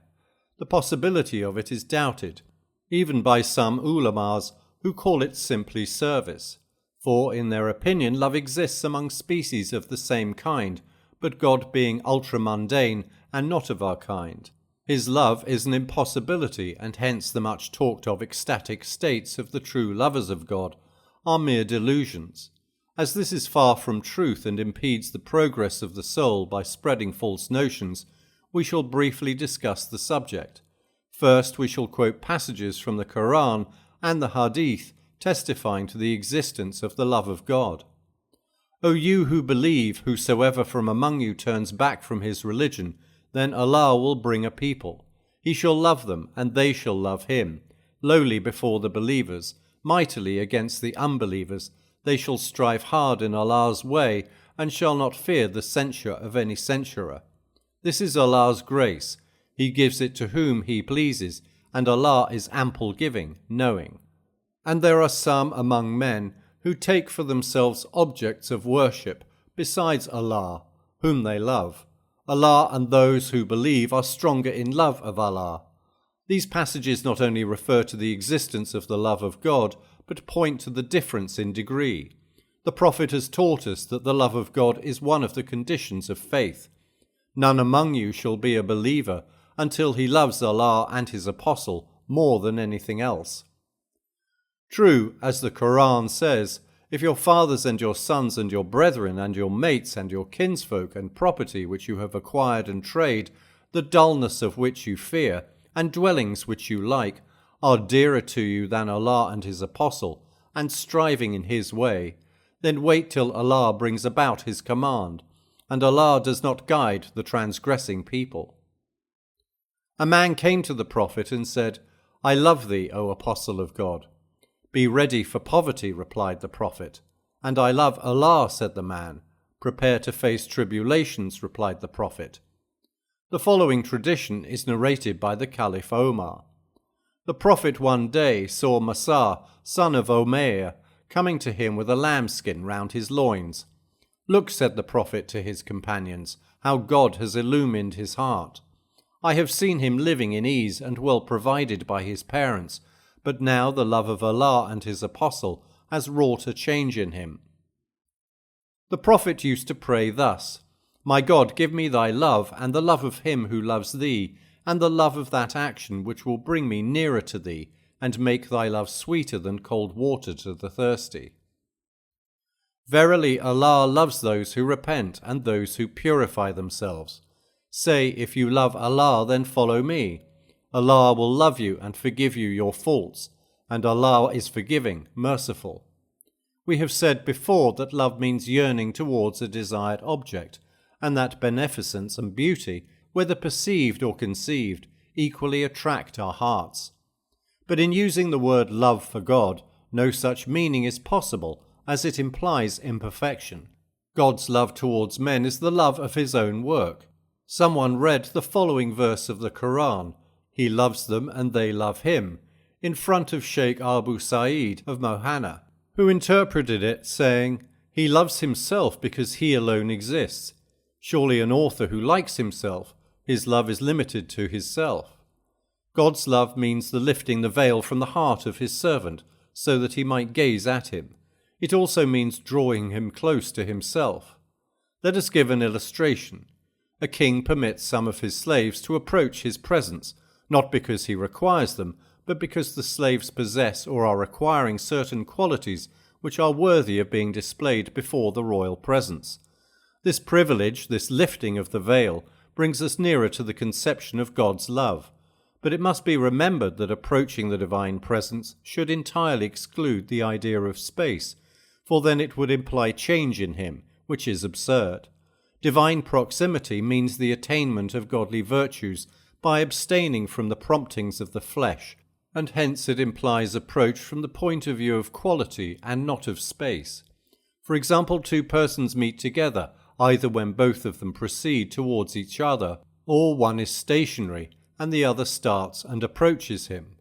the possibility of it is doubted, even by some ulamas who call it simply service. For, in their opinion, love exists among species of the same kind, but God being ultramundane and not of our kind. His love is an impossibility, and hence the much talked of ecstatic states of the true lovers of God are mere delusions. As this is far from truth and impedes the progress of the soul by spreading false notions, we shall briefly discuss the subject. First, we shall quote passages from the Quran and the Hadith testifying to the existence of the love of God. O you who believe, whosoever from among you turns back from his religion, then Allah will bring a people. He shall love them, and they shall love him. Lowly before the believers, mightily against the unbelievers, they shall strive hard in Allah's way, and shall not fear the censure of any censurer. This is Allah's grace. He gives it to whom He pleases, and Allah is ample giving, knowing. And there are some among men who take for themselves objects of worship besides Allah, whom they love. Allah and those who believe are stronger in love of Allah. These passages not only refer to the existence of the love of God, but point to the difference in degree. The Prophet has taught us that the love of God is one of the conditions of faith. None among you shall be a believer until he loves Allah and his apostle more than anything else. True, as the Quran says, if your fathers and your sons and your brethren and your mates and your kinsfolk and property which you have acquired and trade, the dullness of which you fear, and dwellings which you like, are dearer to you than Allah and his apostle, and striving in his way, then wait till Allah brings about his command, and Allah does not guide the transgressing people. A man came to the Prophet and said, I love thee, O Apostle of God. Be ready for poverty, replied the Prophet. And I love Allah, said the man. Prepare to face tribulations, replied the Prophet. The following tradition is narrated by the Caliph Omar. The Prophet one day saw Masa, son of Umayr, coming to him with a lambskin round his loins. Look, said the Prophet to his companions, how God has illumined his heart. I have seen him living in ease and well provided by his parents, but now the love of Allah and his apostle has wrought a change in him. The Prophet used to pray thus, My God, give me thy love and the love of him who loves thee, and the love of that action which will bring me nearer to thee, and make thy love sweeter than cold water to the thirsty. Verily Allah loves those who repent and those who purify themselves. Say, if you love Allah, then follow me. Allah will love you and forgive you your faults, and Allah is forgiving, merciful. We have said before that love means yearning towards a desired object, and that beneficence and beauty, whether perceived or conceived, equally attract our hearts. But in using the word love for God, no such meaning is possible, as it implies imperfection. God's love towards men is the love of his own work. Someone read the following verse of the Quran, He loves them and they love him, in front of Sheikh Abu Sa'id of Mohana, who interpreted it saying, He loves himself because he alone exists. Surely an author who likes himself, his love is limited to his self. God's love means the lifting the veil from the heart of his servant, so that he might gaze at him. It also means drawing him close to himself. Let us give an illustration. A king permits some of his slaves to approach his presence, not because he requires them, but because the slaves possess or are acquiring certain qualities which are worthy of being displayed before the royal presence. This privilege, this lifting of the veil, brings us nearer to the conception of God's love. But it must be remembered that approaching the divine presence should entirely exclude the idea of space, for then it would imply change in him, which is absurd. Divine proximity means the attainment of godly virtues by abstaining from the promptings of the flesh, and hence it implies approach from the point of view of quality and not of space. For example, two persons meet together, either when both of them proceed towards each other, or one is stationary, and the other starts and approaches him.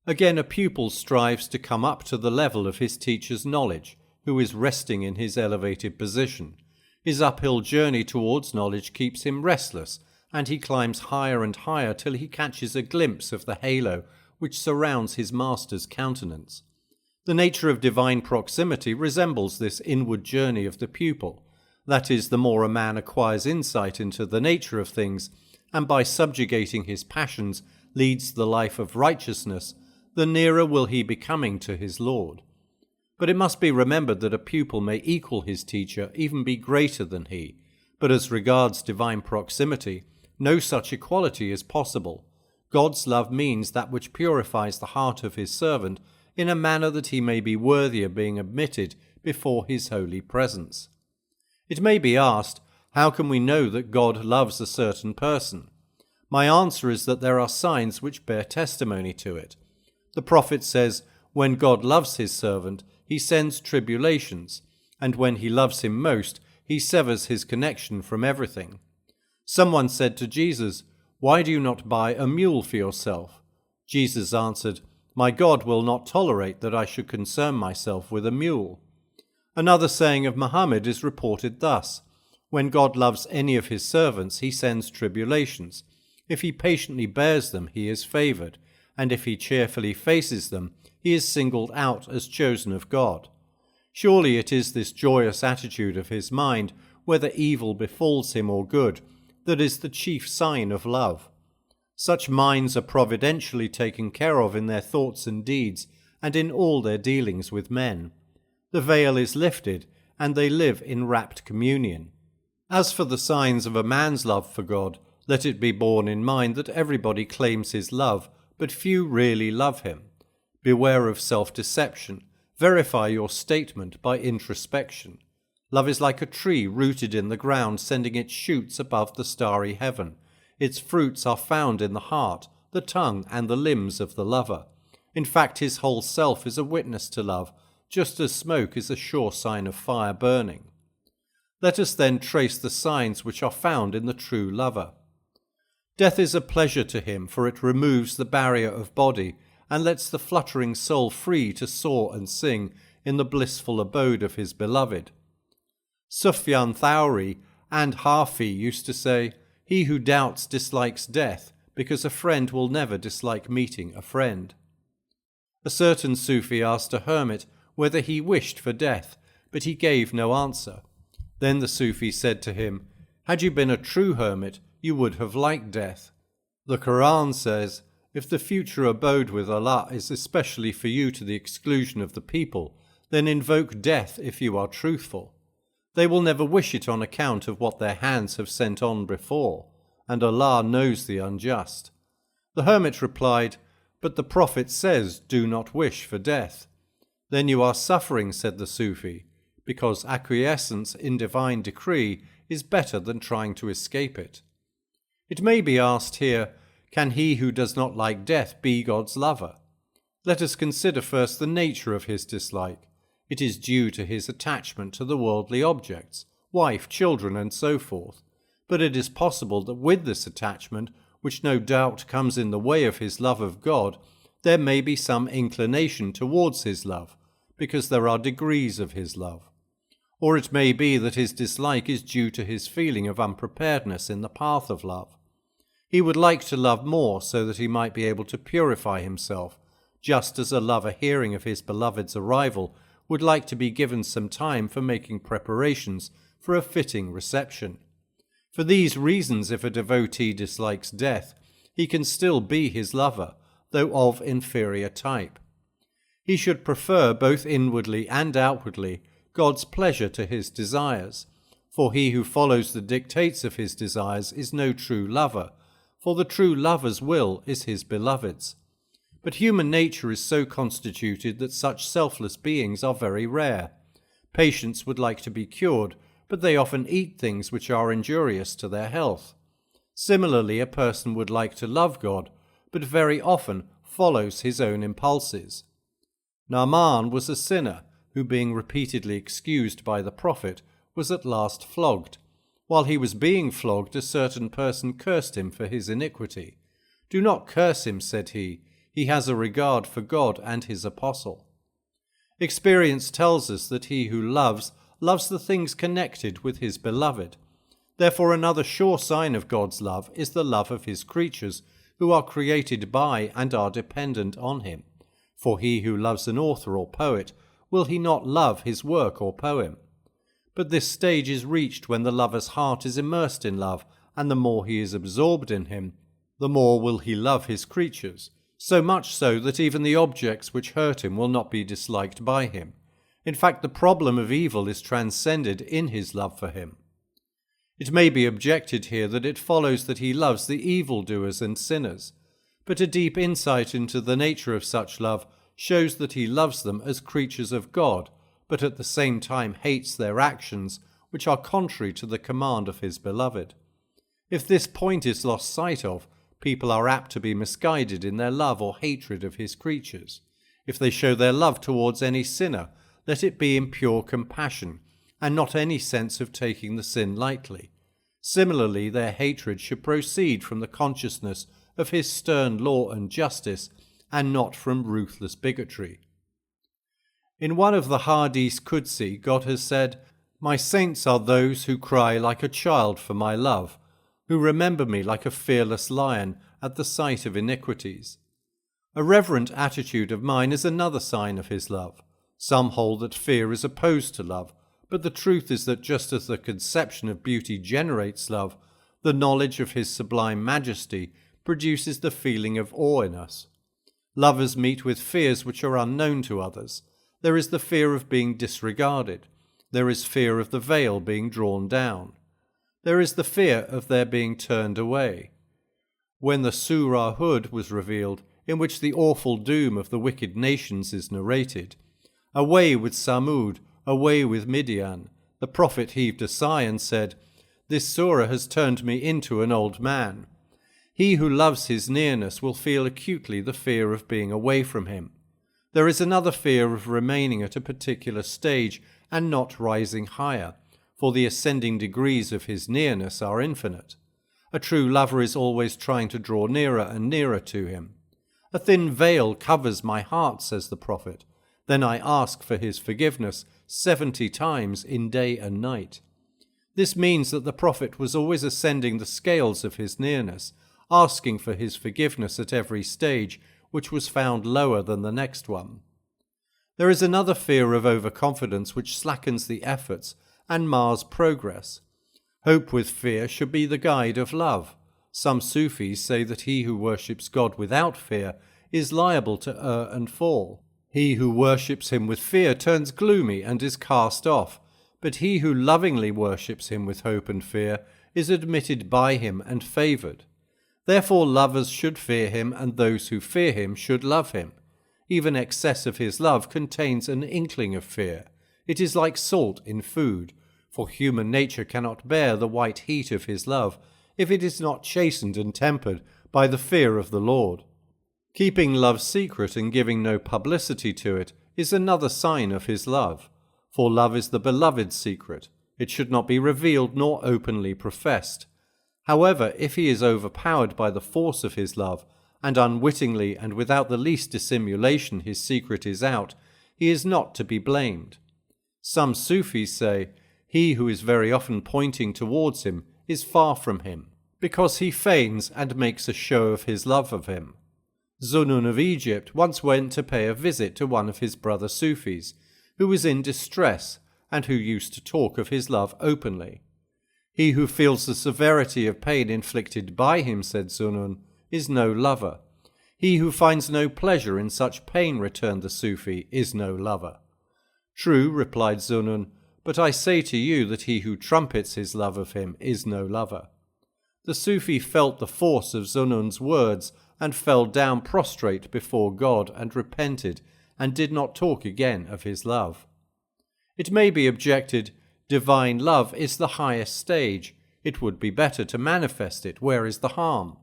Again, a pupil strives to come up to the level of his teacher's knowledge, who is resting in his elevated position. His uphill journey towards knowledge keeps him restless, and he climbs higher and higher till he catches a glimpse of the halo which surrounds his master's countenance. The nature of divine proximity resembles this inward journey of the pupil. That is, the more a man acquires insight into the nature of things, and by subjugating his passions leads the life of righteousness, the nearer will he be coming to his Lord. But it must be remembered that a pupil may equal his teacher, even be greater than he. But as regards divine proximity, no such equality is possible. God's love means that which purifies the heart of his servant in a manner that he may be worthy of being admitted before his holy presence. It may be asked, how can we know that God loves a certain person? My answer is that there are signs which bear testimony to it. The Prophet says, when God loves his servant, he sends tribulations, and when he loves him most, he severs his connection from everything. Someone said to Jesus, Why do you not buy a mule for yourself? Jesus answered, My God will not tolerate that I should concern myself with a mule. Another saying of Muhammad is reported thus, When God loves any of his servants, he sends tribulations. If he patiently bears them, he is favoured, and if he cheerfully faces them, he is singled out as chosen of God. Surely it is this joyous attitude of his mind, whether evil befalls him or good, that is the chief sign of love. Such minds are providentially taken care of in their thoughts and deeds, and in all their dealings with men. The veil is lifted, and they live in rapt communion. As for the signs of a man's love for God, let it be borne in mind that everybody claims his love, but few really love him. Beware of self-deception. Verify your statement by introspection. Love is like a tree rooted in the ground, sending its shoots above the starry heaven. Its fruits are found in the heart, the tongue, and the limbs of the lover. In fact, his whole self is a witness to love, just as smoke is a sure sign of fire burning. Let us then trace the signs which are found in the true lover. Death is a pleasure to him, for it removes the barrier of body and lets the fluttering soul free to soar and sing in the blissful abode of his beloved. Sufyan Thawri and Hafi used to say, "He who doubts dislikes death, because a friend will never dislike meeting a friend." A certain Sufi asked a hermit whether he wished for death, but he gave no answer. Then the Sufi said to him, "Had you been a true hermit, you would have liked death. The Quran says, if the future abode with Allah is especially for you to the exclusion of the people, then invoke death if you are truthful. They will never wish it on account of what their hands have sent on before, and Allah knows the unjust." The hermit replied, "But the Prophet says, do not wish for death." "Then you are suffering," said the Sufi, "because acquiescence in divine decree is better than trying to escape it." It may be asked here, can he who does not like death be God's lover? Let us consider first the nature of his dislike. It is due to his attachment to the worldly objects, wife, children, and so forth. But it is possible that with this attachment, which no doubt comes in the way of his love of God, there may be some inclination towards his love, because there are degrees of his love. Or it may be that his dislike is due to his feeling of unpreparedness in the path of love. He would like to love more so that he might be able to purify himself, just as a lover hearing of his beloved's arrival would like to be given some time for making preparations for a fitting reception. For these reasons, if a devotee dislikes death, he can still be his lover, though of inferior type. He should prefer both inwardly and outwardly God's pleasure to his desires, for he who follows the dictates of his desires is no true lover, for the true lover's will is his beloved's. But human nature is so constituted that such selfless beings are very rare. Patients would like to be cured, but they often eat things which are injurious to their health. Similarly, a person would like to love God, but very often follows his own impulses. Naaman was a sinner who, being repeatedly excused by the Prophet, was at last flogged. While he was being flogged, a certain person cursed him for his iniquity. "Do not curse him," said he. "He has a regard for God and his apostle." Experience tells us that he who loves the things connected with his beloved. Therefore, another sure sign of God's love is the love of his creatures, who are created by and are dependent on him. For he who loves an author or poet, will he not love his work or poem? But this stage is reached when the lover's heart is immersed in love, and the more he is absorbed in him, the more will he love his creatures, so much so that even the objects which hurt him will not be disliked by him. In fact, the problem of evil is transcended in his love for him. It may be objected here that it follows that he loves the evildoers and sinners, but a deep insight into the nature of such love shows that he loves them as creatures of God, but at the same time hates their actions, which are contrary to the command of his beloved. If this point is lost sight of, people are apt to be misguided in their love or hatred of his creatures. If they show their love towards any sinner, let it be in pure compassion, and not any sense of taking the sin lightly. Similarly, their hatred should proceed from the consciousness of his stern law and justice, and not from ruthless bigotry. In one of the Hadith Qudsi, God has said, "My saints are those who cry like a child for my love, who remember me like a fearless lion at the sight of iniquities." A reverent attitude of mind is another sign of his love. Some hold that fear is opposed to love, but the truth is that just as the conception of beauty generates love, the knowledge of his sublime majesty produces the feeling of awe in us. Lovers meet with fears which are unknown to others. There is the fear of being disregarded. There is fear of the veil being drawn down. There is the fear of their being turned away. When the Surah Hud was revealed, in which the awful doom of the wicked nations is narrated, away with Samud, away with Midian, the prophet heaved a sigh and said, "This surah has turned me into an old man." He who loves his nearness will feel acutely the fear of being away from him. There is another fear of remaining at a particular stage and not rising higher, for the ascending degrees of his nearness are infinite. A true lover is always trying to draw nearer and nearer to him. "A thin veil covers my heart," says the prophet. "Then I ask for his forgiveness 70 times in day and night." This means that the prophet was always ascending the scales of his nearness, asking for his forgiveness at every stage, which was found lower than the next one. There is another fear of overconfidence which slackens the efforts and mars progress. Hope with fear should be the guide of love. Some Sufis say that he who worships God without fear is liable to err and fall. He who worships him with fear turns gloomy and is cast off, but he who lovingly worships him with hope and fear is admitted by him and favoured. Therefore lovers should fear him, and those who fear him should love him. Even excess of his love contains an inkling of fear. It is like salt in food, for human nature cannot bear the white heat of his love if it is not chastened and tempered by the fear of the Lord. Keeping love secret and giving no publicity to it is another sign of his love, for love is the beloved's secret. It should not be revealed nor openly professed. However, if he is overpowered by the force of his love, and unwittingly and without the least dissimulation his secret is out, he is not to be blamed. Some Sufis say, he who is very often pointing towards him is far from him, because he feigns and makes a show of his love of him. Zunun of Egypt once went to pay a visit to one of his brother Sufis, who was in distress and who used to talk of his love openly. He who feels the severity of pain inflicted by him, said Zunun, is no lover. He who finds no pleasure in such pain, returned the Sufi, is no lover. True, replied Zunun, but I say to you that he who trumpets his love of him is no lover. The Sufi felt the force of Zunun's words and fell down prostrate before God and repented, and did not talk again of his love. It may be objected, divine love is the highest stage. It would be better to manifest it. Where is the harm?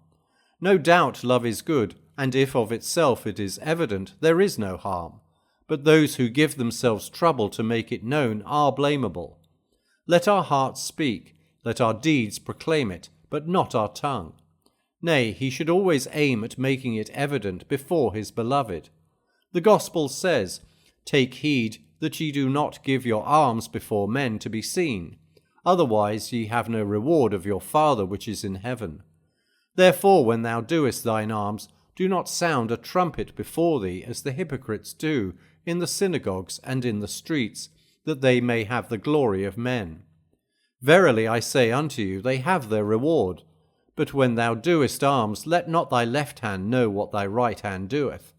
No doubt love is good, and if of itself it is evident, there is no harm. But those who give themselves trouble to make it known are blamable. Let our hearts speak, let our deeds proclaim it, but not our tongue. Nay, he should always aim at making it evident before his beloved. The Gospel says, "Take heed that ye do not give your alms before men to be seen. Otherwise ye have no reward of your Father which is in heaven. Therefore when thou doest thine alms, do not sound a trumpet before thee, as the hypocrites do in the synagogues and in the streets, that they may have the glory of men. Verily I say unto you, they have their reward. But when thou doest alms, let not thy left hand know what thy right hand doeth,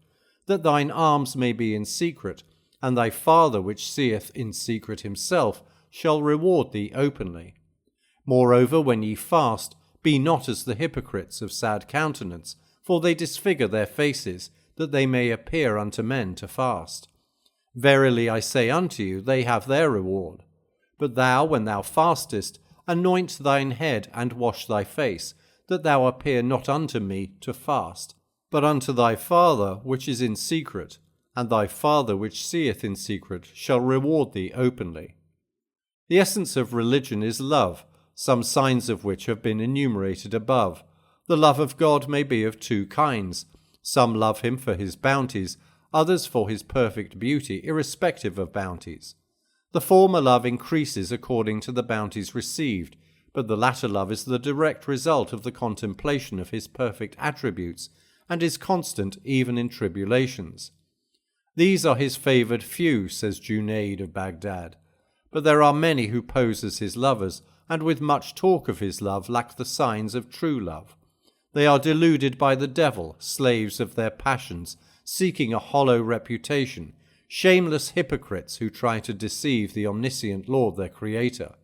that thine alms may be in secret, and thy Father which seeth in secret himself shall reward thee openly. Moreover, when ye fast, be not as the hypocrites of sad countenance, for they disfigure their faces, that they may appear unto men to fast. Verily I say unto you, they have their reward. But thou, when thou fastest, anoint thine head and wash thy face, that thou appear not unto me to fast, but unto thy Father which is in secret, and thy Father which seeth in secret shall reward thee openly." The essence of religion is love, some signs of which have been enumerated above. The love of God may be of two kinds. Some love him for his bounties, others for his perfect beauty, irrespective of bounties. The former love increases according to the bounties received, but the latter love is the direct result of the contemplation of his perfect attributes, and is constant even in tribulations. These are his favoured few, says Junaid of Baghdad, but there are many who pose as his lovers, and with much talk of his love lack the signs of true love. They are deluded by the devil, slaves of their passions, seeking a hollow reputation, shameless hypocrites who try to deceive the omniscient Lord, their Creator.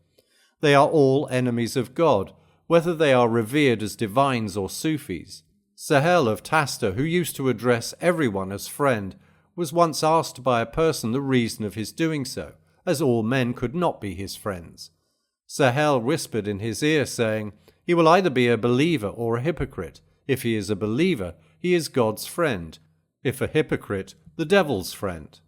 They are all enemies of God, whether they are revered as divines or Sufis. Sahel of Tasta, who used to address everyone as friend, was once asked by a person the reason of his doing so, as all men could not be his friends. Sahel whispered in his ear, saying, "He will either be a believer or a hypocrite. If he is a believer, he is God's friend. If a hypocrite, the devil's friend."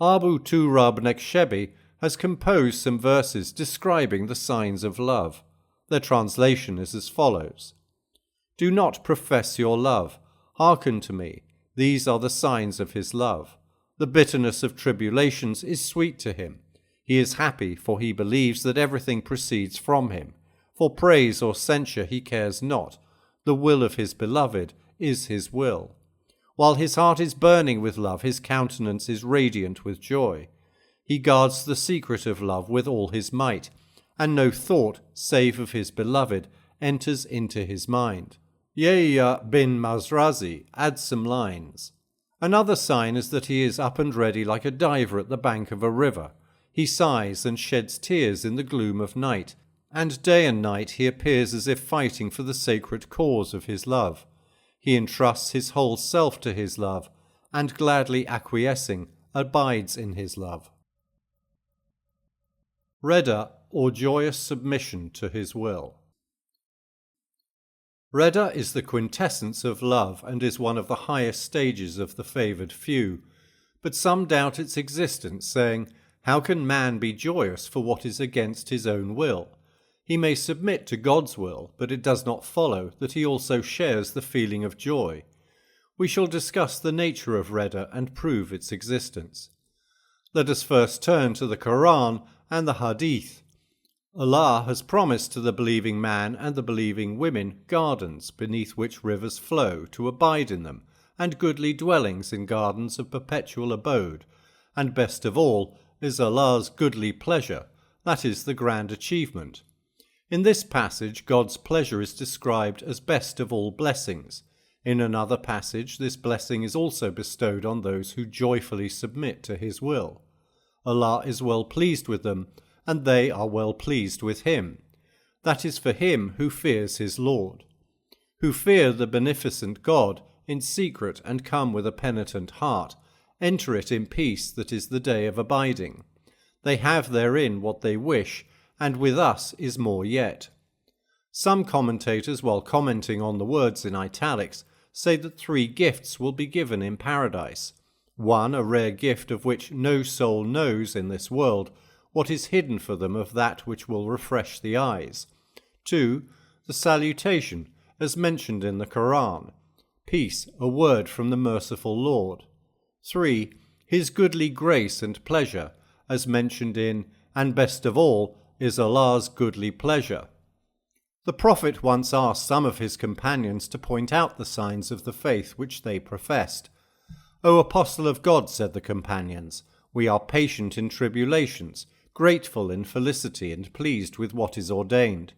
Abu Turab Nekshebi has composed some verses describing the signs of love. Their translation is as follows: "Do not profess your love. Hearken to me. These are the signs of his love. The bitterness of tribulations is sweet to him. He is happy, for he believes that everything proceeds from him. For praise or censure he cares not. The will of his beloved is his will. While his heart is burning with love, his countenance is radiant with joy. He guards the secret of love with all his might, and no thought, save of his beloved, enters into his mind." Ihya bin Mazrazi adds some lines. "Another sign is that he is up and ready like a diver at the bank of a river. He sighs and sheds tears in the gloom of night, and day and night he appears as if fighting for the sacred cause of his love. He entrusts his whole self to his love, and gladly acquiescing, abides in his love." Reda, or joyous submission to his will. Reda is the quintessence of love and is one of the highest stages of the favoured few, but some doubt its existence, saying, "How can man be joyous for what is against his own will? He may submit to God's will, but it does not follow that he also shares the feeling of joy." We shall discuss the nature of Reda and prove its existence. Let us first turn to the Quran and the Hadith. Allah has promised to the believing man and the believing women gardens beneath which rivers flow, to abide in them, and goodly dwellings in gardens of perpetual abode, and best of all is Allah's goodly pleasure, that is the grand achievement. In this passage, God's pleasure is described as best of all blessings. In another passage, this blessing is also bestowed on those who joyfully submit to His will. Allah is well pleased with them, and they are well pleased with Him. That is for him who fears his Lord. Who fear the beneficent God in secret and come with a penitent heart, enter it in peace that is the day of abiding. They have therein what they wish, and with us is more yet. Some commentators, while commenting on the words in italics, say that 3 gifts will be given in paradise. 1, a rare gift of which no soul knows in this world what is hidden for them of that which will refresh the eyes. 2, the salutation, as mentioned in the Quran. Peace, a word from the merciful Lord. 3, His goodly grace and pleasure, as mentioned in, and best of all, is Allah's goodly pleasure. The Prophet once asked some of his companions to point out the signs of the faith which they professed. "O Apostle of God," said the companions, "we are patient in tribulations, grateful in felicity, and pleased with what is ordained."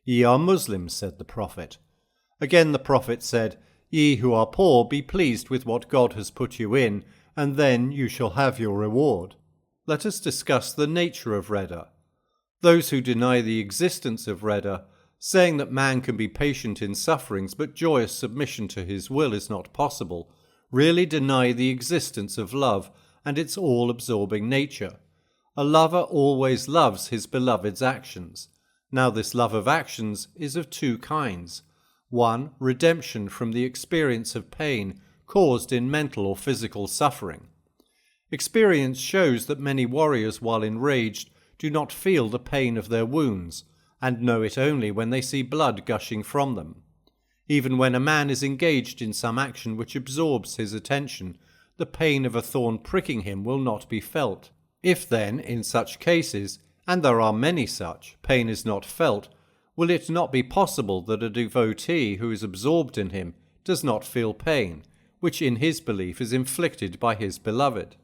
"Ye are Muslims," said the Prophet. Again the Prophet said, "Ye who are poor, be pleased with what God has put you in, and then you shall have your reward." Let us discuss the nature of Reda. Those who deny the existence of Reda, saying that man can be patient in sufferings but joyous submission to his will is not possible, really deny the existence of love and its all-absorbing nature. A lover always loves his beloved's actions. Now this love of actions is of 2 kinds. 1, redemption from the experience of pain caused in mental or physical suffering. Experience shows that many warriors, while enraged, do not feel the pain of their wounds, and know it only when they see blood gushing from them. Even when a man is engaged in some action which absorbs his attention, the pain of a thorn pricking him will not be felt. If then, in such cases, and there are many such, pain is not felt, will it not be possible that a devotee who is absorbed in him does not feel pain, which in his belief is inflicted by his beloved?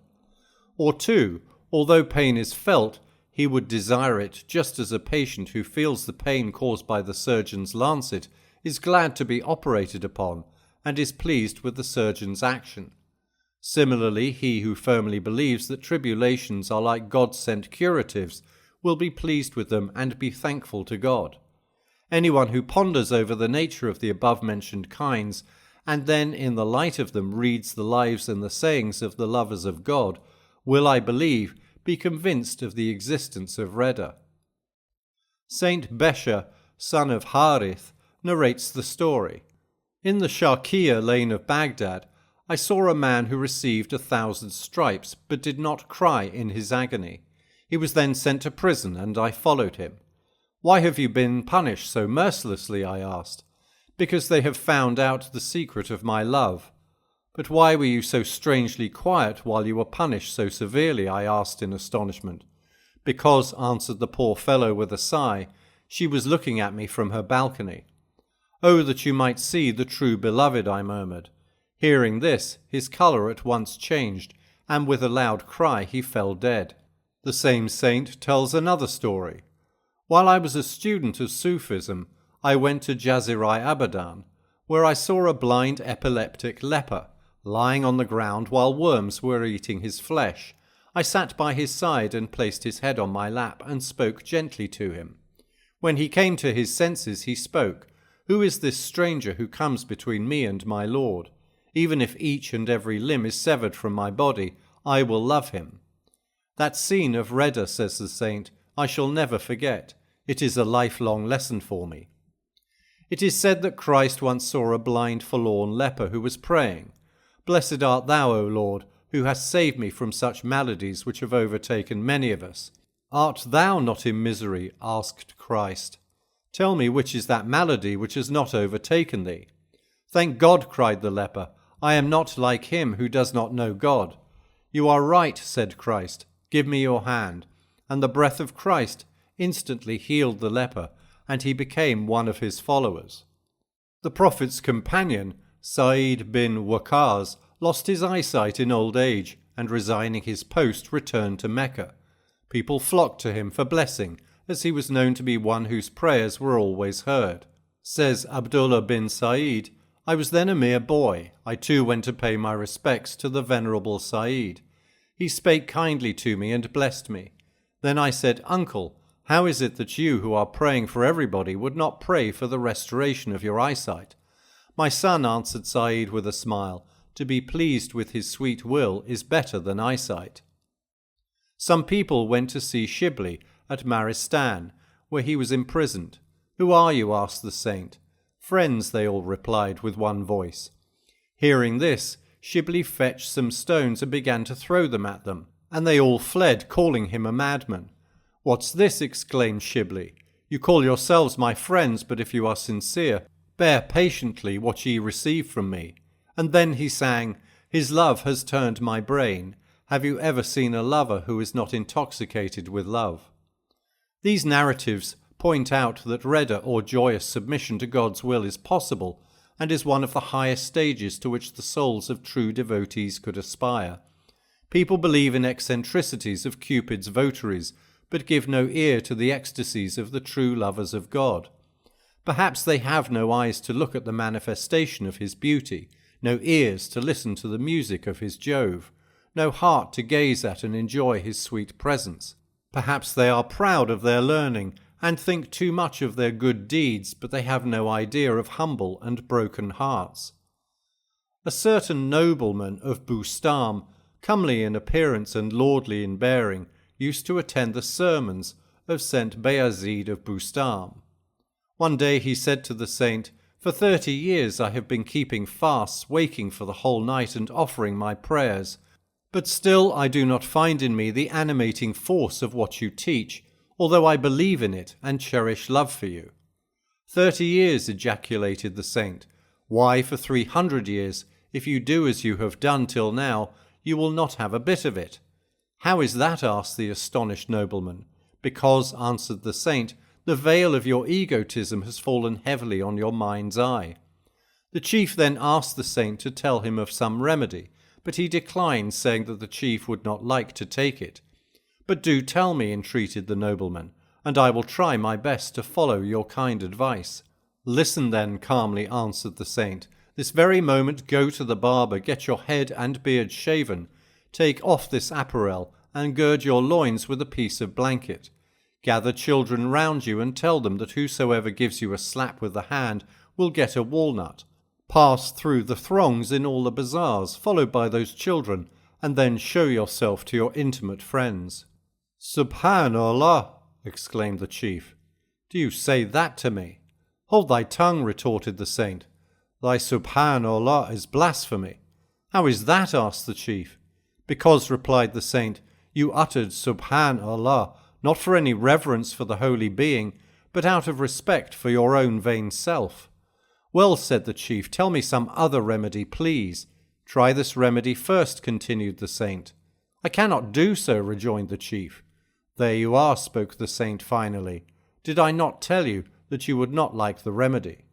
Or 2, although pain is felt, he would desire it just as a patient who feels the pain caused by the surgeon's lancet is glad to be operated upon, and is pleased with the surgeon's action. Similarly, he who firmly believes that tribulations are like God-sent curatives will be pleased with them and be thankful to God. Anyone who ponders over the nature of the above-mentioned kinds, and then in the light of them reads the lives and the sayings of the lovers of God, will, I believe, be convinced of the existence of Reda. Saint Besha, son of Harith, narrates the story. In the Sharqiya lane of Baghdad, I saw a man who received 1,000 stripes, but did not cry in his agony. He was then sent to prison, and I followed him. "Why have you been punished so mercilessly?" I asked. "Because they have found out the secret of my love." "But why were you so strangely quiet while you were punished so severely?" I asked in astonishment. "Because," answered the poor fellow with a sigh, "she was looking at me from her balcony." "Oh, that you might see the true beloved," I murmured. Hearing this, his colour at once changed, and with a loud cry he fell dead. The same saint tells another story. "While I was a student of Sufism, I went to Jazirah Abadan, where I saw a blind epileptic leper, lying on the ground while worms were eating his flesh. I sat by his side and placed his head on my lap and spoke gently to him. When he came to his senses, he spoke, 'Who is this stranger who comes between me and my Lord? Even if each and every limb is severed from my body, I will love him.' That scene of Reda," says the saint, "I shall never forget. It is a lifelong lesson for me." It is said that Christ once saw a blind, forlorn leper who was praying, "Blessed art thou, O Lord, who hast saved me from such maladies which have overtaken many of us." "Art thou not in misery?" asked Christ. "Tell me which is that malady which has not overtaken thee." "Thank God," cried the leper, "I am not like him who does not know God." "You are right," said Christ. "Give me your hand." And the breath of Christ instantly healed the leper, and he became one of his followers. The Prophet's companion, Sa'id bin Waqas, lost his eyesight in old age, and resigning his post, returned to Mecca. People flocked to him for blessing, as he was known to be one whose prayers were always heard. Says Abdullah bin Sa'id, "I was then a mere boy. I too went to pay my respects to the venerable Sa'id. He spake kindly to me and blessed me. Then I said, 'Uncle, how is it that you, who are praying for everybody, would not pray for the restoration of your eyesight?' 'My son,' answered Sa'id with a smile, 'to be pleased with his sweet will is better than eyesight.'" Some people went to see Shibli at Maristan, where he was imprisoned. "Who are you?" asked the saint. "Friends," they all replied with one voice. Hearing this, Shibli fetched some stones and began to throw them at them, and they all fled, calling him a madman. "What's this?" exclaimed Shibli. "You call yourselves my friends, but if you are sincere, bear patiently what ye receive from me." And then he sang, "His love has turned my brain. Have you ever seen a lover who is not intoxicated with love?" These narratives point out that Reda or joyous submission to God's will is possible, and is one of the highest stages to which the souls of true devotees could aspire. People believe in eccentricities of Cupid's votaries, but give no ear to the ecstasies of the true lovers of God. Perhaps they have no eyes to look at the manifestation of his beauty, no ears to listen to the music of his Jove, no heart to gaze at and enjoy his sweet presence. Perhaps they are proud of their learning, and think too much of their good deeds, but they have no idea of humble and broken hearts. A certain nobleman of Bustam, comely in appearance and lordly in bearing, used to attend the sermons of Saint Bayazid of Bustam. One day he said to the saint, "For 30 years I have been keeping fasts, waking for the whole night and offering my prayers, but still I do not find in me the animating force of what you teach, although I believe in it and cherish love for you." 30 years, ejaculated the saint. "Why, for 300 years, if you do as you have done till now, you will not have a bit of it." "How is that?" asked the astonished nobleman. "Because," answered the saint, "the veil of your egotism has fallen heavily on your mind's eye." The chief then asked the saint to tell him of some remedy, but he declined, saying that the chief would not like to take it. "But do tell me," entreated the nobleman, "and I will try my best to follow your kind advice." Listen then, calmly answered the saint. This very moment go to the barber, get your head and beard shaven, take off this apparel, and gird your loins with a piece of blanket. Gather children round you, and tell them that whosoever gives you a slap with the hand will get a walnut. Pass through the throngs in all the bazaars, followed by those children, and then show yourself to your intimate friends. Subhanallah, exclaimed the chief. Do you say that to me? Hold thy tongue, retorted the saint. Thy Subhanallah is blasphemy. How is that? Asked the chief. Because, replied the saint, you uttered Subhanallah, not for any reverence for the holy being, but out of respect for your own vain self. Well, said the chief, tell me some other remedy, please. Try this remedy first, continued the saint. I cannot do so, rejoined the chief. There you are, spoke the saint finally. Did I not tell you that you would not like the remedy?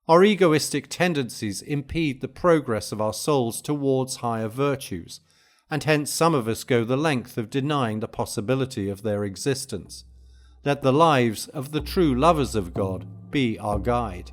Our egoistic tendencies impede the progress of our souls towards higher virtues, and hence some of us go the length of denying the possibility of their existence. Let the lives of the true lovers of God be our guide.